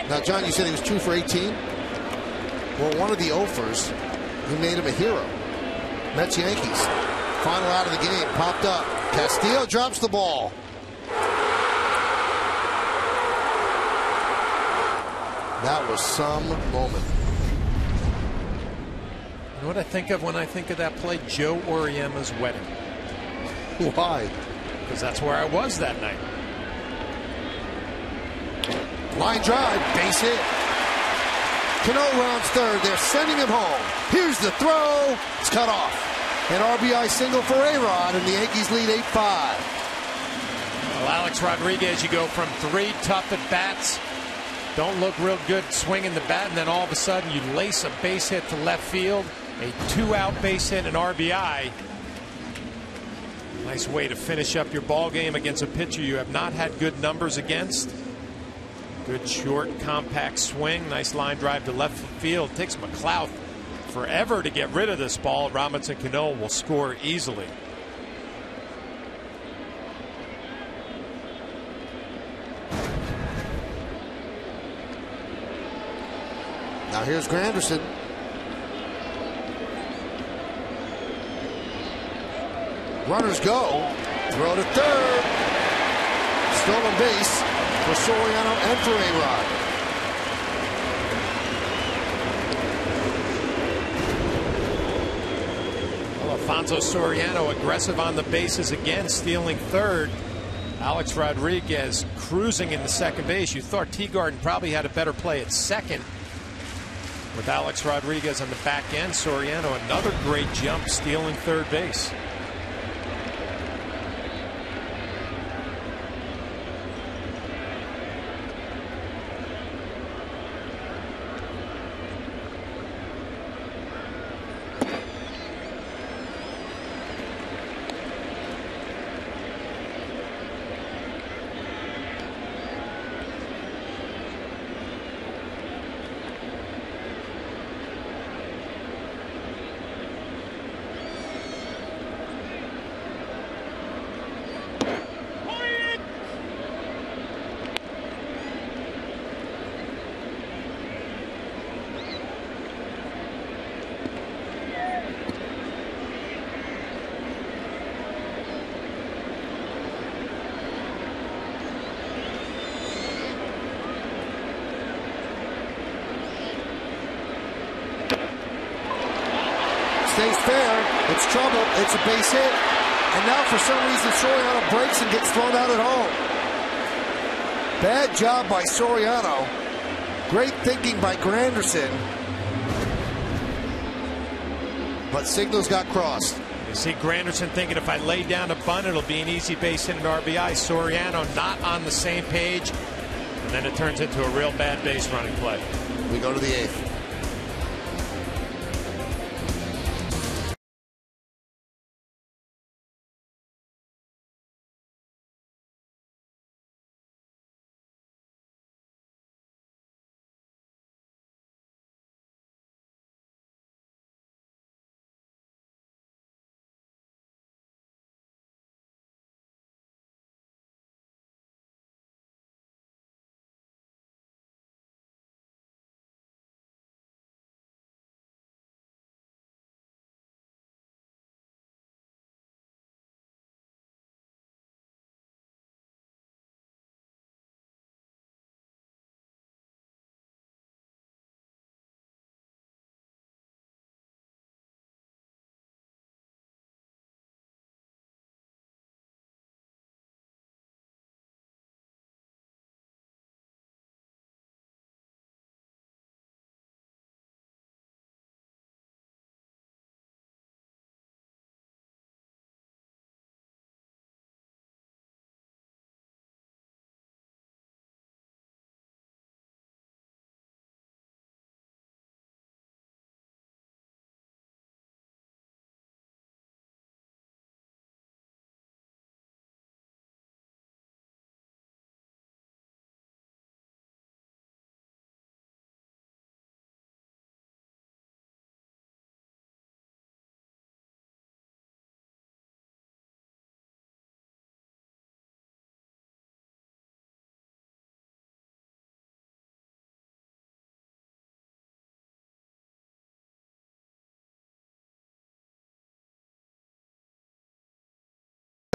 Now, John, you said he was 2 for 18. Well, one of the offers He made him a hero. Mets Yankees. Final out of the game. Popped up. Castillo drops the ball. That was some moment. You know what I think of when I think of that play? Joe Oriema's wedding. Why? Because that's where I was that night. Line drive, base hit. Cano rounds third. They're sending him home. Here's the throw. It's cut off. An RBI single for A-Rod, and the Yankees lead 8-5. Well, Alex Rodriguez, you go from 3 tough at-bats. Don't look real good swinging the bat, and then all of a sudden you lace a base hit to left field. A 2-out base hit and RBI. Nice way to finish up your ball game against a pitcher you have not had good numbers against. Good short, compact swing. Nice line drive to left field. Takes McLeod forever to get rid of this ball. Robinson Cano will score easily. Now here's Granderson. Runners go. Throw to third. Stolen base for Soriano and for A-Rod. Well, Alfonso Soriano aggressive on the bases again, stealing third. Alex Rodriguez cruising in the second base. You thought Teagarden probably had a better play at second. With Alex Rodriguez on the back end, Soriano another great jump, stealing third base. Stays fair. It's trouble. It's a base hit. And now for some reason Soriano breaks and gets thrown out at home. Bad job by Soriano. Great thinking by Granderson. But signals got crossed. You see Granderson thinking if I lay down a bunt it'll be an easy base hit and RBI. Soriano not on the same page. And then it turns into a real bad base running play. We go to the 8th.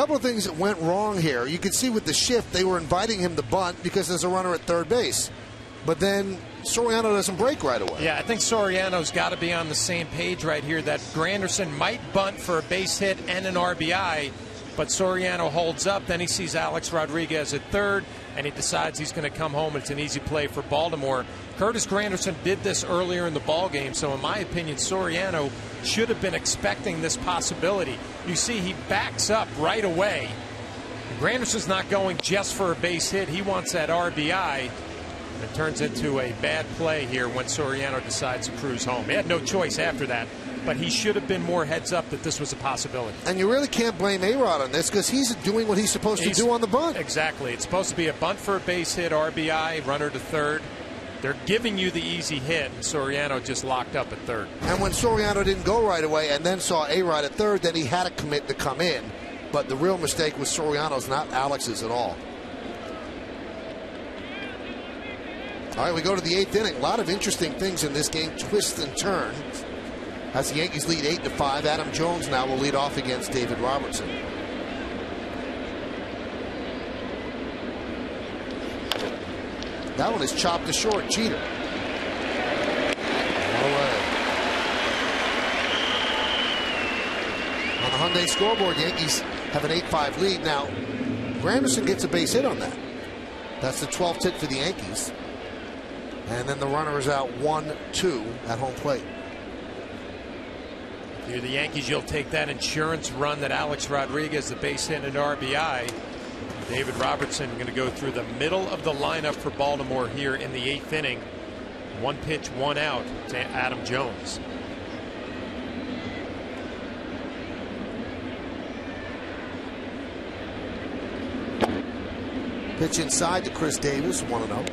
couple of things that went wrong here. You could see with the shift, they were inviting him to bunt because there's a runner at third base. But then Soriano doesn't break right away. Yeah, I think Soriano's got to be on the same page right here that Granderson might bunt for a base hit and an RBI, but Soriano holds up. Then he sees Alex Rodriguez at third, and he decides he's going to come home. It's an easy play for Baltimore. Curtis Granderson did this earlier in the ballgame, so in my opinion, Soriano should have been expecting this possibility. You see, he backs up right away. Granderson's not going just for a base hit. He wants that RBI. It turns into a bad play here when Soriano decides to cruise home. He had no choice after that, but he should have been more heads up that this was a possibility. And you really can't blame A-Rod on this because he's doing what he's supposed to do on the bunt. Exactly. It's supposed to be a bunt for a base hit, RBI, runner to third. They're giving you the easy hit, and Soriano just locked up at third. And when Soriano didn't go right away and then saw A-Rod at third, then he had to commit to come in. But the real mistake was Soriano's, not Alex's at all. All right, we go to the 8th inning. A lot of interesting things in this game, twists and turns. As the Yankees lead 8-5, Adam Jones now will lead off against David Robertson. That one is chopped to short. Jeter. Away. On the Hyundai scoreboard, Yankees have an 8-5 lead. Now, Granderson gets a base hit on that. That's the 12th hit for the Yankees. And then the runner is out 1-2 at home plate. If you're the Yankees, you'll take that insurance run that Alex Rodriguez, the base hit and RBI. David Robertson going to go through the middle of the lineup for Baltimore here in the 8th inning. 1 pitch, 1 out to Adam Jones. Pitch inside to Chris Davis, 1-0.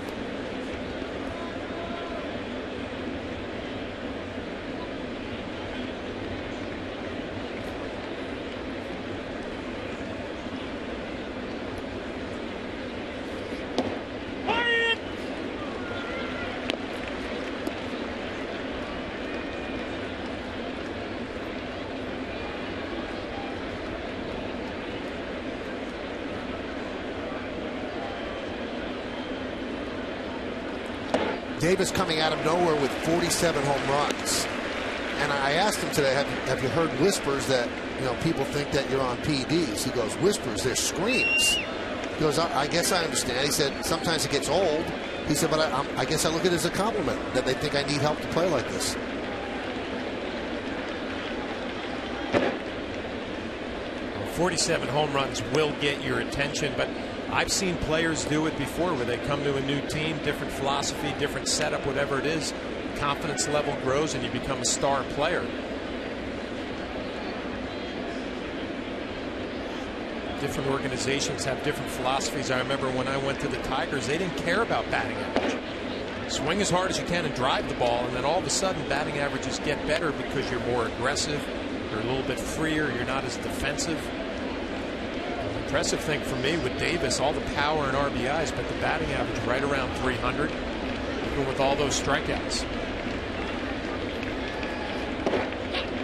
Davis coming out of nowhere with 47 home runs. And I asked him today, have you heard whispers that, people think that you're on PEDs? He goes, whispers, they're screams. He goes, I guess I understand. He said, sometimes it gets old. He said, but I guess I look at it as a compliment that they think I need help to play like this. Well, 47 home runs will get your attention, but I've seen players do it before where they come to a new team, different philosophy, different setup, whatever it is. Confidence level grows and you become a star player. Different organizations have different philosophies. I remember when I went to the Tigers, they didn't care about batting average. Swing as hard as you can and drive the ball, and then all of a sudden batting averages get better because you're more aggressive, you're a little bit freer, you're not as defensive. Impressive thing for me with Davis, all the power and RBIs, but the batting average right around 300, even with all those strikeouts.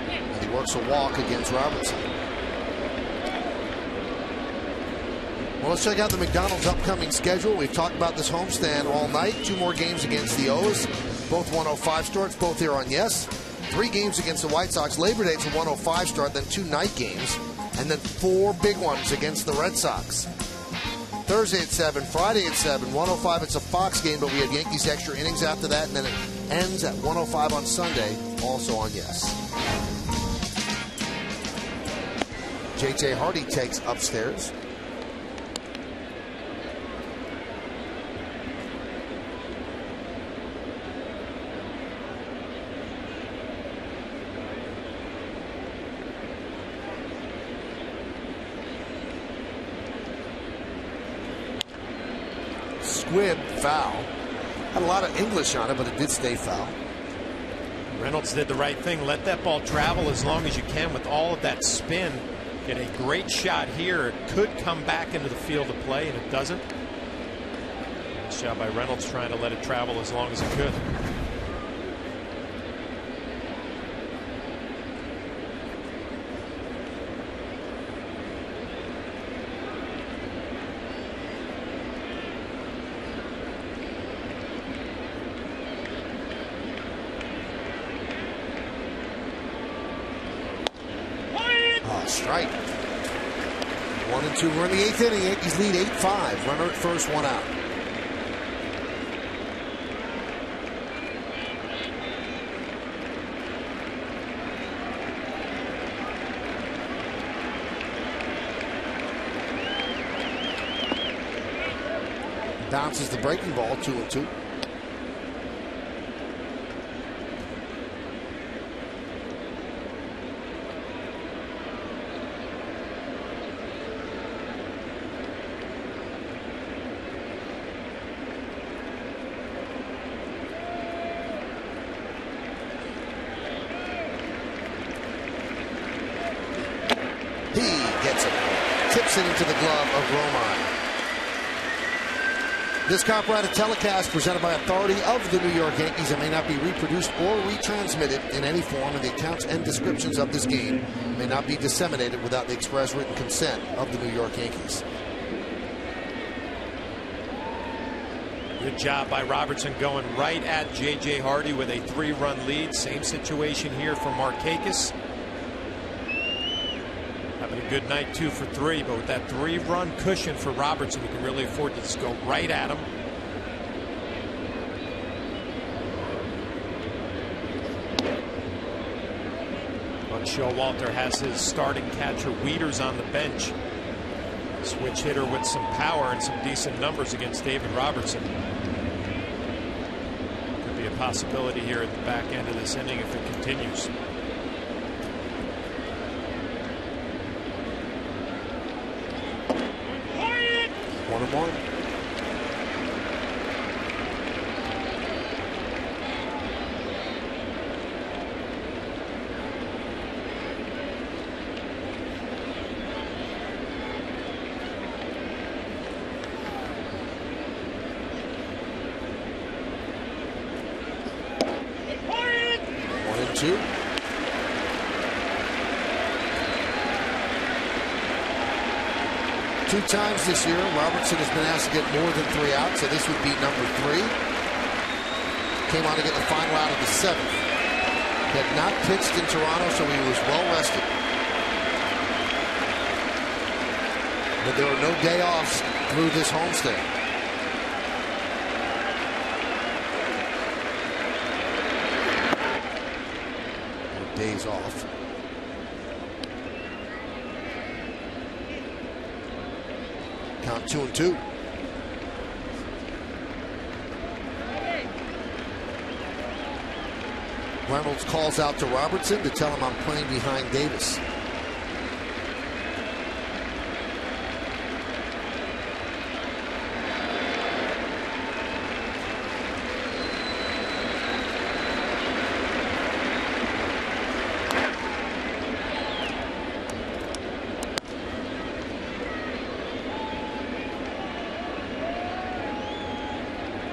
And he works a walk against Robertson. Well, let's check out the McDonald's upcoming schedule. We've talked about this homestand all night. 2 more games against the O's, both 105 starts, both here on Yes. 3 games against the White Sox. Labor Day's a 105 start, then 2 night games. And then 4 big ones against the Red Sox. Thursday at 7, Friday at 7, 105 it's a Fox game, but we have Yankees extra innings after that, and then it ends at 105 on Sunday, also on Yes. J.J. Hardy takes upstairs. Squibb, foul. Had a lot of English on it, but it did stay foul. Reynolds did the right thing. Let that ball travel as long as you can with all of that spin. Get a great shot here. It could come back into the field of play, and it doesn't. Nice job by Reynolds trying to let it travel as long as it could. strike. 1-2. We're in the 8th inning. Yankees lead 8-5. Runner at first, one out. Bounces the breaking ball, 2-2. He gets it. Tips it into the glove of Romine. This copyrighted telecast presented by authority of the New York Yankees and may not be reproduced or retransmitted in any form, and the accounts and descriptions of this game may not be disseminated without the express written consent of the New York Yankees. Good job by Robertson going right at J.J. Hardy with a 3-run lead. Same situation here for Markakis. Having a good night, 2 for 3, but with that 3-run cushion for Robertson, he can really afford to just go right at him. But Showalter has his starting catcher Wieters on the bench. Switch hitter with some power and some decent numbers against David Robertson. Could be a possibility here at the back end of this inning if it continues. One and one. One and two. Two times this year, Robertson has been asked to get more than 3 outs, so this would be number 3. Came on to get the final out of the 7th. He had not pitched in Toronto, so he was well rested. But there were no day offs through this homestand. No days off. Count 2-2. Reynolds calls out to Robertson to tell him I'm playing behind Davis.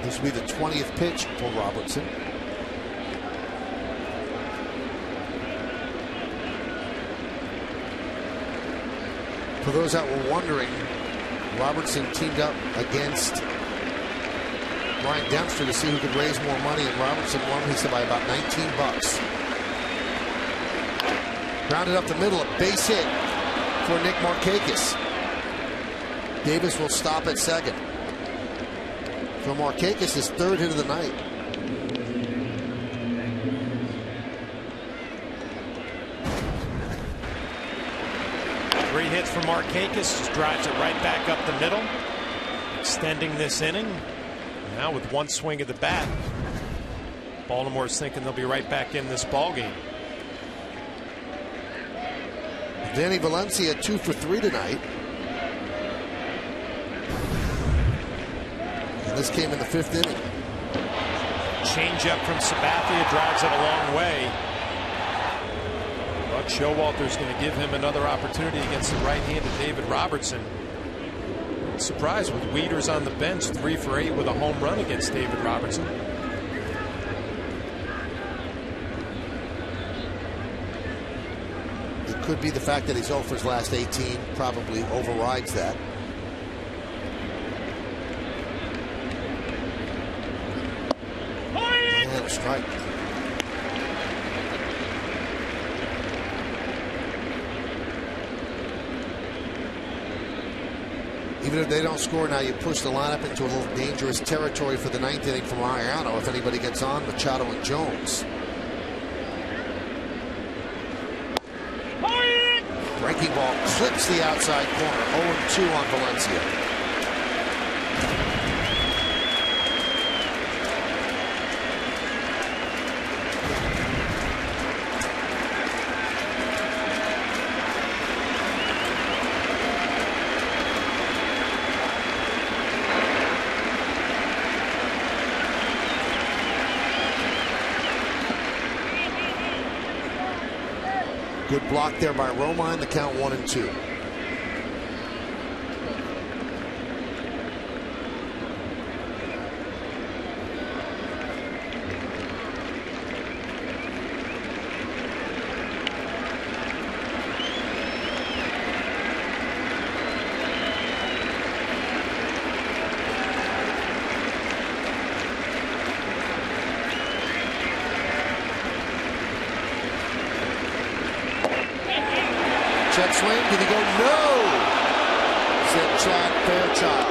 This will be the 20th pitch for Robertson. For those that were wondering, Robertson teamed up against Ryan Dempster to see who could raise more money, and Robertson won, he said, by about $19. Grounded up the middle, a base hit for Nick Markakis. Davis will stop at second. For Markakis, his 3rd hit of the night. Three hits for Markakis, just drives it right back up the middle, extending this inning. Now with one swing of the bat, Baltimore's thinking they'll be right back in this ball game. Danny Valencia 2 for 3 tonight. And this came in the 5th inning. Change up from Sabathia drives it a long way. But Showalter's going to give him another opportunity against the right-handed David Robertson. Surprised with Wieters on the bench, 3 for 8 with a home run against David Robertson. It could be the fact that he's 0 for his last 18 probably overrides that. And a strike. Even if they don't score now, you push the lineup into a little dangerous territory for the ninth inning from Mariano if anybody gets on Machado and Jones. Breaking ball clips the outside corner. 0-2 on Valencia. Good block there by Romine. The count 1-2. Check swing. Did he go? No! Said Chad Fairchild.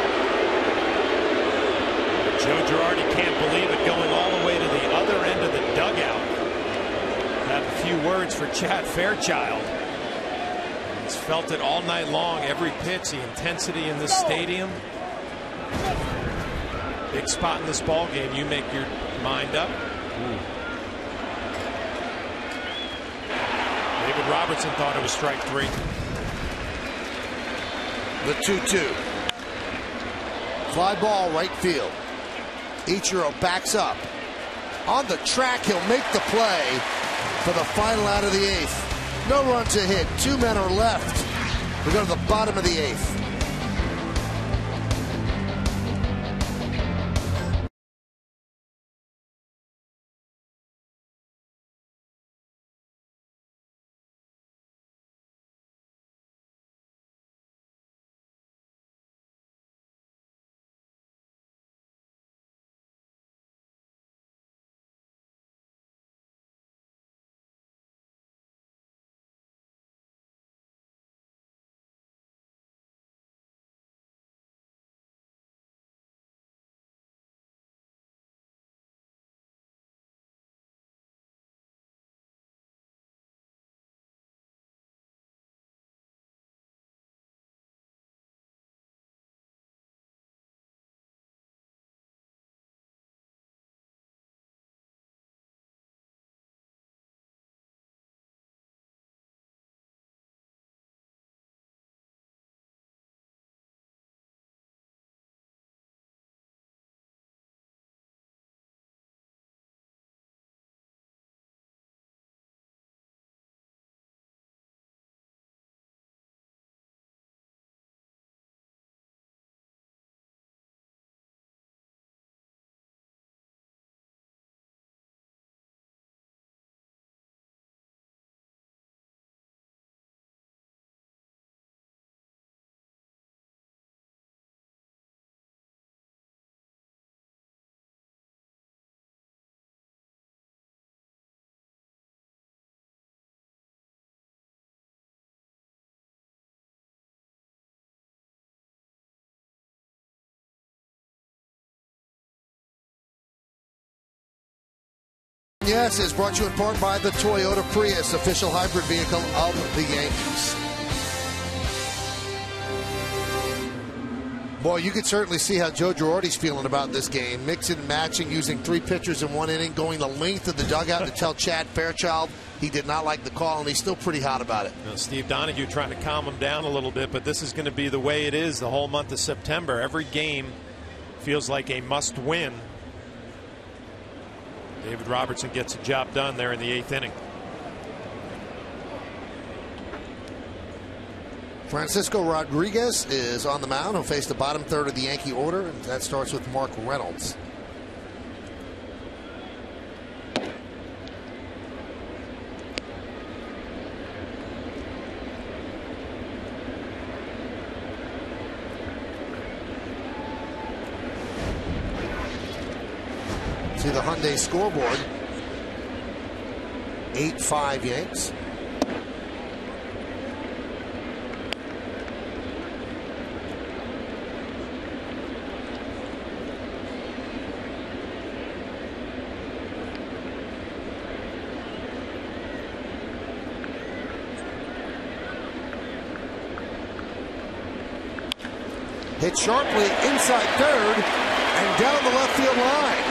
Joe Girardi can't believe it, going all the way to the other end of the dugout. Have a few words for Chad Fairchild. He's felt it all night long, every pitch, the intensity in this stadium. Big spot in this ball game. You make your mind up. David Robertson thought it was strike 3. The 2-2. Fly ball right field. Ichiro backs up. On the track, he'll make the play for the final out of the 8th. No run to hit. 2 men are left. We go to the bottom of the 8th. Yes, is brought to you in part by the Toyota Prius, official hybrid vehicle of the Yankees. Boy, you could certainly see how Joe Girardi's feeling about this game. Mixing and matching, using 3 pitchers in 1 inning, going the length of the dugout to tell Chad Fairchild he did not like the call, and he's still pretty hot about it. Now, Steve Donahue trying to calm him down a little bit, but this is going to be the way it is the whole month of September. Every game feels like a must-win. David Robertson gets the job done there in the 8th inning. Francisco Rodriguez is on the mound. He'll face the bottom third of the Yankee order, and that starts with Mark Reynolds. See the Hyundai scoreboard. 8-5 Yanks. Hit sharply inside third and down the left field line.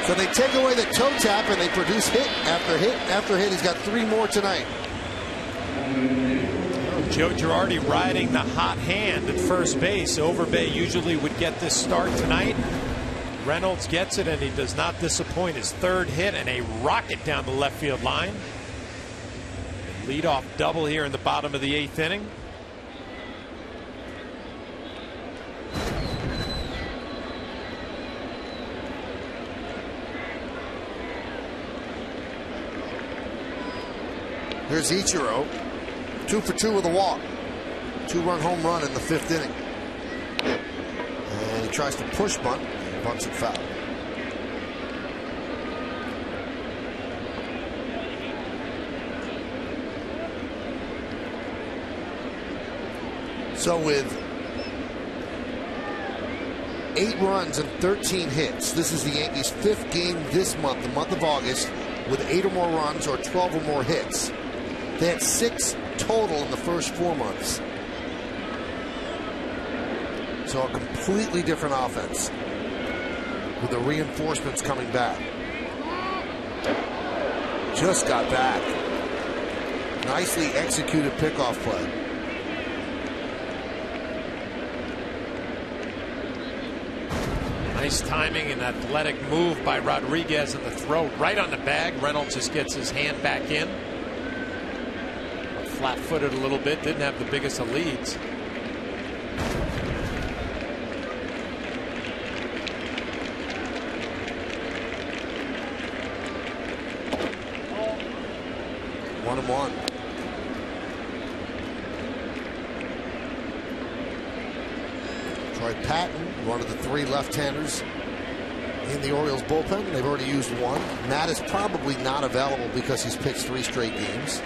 So they take away the toe tap and they produce hit after hit after hit. He's got 3 more tonight. Joe Girardi riding the hot hand at first base. Overbay usually would get this start tonight. Reynolds gets it, and he does not disappoint. His 3rd hit and a rocket down the left field line. Leadoff double here in the bottom of the 8th inning. Here's Ichiro. 2 for 2 with a walk. 2-run home run in the 5th inning. And he tries to push bunt. And bunts it foul. So with 8 runs and 13 hits, this is the Yankees' 5th game this month, the month of August, with 8 or more runs or 12 or more hits. They had 6 total in the first 4 months. So a completely different offense with the reinforcements coming back. Just got back. Nicely executed pickoff play. Nice timing and athletic move by Rodriguez, and the throw right on the bag. Reynolds just gets his hand back in. Flat-footed a little bit, didn't have the biggest of leads. One and one. Troy Patton, one of the 3 left-handers in the Orioles bullpen. They've already used 1. Matt is probably not available because he's pitched 3 straight games.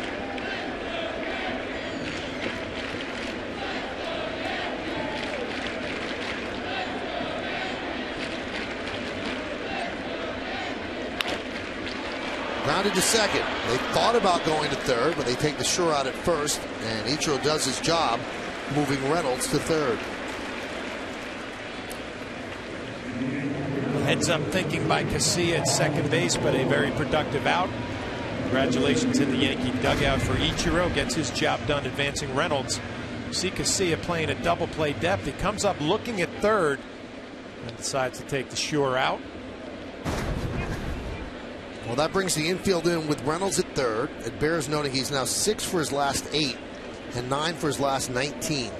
Grounded to second. They thought about going to third, but they take the sure out at first, and Ichiro does his job, moving Reynolds to third. Heads up thinking by Casilla at second base, but a very productive out. Congratulations in the Yankee dugout for Ichiro. Gets his job done advancing Reynolds. See Casilla playing a double play depth. He comes up looking at third and decides to take the sure out. Well, that brings the infield in with Reynolds at third. It bears noting he's now 6 for his last 8 and 9 for his last 19.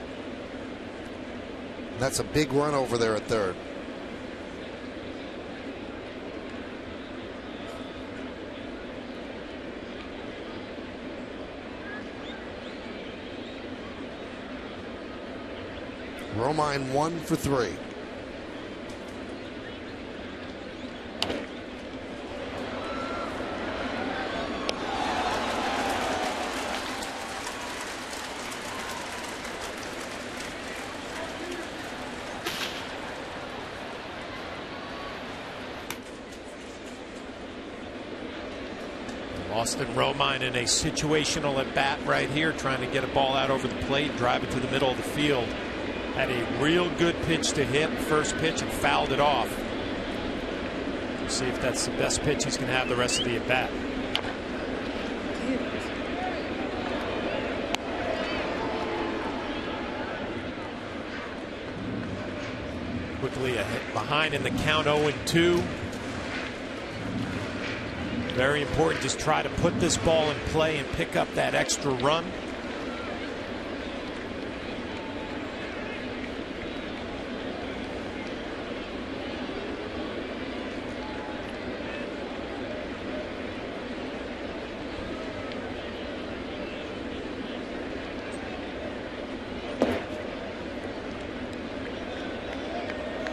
That's a big run over there at third. Romine 1 for 3. Austin Romine in a situational at bat right here, trying to get a ball out over the plate, drive it to the middle of the field. Had a real good pitch to hit, first pitch, and fouled it off. We'll see if that's the best pitch he's going to have the rest of the at bat. Quickly a hit behind in the count, 0-2. Very important, just try to put this ball in play and pick up that extra run.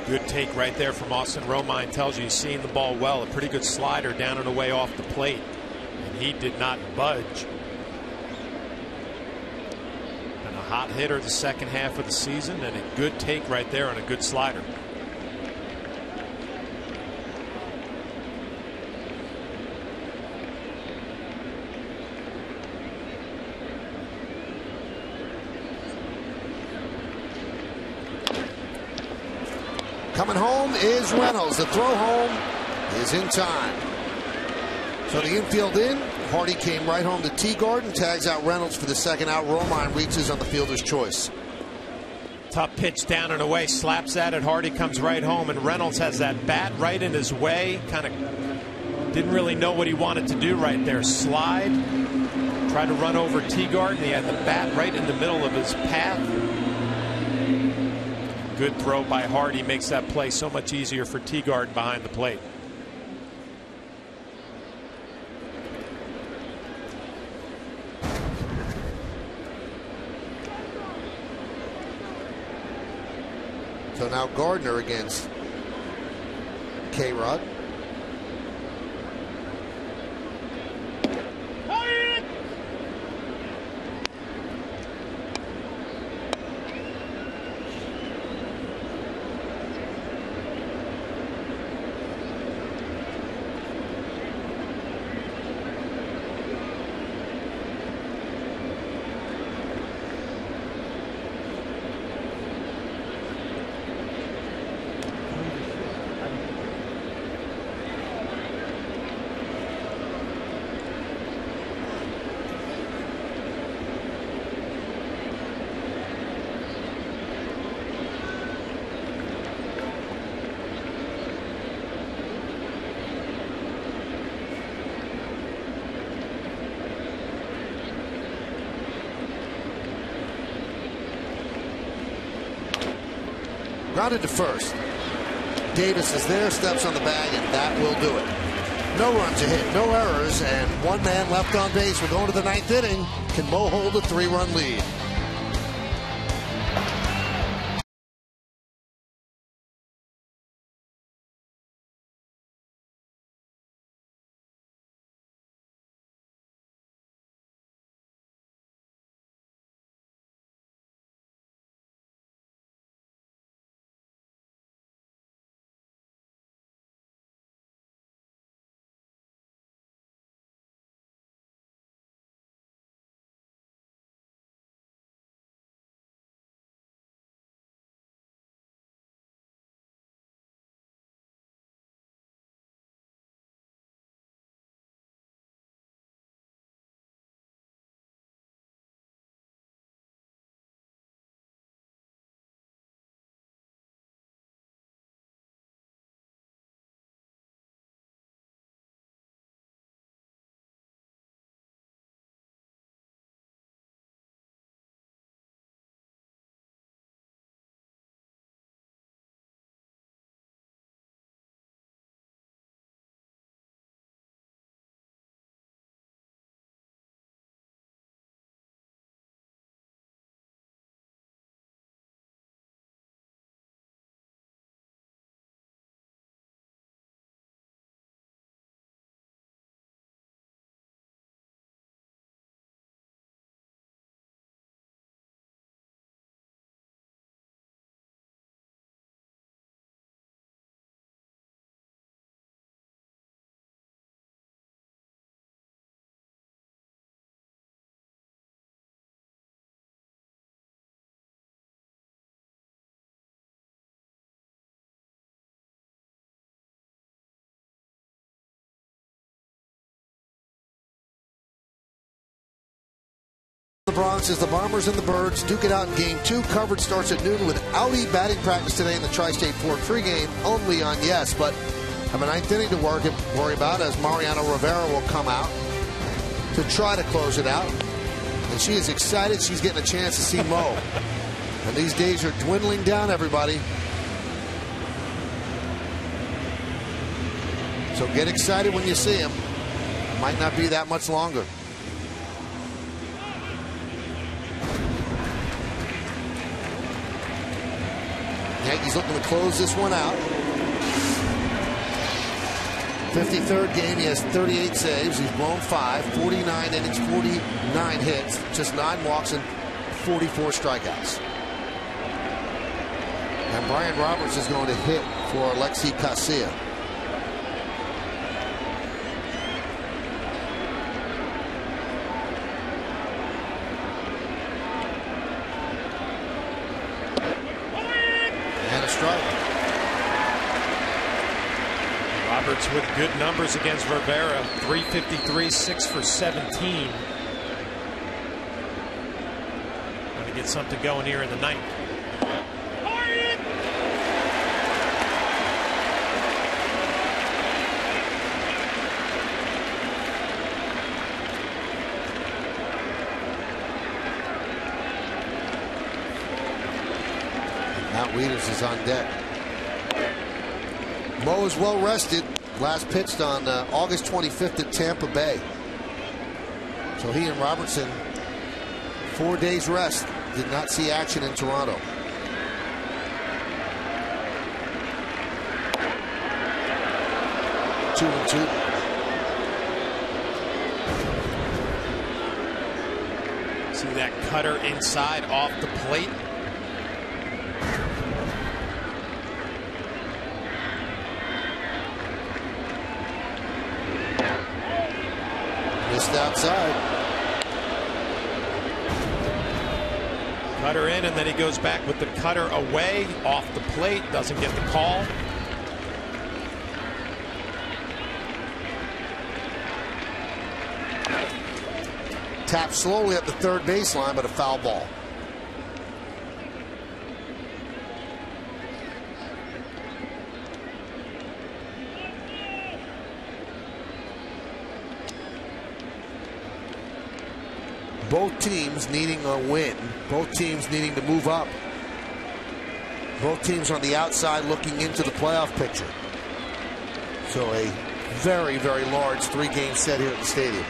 Good take right there from Austin Romine. Tells you he's seeing the ball well. A pretty good slider down and away off the plate. And he did not budge. And a hot hitter the second half of the season, and a good take right there on a good slider. Coming home is Reynolds. The throw home is in time. So the infield in. Hardy came right home to Teagard, tags out Reynolds for the second out. Romine reaches on the fielder's choice. Tough pitch down and away, slaps at it. Hardy comes right home, and Reynolds has that bat right in his way. Kind of didn't really know what he wanted to do right there. Slide, tried to run over Teagard, and he had the bat right in the middle of his path. Good throw by Hardy makes that play so much easier for Teagard behind the plate. So now Gardner against K-Rod. Grounded to first. Davis is there, steps on the bag, and that will do it. No runs a hit, no errors, and one man left on base. We're going to the ninth inning. Can Mo hold a 3-run lead? The Bronx is the Bombers and the Birds duke it out in Game 2. Coverage starts at noon with Audi batting practice today in the Tri-State Ford pregame only on Yes. But have a ninth inning to worry about as Mariano Rivera will come out to try to close it out. And she is excited she's getting a chance to see Mo. And these days are dwindling down, everybody. So get excited when you see him. Might not be that much longer. Yankees looking to close this one out. 53rd game, he has 38 saves. He's blown 5, 49 innings, 49 hits, just 9 walks and 44 strikeouts. And Brian Roberts is going to hit for Alexi Casilla. And a strike. Roberts with good numbers against Rivera. 353, 6 for 17. Going to get something going here in the ninth. Matt Wieters is on deck. Mo is well rested. Last pitched on August 25th at Tampa Bay. So he and Robertson, 4 days rest. Did not see action in Toronto. Two and two. See that cutter inside off the plate. Outside. Cutter in, and then he goes back with the cutter away off the plate. Doesn't get the call. Tapped slowly at the third baseline, but a foul ball. Both teams needing a win. Both teams needing to move up. Both teams on the outside looking into the playoff picture. So a very, very large 3-game set here at the stadium.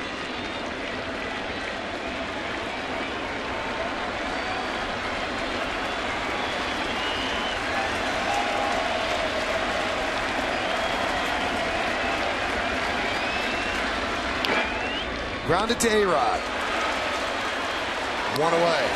Grounded to A-Rod. One away.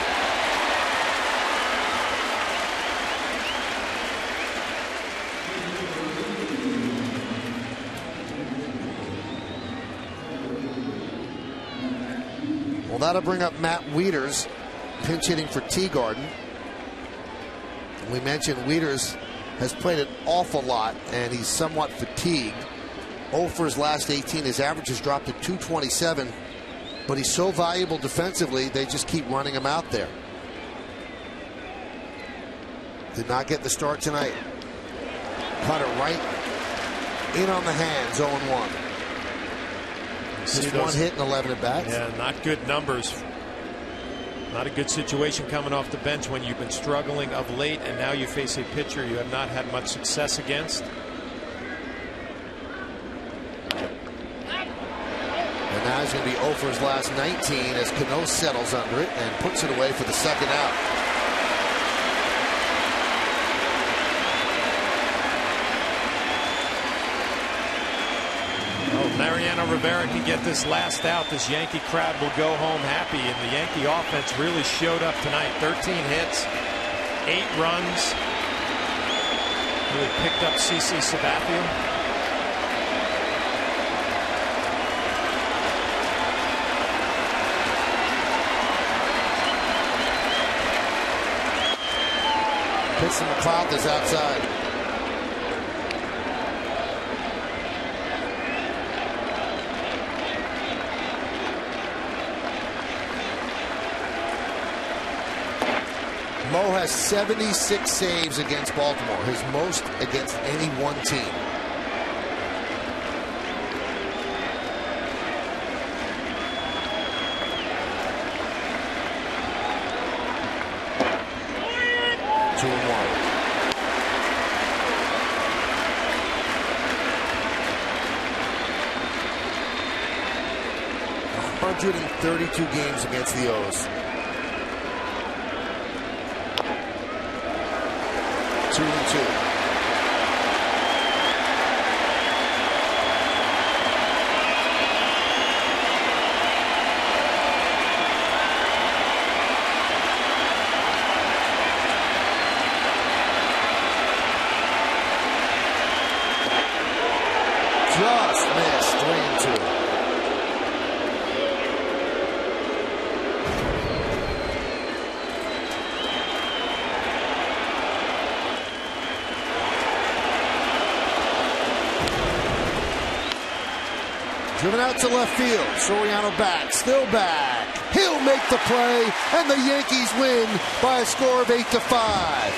Well, that'll bring up Matt Wieters, pinch hitting for Teagarden. We mentioned Wieters has played an awful lot, and he's somewhat fatigued. 0 for his last 18. His average has dropped to 227. But he's so valuable defensively, they just keep running him out there. Did not get the start tonight. Cutter right in on the hands, 0-1. Just one hit and 11 at bats. Yeah, not good numbers. Not a good situation coming off the bench when you've been struggling of late, and now you face a pitcher you have not had much success against. And now he's going to be 0 for his last 19 as Cano settles under it and puts it away for the second out. Mariano Rivera can get this last out. This Yankee crowd will go home happy, and the Yankee offense really showed up tonight. 13 hits, 8 runs. Really picked up CC Sabathia. Pitch to McLeod is outside. Mo has 76 saves against Baltimore, his most against any one team. Two and one. 132 games against the O's. 2 and 2. Just missed. 3 and 2. Driven out to left field. Soriano back, still back. He'll make the play, and the Yankees win by a score of 8-5.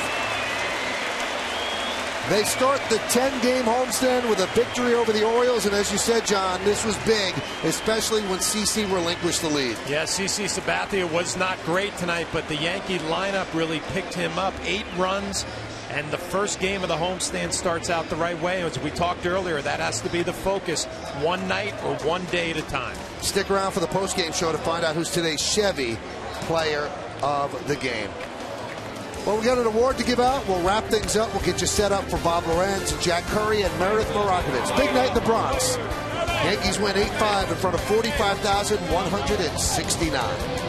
They start the 10-game homestand with a victory over the Orioles, and as you said, John, this was big, especially when CC relinquished the lead. Yeah, CC Sabathia was not great tonight, but the Yankee lineup really picked him up. 8 runs, and the first game of the homestand starts out the right way. As we talked earlier, that has to be the focus, one night or one day at a time. Stick around for the postgame show to find out who's today's Chevy player of the game. Well, we got an award to give out. We'll wrap things up. We'll get you set up for Bob Lorenz, Jack Curry, and Meredith Marakovich. Big night in the Bronx. Yankees win 8-5 in front of 45,169.